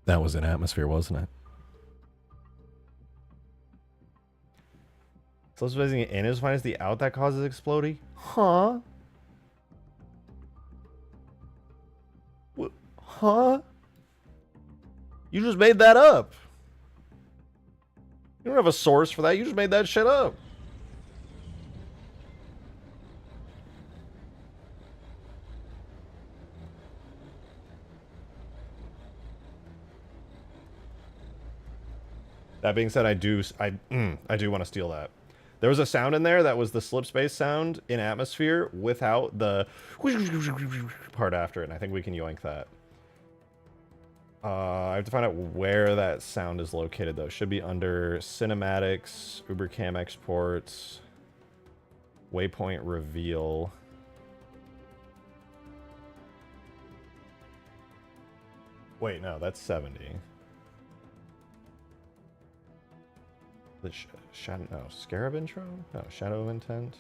That was in atmosphere, wasn't it? So supposing it in is fine as the out that causes exploding? Huh? What? Huh? You just made that up. You don't have a source for that. You just made that shit up. That being said, I do want to steal that. There was a sound in there that was the Slipspace sound in atmosphere without the part after it, and I think we can yoink that. I have to find out where that sound is located, though. It should be under cinematics, Ubercam exports, waypoint reveal. Wait, no, that's 70. The shadow, no, Scarab intro? No, Shadow of Intent.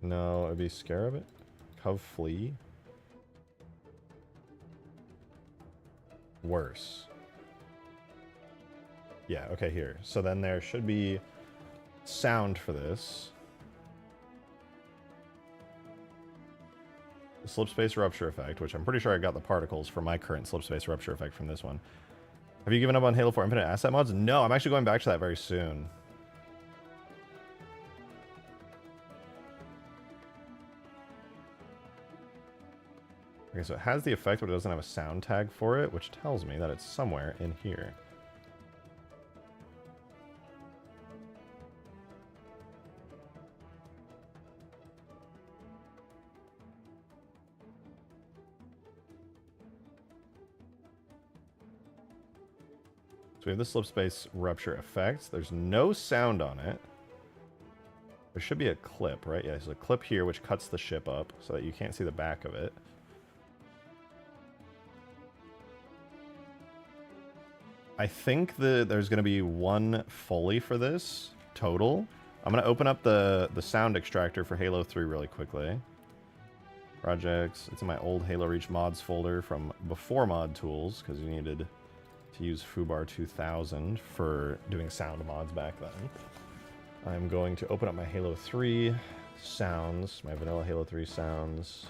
No, it'd be Scarab. Cove Flee. Worse. Yeah, okay, here. So then there should be sound for this. The Slipspace Rupture effect, which I'm pretty sure I got the particles for my current Slipspace Rupture effect from this one. Have you given up on Halo 4 Infinite asset mods? No, I'm actually going back to that very soon. Okay, so it has the effect, but it doesn't have a sound tag for it, which tells me that it's somewhere in here. So we have the Slipspace Rupture effect. There's no sound on it. There should be a clip, right? Yeah, there's a clip here which cuts the ship up so that you can't see the back of it. I think there's going to be one Foley for this total. I'm going to open up the sound extractor for Halo 3 really quickly. Projects. It's in my old Halo Reach mods folder from before mod tools because you needed to use Foobar 2000 for doing sound mods back then. I'm going to open up my Halo 3 sounds, my vanilla Halo 3 sounds.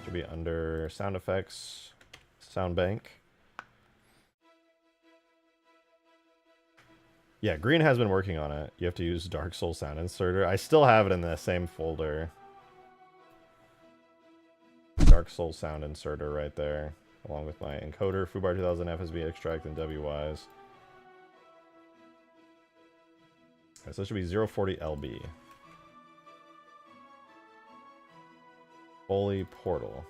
Should be under sound effects, sound bank. Yeah, Green has been working on it. You have to use Dark Soul sound inserter. I still have it in the same folder. Dark Soul sound inserter right there, along with my encoder, Foobar 2000 FSB extract, and WWise. Okay, so this should be 040 LB. Foley Portal.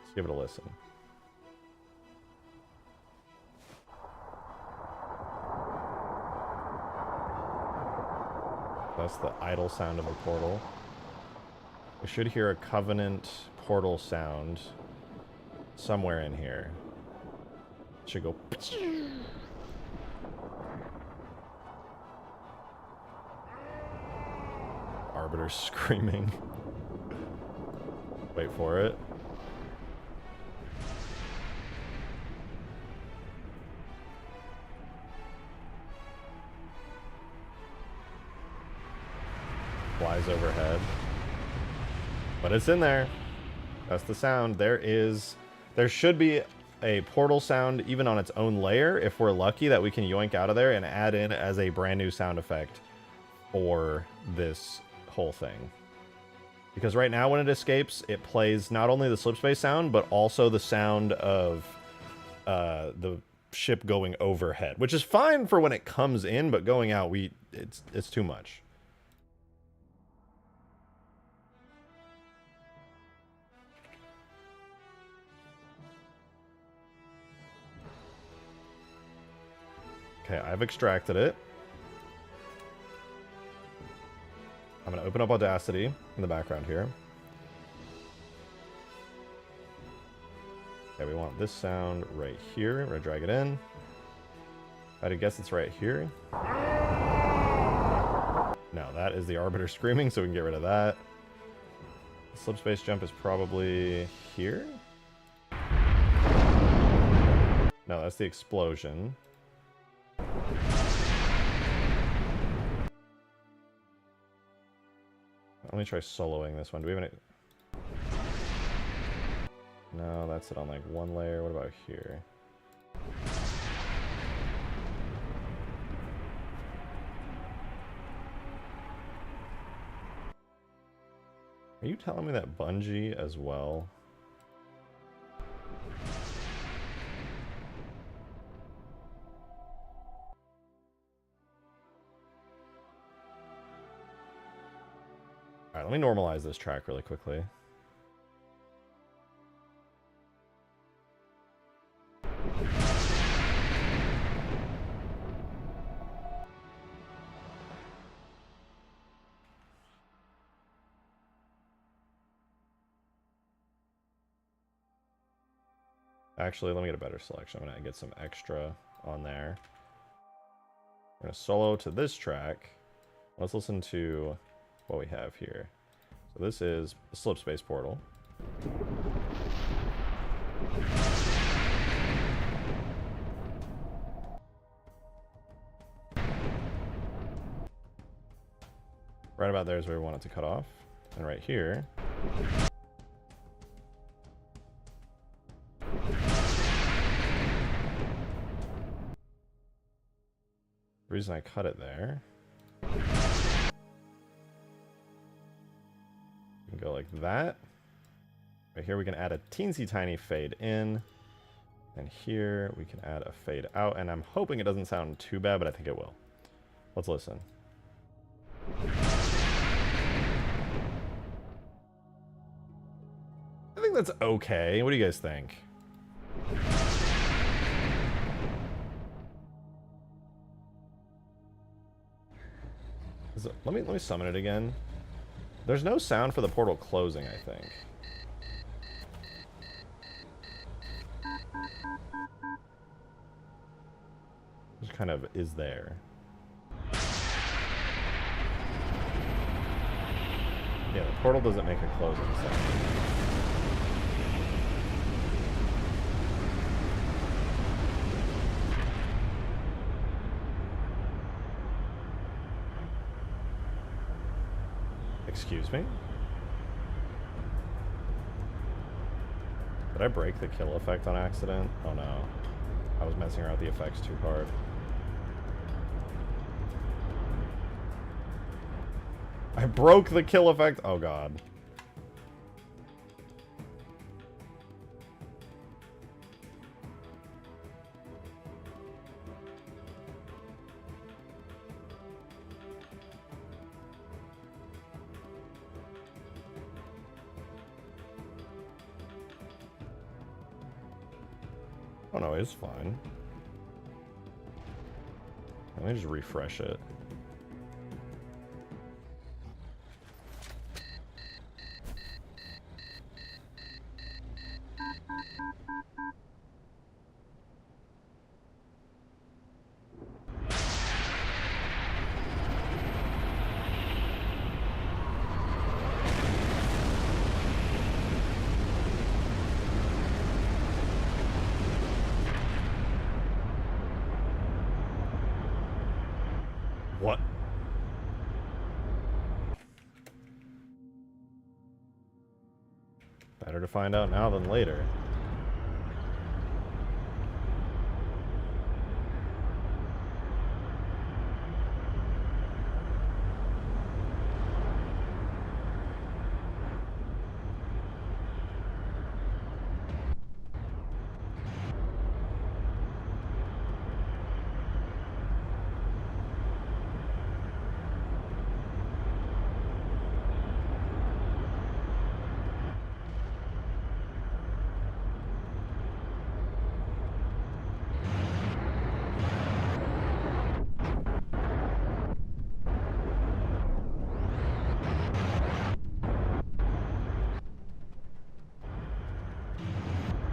Let's give it a listen. That's the idle sound of a portal. We should hear a Covenant portal sound somewhere in here. It should go. Arbiter screaming. Wait for it. Flies overhead. But it's in there. That's the sound. There should be a portal sound even on its own layer if we're lucky that we can yoink out of there and add in as a brand new sound effect for this whole thing. Because right now when it escapes, it plays not only the Slipspace sound, but also the sound of the ship going overhead, which is fine for when it comes in, but going out, it's too much. Okay, I've extracted it. I'm going to open up Audacity in the background here. Okay, we want this sound right here. We're going to drag it in. I'd guess it's right here. No, that is the Arbiter screaming, so we can get rid of that. The Slipspace jump is probably here. No, that's the explosion. Let me try soloing this one. Do we have any? No, that's it on like one layer. What about here? Are you telling me that Bungie as well? Alright, let me normalize this track really quickly. Actually, let me get a better selection. I'm going to get some extra on there. I'm going to solo to this track. Let's listen to what we have here. So this is the Slipspace portal. Right about there is where we want it to cut off. And right here. The reason I cut it there. We can go like that. Right here we can add a teensy tiny fade in. And here we can add a fade out. And I'm hoping it doesn't sound too bad, but I think it will. Let's listen. I think that's okay. What do you guys think? Let me summon it again. There's no sound for the portal closing, I think. Just kind of is there. Yeah, the portal doesn't make a closing sound. Excuse me? Did I break the kill effect on accident? Oh no. I was messing around with the effects too hard. I broke the kill effect. Oh god. Oh no, it's fine. Let me just refresh it. What? Better to find out now than later.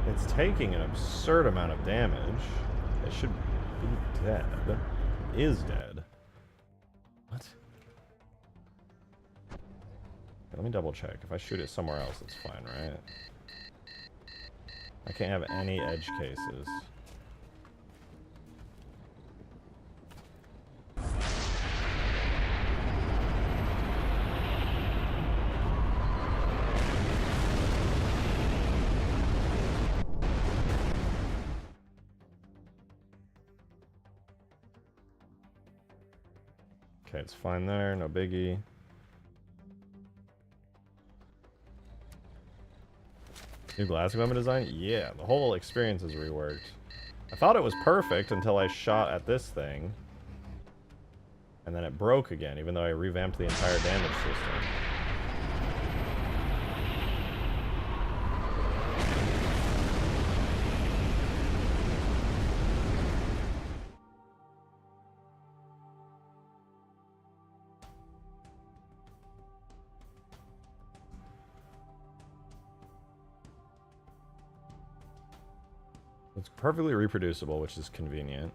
It's taking an absurd amount of damage. It should be dead. Is dead. What? Let me double check. If I shoot it somewhere else, it's fine, right? I can't have any edge cases. Okay, it's fine there, no biggie. New glass weapon design? Yeah, the whole experience is reworked. I thought it was perfect until I shot at this thing. And then it broke again, even though I revamped the entire damage system. It's perfectly reproducible, which is convenient.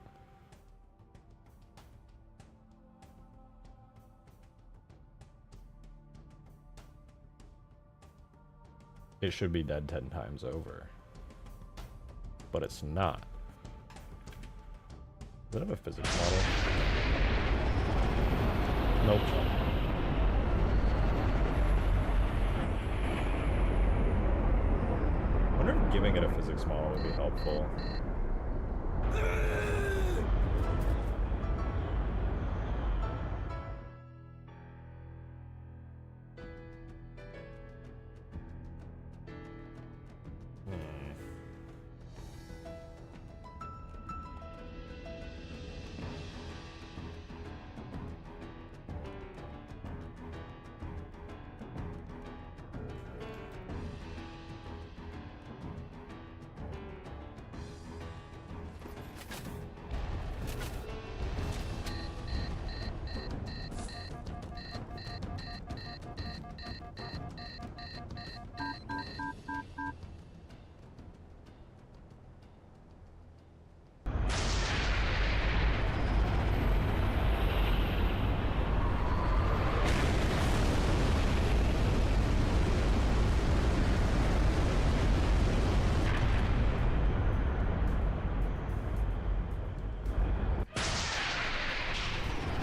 It should be dead 10 times over. But it's not. Does it have a physics model? Nope. I wonder if giving it a physics model would be helpful.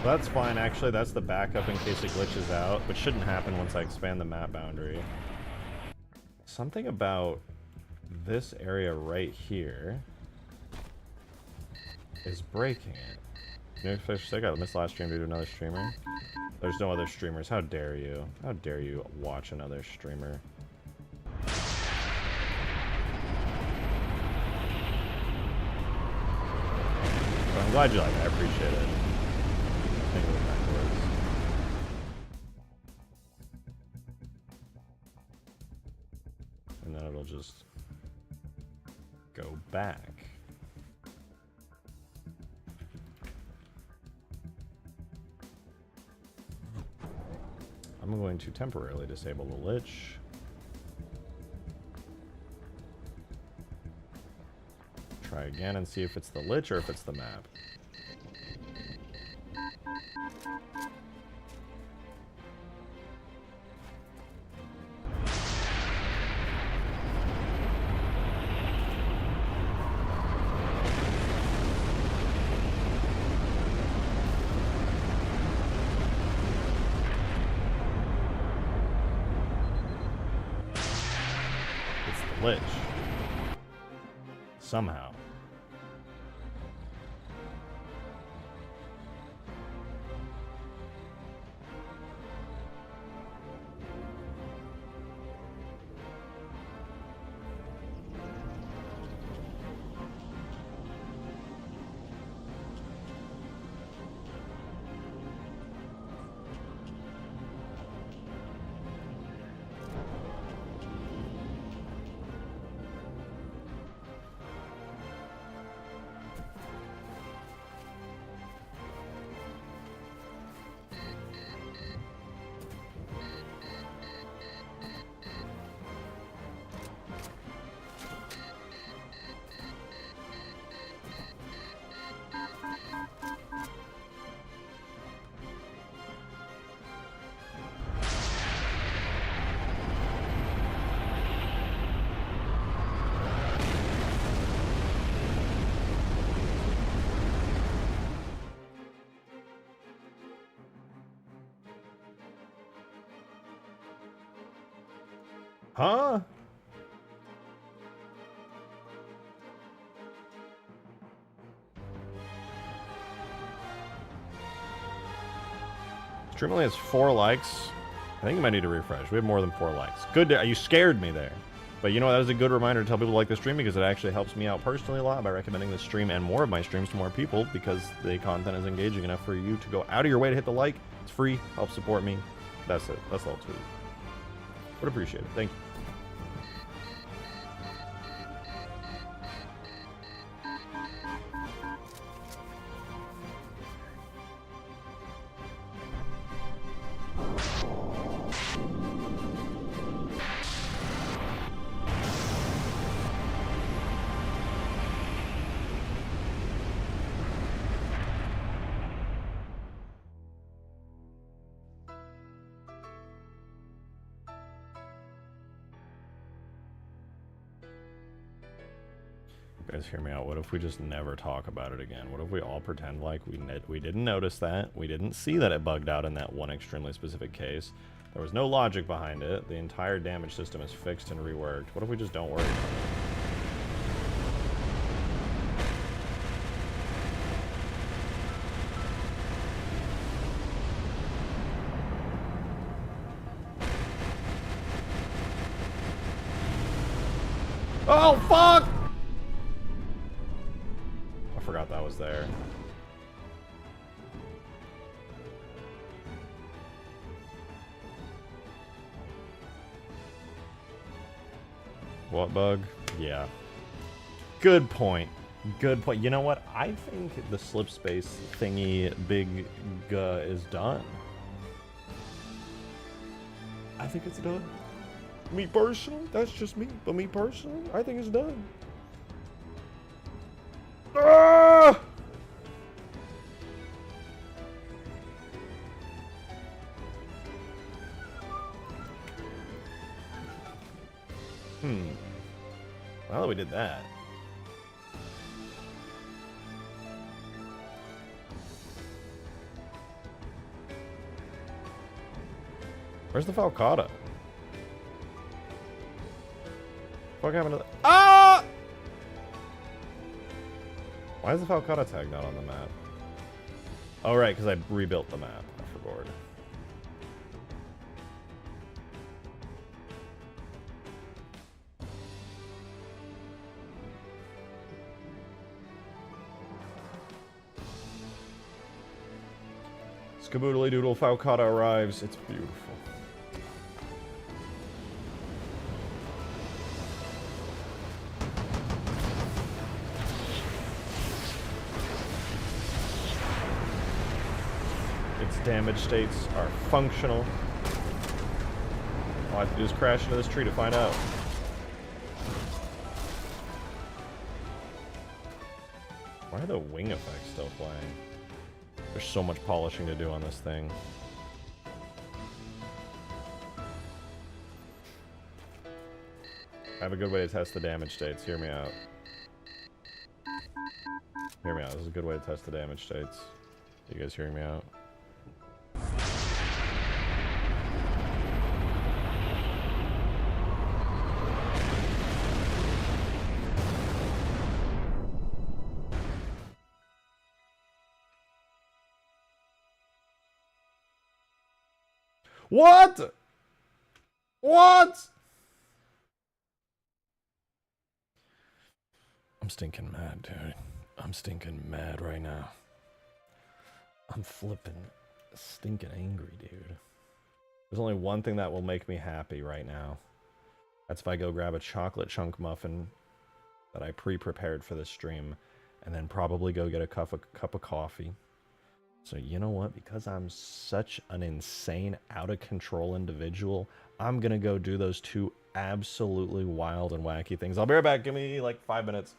That's fine, actually. That's the backup in case it glitches out, which shouldn't happen once I expand the map boundary. Something about this area right here is breaking it. New fish sick. I missed last stream due to another streamer. There's no other streamers. How dare you? How dare you watch another streamer? So I'm glad you like it. I appreciate it. Think of it backwards. And then it'll just go back. I'm going to temporarily disable the Lich. Try again and see if it's the Lich or if it's the map. Lich. Somehow. Huh? Stream only has 4 likes. I think you might need to refresh. We have more than 4 likes. Good. You scared me there. But you know, that is a good reminder to tell people to like the stream because it actually helps me out personally a lot by recommending this stream and more of my streams to more people because the content is engaging enough for you to go out of your way to hit the like. It's free. Help support me. That's it. That's all to it. Would appreciate it. Thank you. Guys, hear me out. What if we just never talk about it again? What if we all pretend like we didn't notice that? We didn't see that it bugged out in that one extremely specific case. There was no logic behind it. The entire damage system is fixed and reworked. What if we just don't worry about it? Oh, fuck! I forgot that was there. What bug? Yeah. Good point. Good point. You know what? I think the Slipspace thingy big is done. I think it's done. Me personally, that's just me. But me personally, I think it's done. Ah! Now that we did that. Where's the Falcata? What happened to the... Ah! Why is the Falcata tag not on the map? Oh, right, because I rebuilt the map. I forgot. Skaboodly doodle, Falcata arrives. It's beautiful. Its damage states are functional. All I have to do is crash into this tree to find out. Why are the wing effects still playing? There's so much polishing to do on this thing. I have a good way to test the damage states. Hear me out. Hear me out. This is a good way to test the damage states. You guys hearing me out? What? What? I'm stinking mad, dude. I'm stinking mad right now. I'm flipping stinking angry, dude. There's only one thing that will make me happy right now. That's if I go grab a chocolate chunk muffin that I pre-prepared for this stream, and then probably go get a cup of coffee. So you know what? Because I'm such an insane, out-of-control individual, I'm gonna go do those two absolutely wild and wacky things. I'll be right back. Give me like 5 minutes.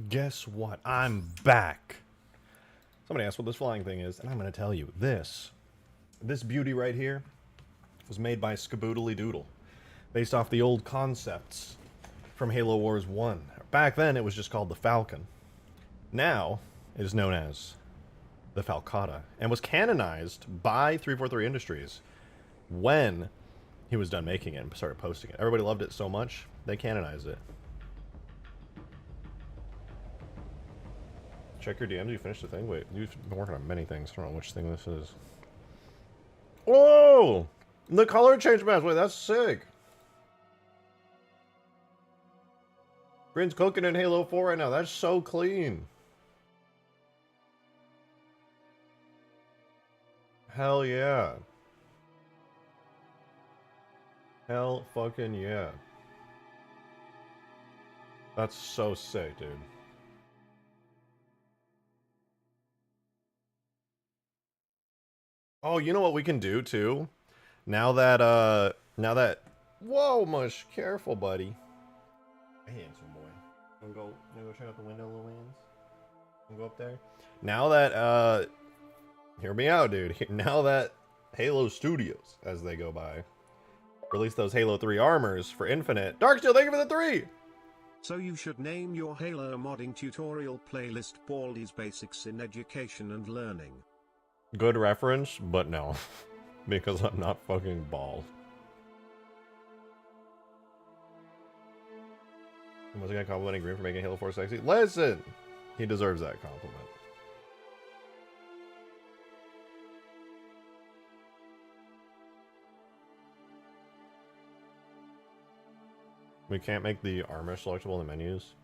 Guess what? I'm back. Somebody asked what this flying thing is, and I'm going to tell you. This beauty right here was made by Skaboodly Doodle, based off the old concepts from Halo Wars 1. Back then, it was just called the Falcon. Now, it is known as the Falcata, and was canonized by 343 Industries when he was done making it and started posting it. Everybody loved it so much, they canonized it. Check your DMs, you finished the thing? Wait, you've been working on many things. I don't know which thing this is. Whoa! The color change mask. Wait, that's sick. Bryn's cooking in Halo 4 right now. That's so clean. Hell yeah. Hell fucking yeah. That's so sick, dude. Oh, you know what we can do too? Now that whoa, Mush, careful, buddy. I handsome boy. Wanna go check out the window, little hands? Wanna go up there? Now that hear me out, dude. Now that Halo Studios, as they go by, release those Halo 3 armors for Infinite. Darksteel, thank you for the 3! So you should name your Halo modding tutorial playlist Baldi's Basics in Education and Learning. Good reference, but no. Because I'm not fucking bald. Was a guy complimenting Green for making Halo 4 sexy? Listen! He deserves that compliment. We can't make the armor selectable in the menus.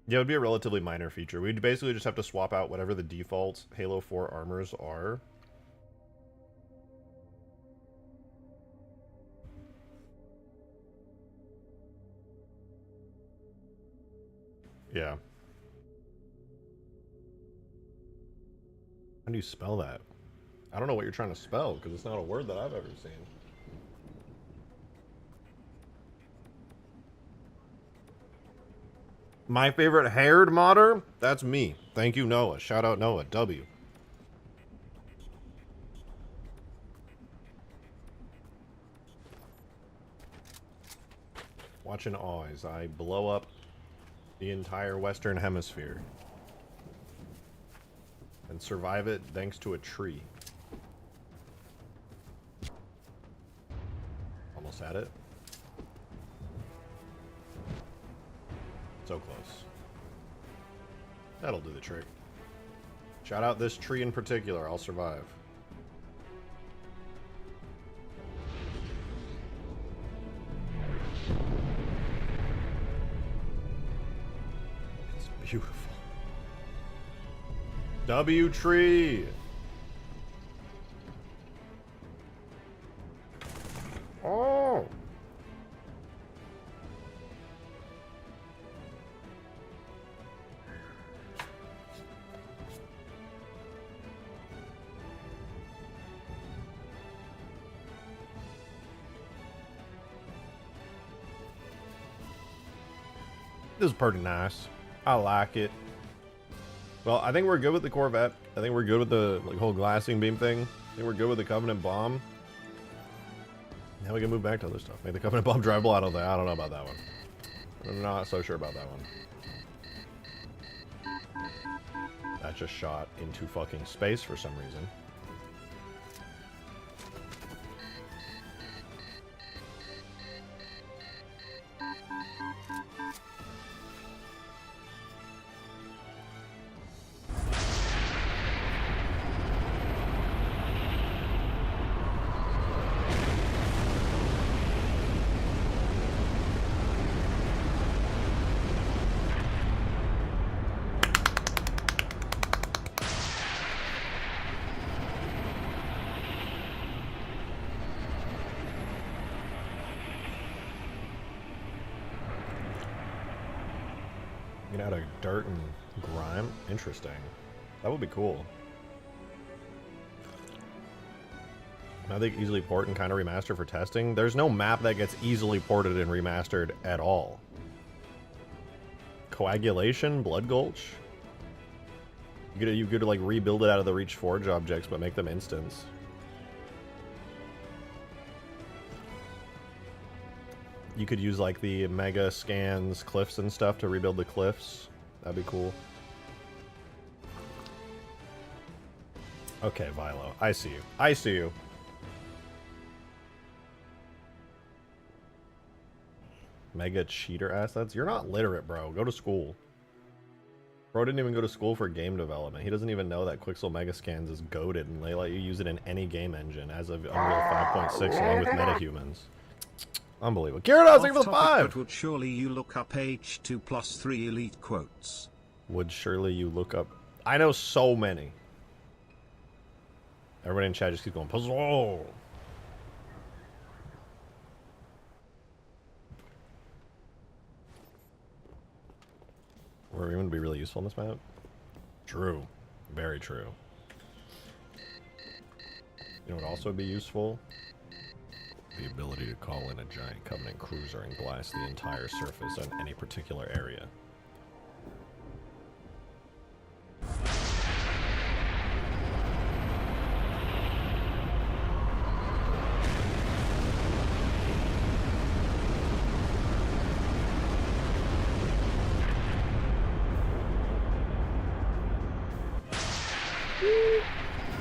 Yeah, it would be a relatively minor feature. We'd basically just have to swap out whatever the default Halo 4 armors are. Yeah. How do you spell that? I don't know what you're trying to spell, because it's not a word that I've ever seen. My favorite haired modder? That's me. Thank you, Noah. Shout out Noah. W. Watch in awe as I blow up the entire Western Hemisphere. And survive it thanks to a tree. Almost had it. So close. That'll do the trick. Shout out this tree in particular. I'll survive. It's beautiful. W tree. Oh. This is pretty nice. I like it. Well, I think we're good with the Corvette. I think we're good with the whole glassing beam thing. I think we're good with the Covenant bomb. Now we can move back to other stuff. Make the Covenant bomb drivable. I don't know about that one. I'm not so sure about that one. That just shot into fucking space for some reason. Get out of dirt and grime? Interesting. That would be cool. Now they easily port and kind of remaster for testing. There's no map that gets easily ported and remastered at all. Coagulation, Blood Gulch. You could like rebuild it out of the Reach Forge objects, but make them instants. You could use like the Mega Scans, Cliffs and stuff to rebuild the Cliffs. That'd be cool. Okay, Vilo. I see you. I see you. Mega cheater assets? You're not literate, bro. Go to school. Bro didn't even go to school for game development. He doesn't even know that Quixel Megascans is goated and they let you use it in any game engine as of Unreal 5.6 along with metahumans. Unbelievable. Gyarados, thank you for the 5! But would surely you look up H2 plus 3 elite quotes? Would surely you look up... I know so many. Everybody in chat just keeps going, puzzle! We're going to be really useful in this map? True. Very true. You know what also would be useful? The ability to call in a giant Covenant cruiser and blast the entire surface on any particular area.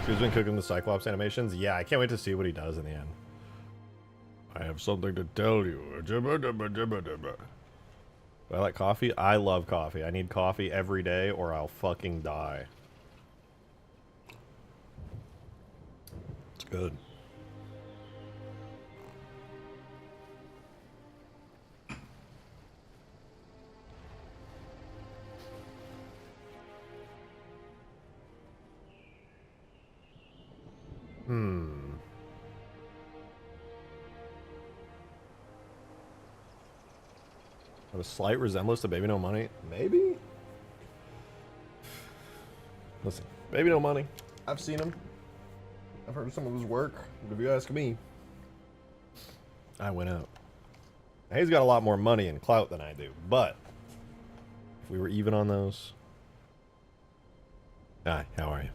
Who's been cooking the Cyclops animations? Yeah, I can't wait to see what he does in the end. I have something to tell you. Do I like coffee? I love coffee. I need coffee every day or I'll fucking die. It's good. Have a slight resemblance to Baby No Money? Maybe? Listen, Baby No Money. I've seen him. I've heard of some of his work. But if you ask me, I went out. Now, he's got a lot more money and clout than I do, but if we were even on those... Hi, how are you?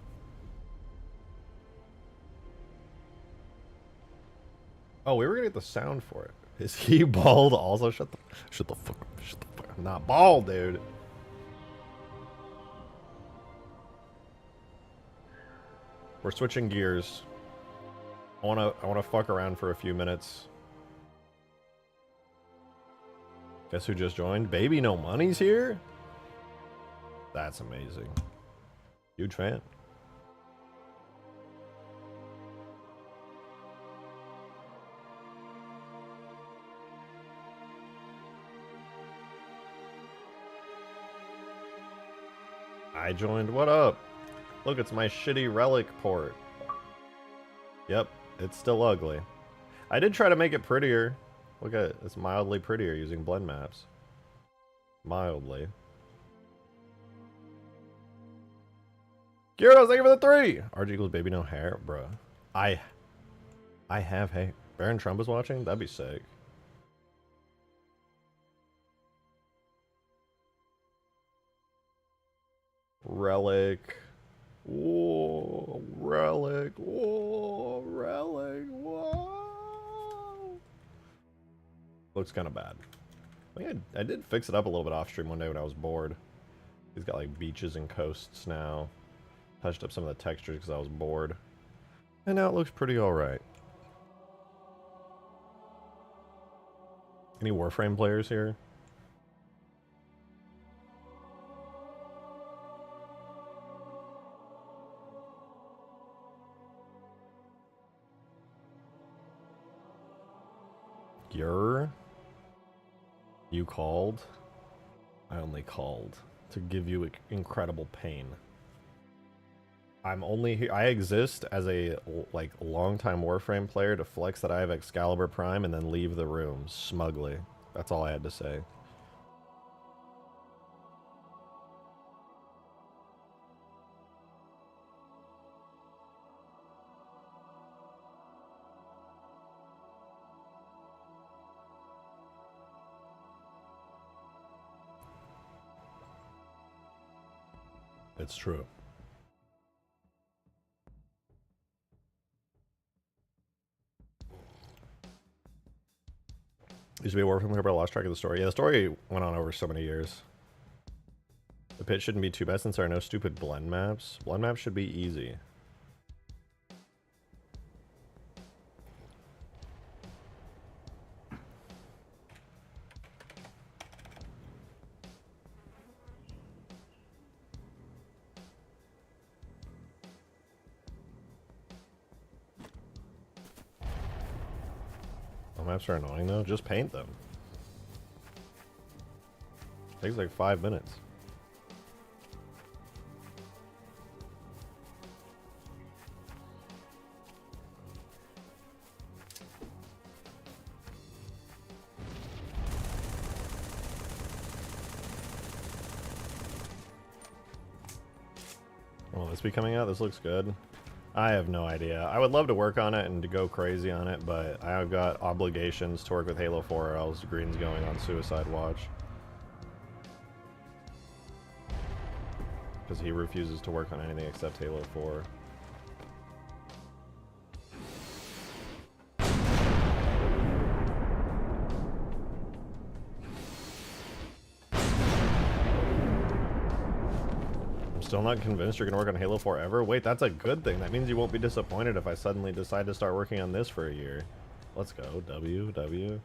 Oh, we were gonna get the sound for it. Is he bald also? Shut the fuck up. Shut the fuck up. I'm not bald, dude. We're switching gears. I wanna fuck around for a few minutes. Guess who just joined? Baby No Money's here? That's amazing. Huge fan. I joined. What up? Look, it's my shitty Relic port. Yep, it's still ugly. I did try to make it prettier. Look at it. It's mildly prettier using blend maps. Mildly. Gyarados, thank you for the 3! RG equals baby no hair? Bruh. I have hair. Baron Trump is watching? That'd be sick. Relic. Whoa, Relic. Whoa, Relic. Whoa. Looks kind of bad. I did fix it up a little bit off stream one day when I was bored. He's got like beaches and coasts now. Touched up some of the textures because I was bored. And now it looks pretty alright. Any Warframe players here? You called? I only called to give you incredible pain. I'm only here. I exist as a like longtime Warframe player to flex that I have Excalibur Prime and then leave the room smugly. That's all I had to say. It's true. Used to be a Warframe player, but I lost track of the story. Yeah, the story went on over so many years. The pit shouldn't be too bad since there are no stupid blend maps. Blend maps should be easy. Maps are annoying though. Just paint them. Takes like 5 minutes. Will this be coming out? This looks good. I have no idea. I would love to work on it and to go crazy on it, but I've got obligations to work with Halo 4 or else Green's going on suicide watch. Because he refuses to work on anything except Halo 4. Still not convinced you're gonna work on Halo 4 ever? Wait, that's a good thing. That means you won't be disappointed if I suddenly decide to start working on this for a year. Let's go. W.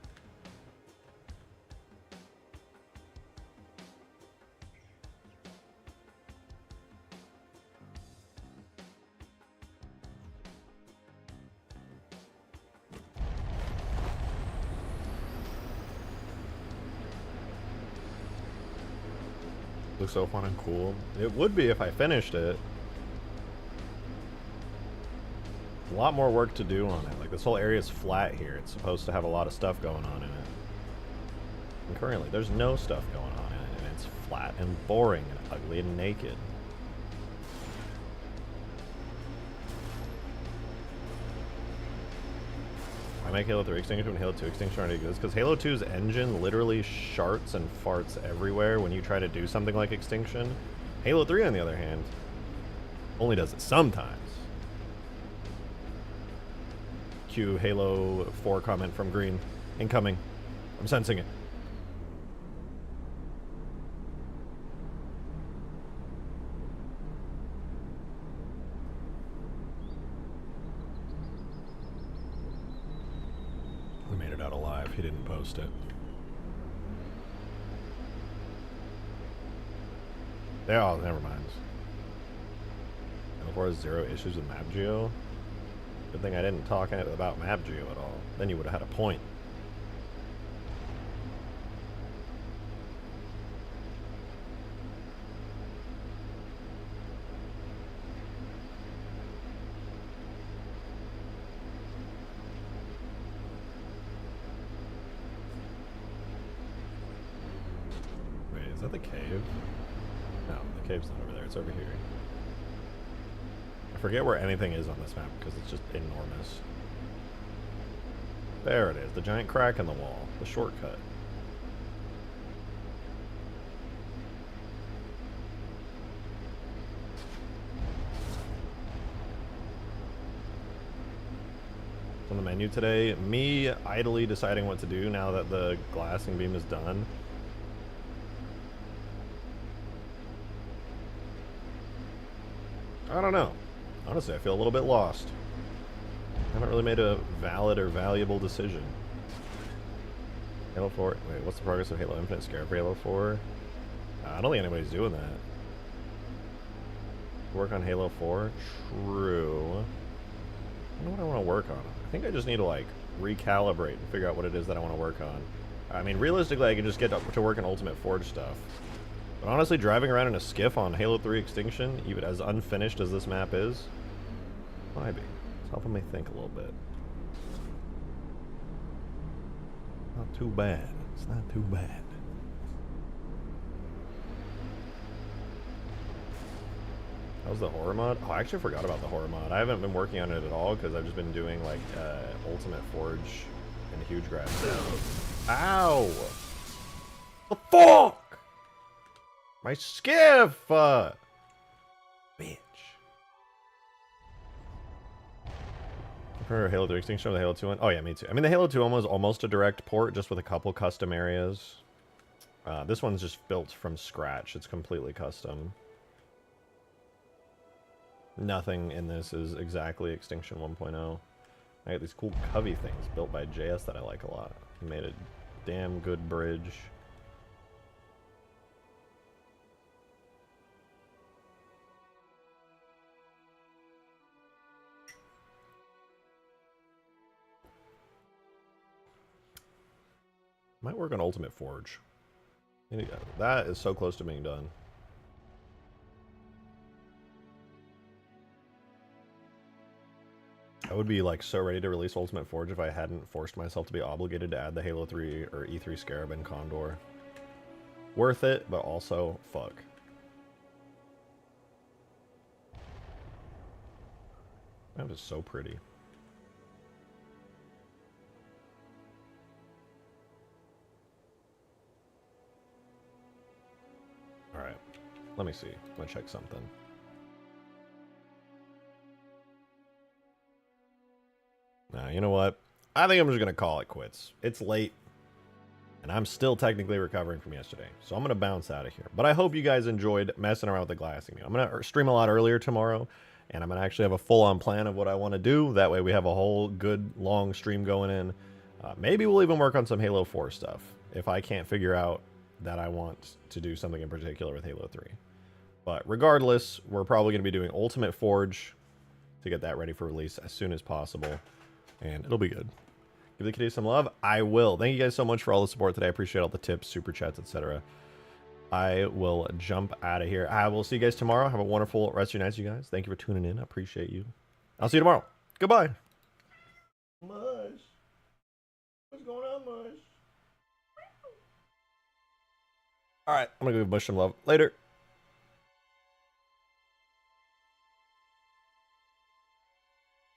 Looks so fun and cool. It would be if I finished it. A lot more work to do on it. Like, this whole area is flat here. It's supposed to have a lot of stuff going on in it. And currently, there's no stuff going on in it, and it's flat and boring and ugly and naked. I make Halo 3 Extinction and Halo 2 Extinction already exists because Halo 2's engine literally sharts and farts everywhere when you try to do something like Extinction. Halo 3, on the other hand, only does it sometimes. Cue Halo 4 comment from Green. Incoming. I'm sensing it. We made it out alive. He didn't post it. Oh, never mind. Halo 4 has 0 issues with map geo. Good thing I didn't talk about map geo at all. Then you would have had a point. Wait, is that the cave? No, the cave's not over there. It's over here. I forget where anything is on this map because it's just enormous. There it is, the giant crack in the wall, the shortcut. On the menu today, me idly deciding what to do now that the glassing beam is done. I don't know. Honestly, I feel a little bit lost. I haven't really made a valid or valuable decision. Halo 4. Wait, what's the progress of Halo Infinite Scarab for Halo 4? I don't think anybody's doing that. Work on Halo 4? True. I don't know what I want to work on. I think I just need to, like, recalibrate and figure out what it is that I want to work on. I mean, realistically, I can just get to work on Ultimate Forge stuff. But honestly, driving around in a skiff on Halo 3 Extinction, even as unfinished as this map is, might be. It's helping me think a little bit. Not too bad. It's not too bad. How's the horror mod? Oh, I actually forgot about the horror mod. I haven't been working on it at all because I've just been doing like Ultimate Forge and Huge Grass. Ow! The fuck! My skiff! prefer Halo 3 Extinction or the Halo 2 one? Oh yeah, me too. I mean, the Halo 2 one was almost a direct port, just with a couple custom areas. This one's just built from scratch. It's completely custom. Nothing in this is exactly Extinction 1.0. I got these cool Covey things built by JS that I like a lot. Made a damn good bridge. Might work on Ultimate Forge. That is so close to being done. I would be like so ready to release Ultimate Forge if I hadn't forced myself to be obligated to add the Halo 3 or E3 Scarab and Condor. Worth it, but also fuck. That is so pretty. Alright, let me see. I'm gonna check something. Nah, you know what? I think I'm just gonna call it quits. It's late, and I'm still technically recovering from yesterday, so I'm gonna bounce out of here. But I hope you guys enjoyed messing around with the glassing. I'm gonna stream a lot earlier tomorrow, and I'm gonna actually have a full-on plan of what I want to do. That way we have a whole good long stream going in. Maybe we'll even work on some Halo 4 stuff if I can't figure out that I want to do something in particular with Halo 3. But regardless, we're probably going to be doing Ultimate Forge to get that ready for release as soon as possible. And it'll be good. Give the kiddies some love. I will. Thank you guys so much for all the support today. I appreciate all the tips, super chats, etc. I will jump out of here. I will see you guys tomorrow. Have a wonderful rest of your nights, you guys. Thank you for tuning in. I appreciate you. I'll see you tomorrow. Goodbye. Mush. What's going on, Mush? All right, I'm going to give Mush some love. Later.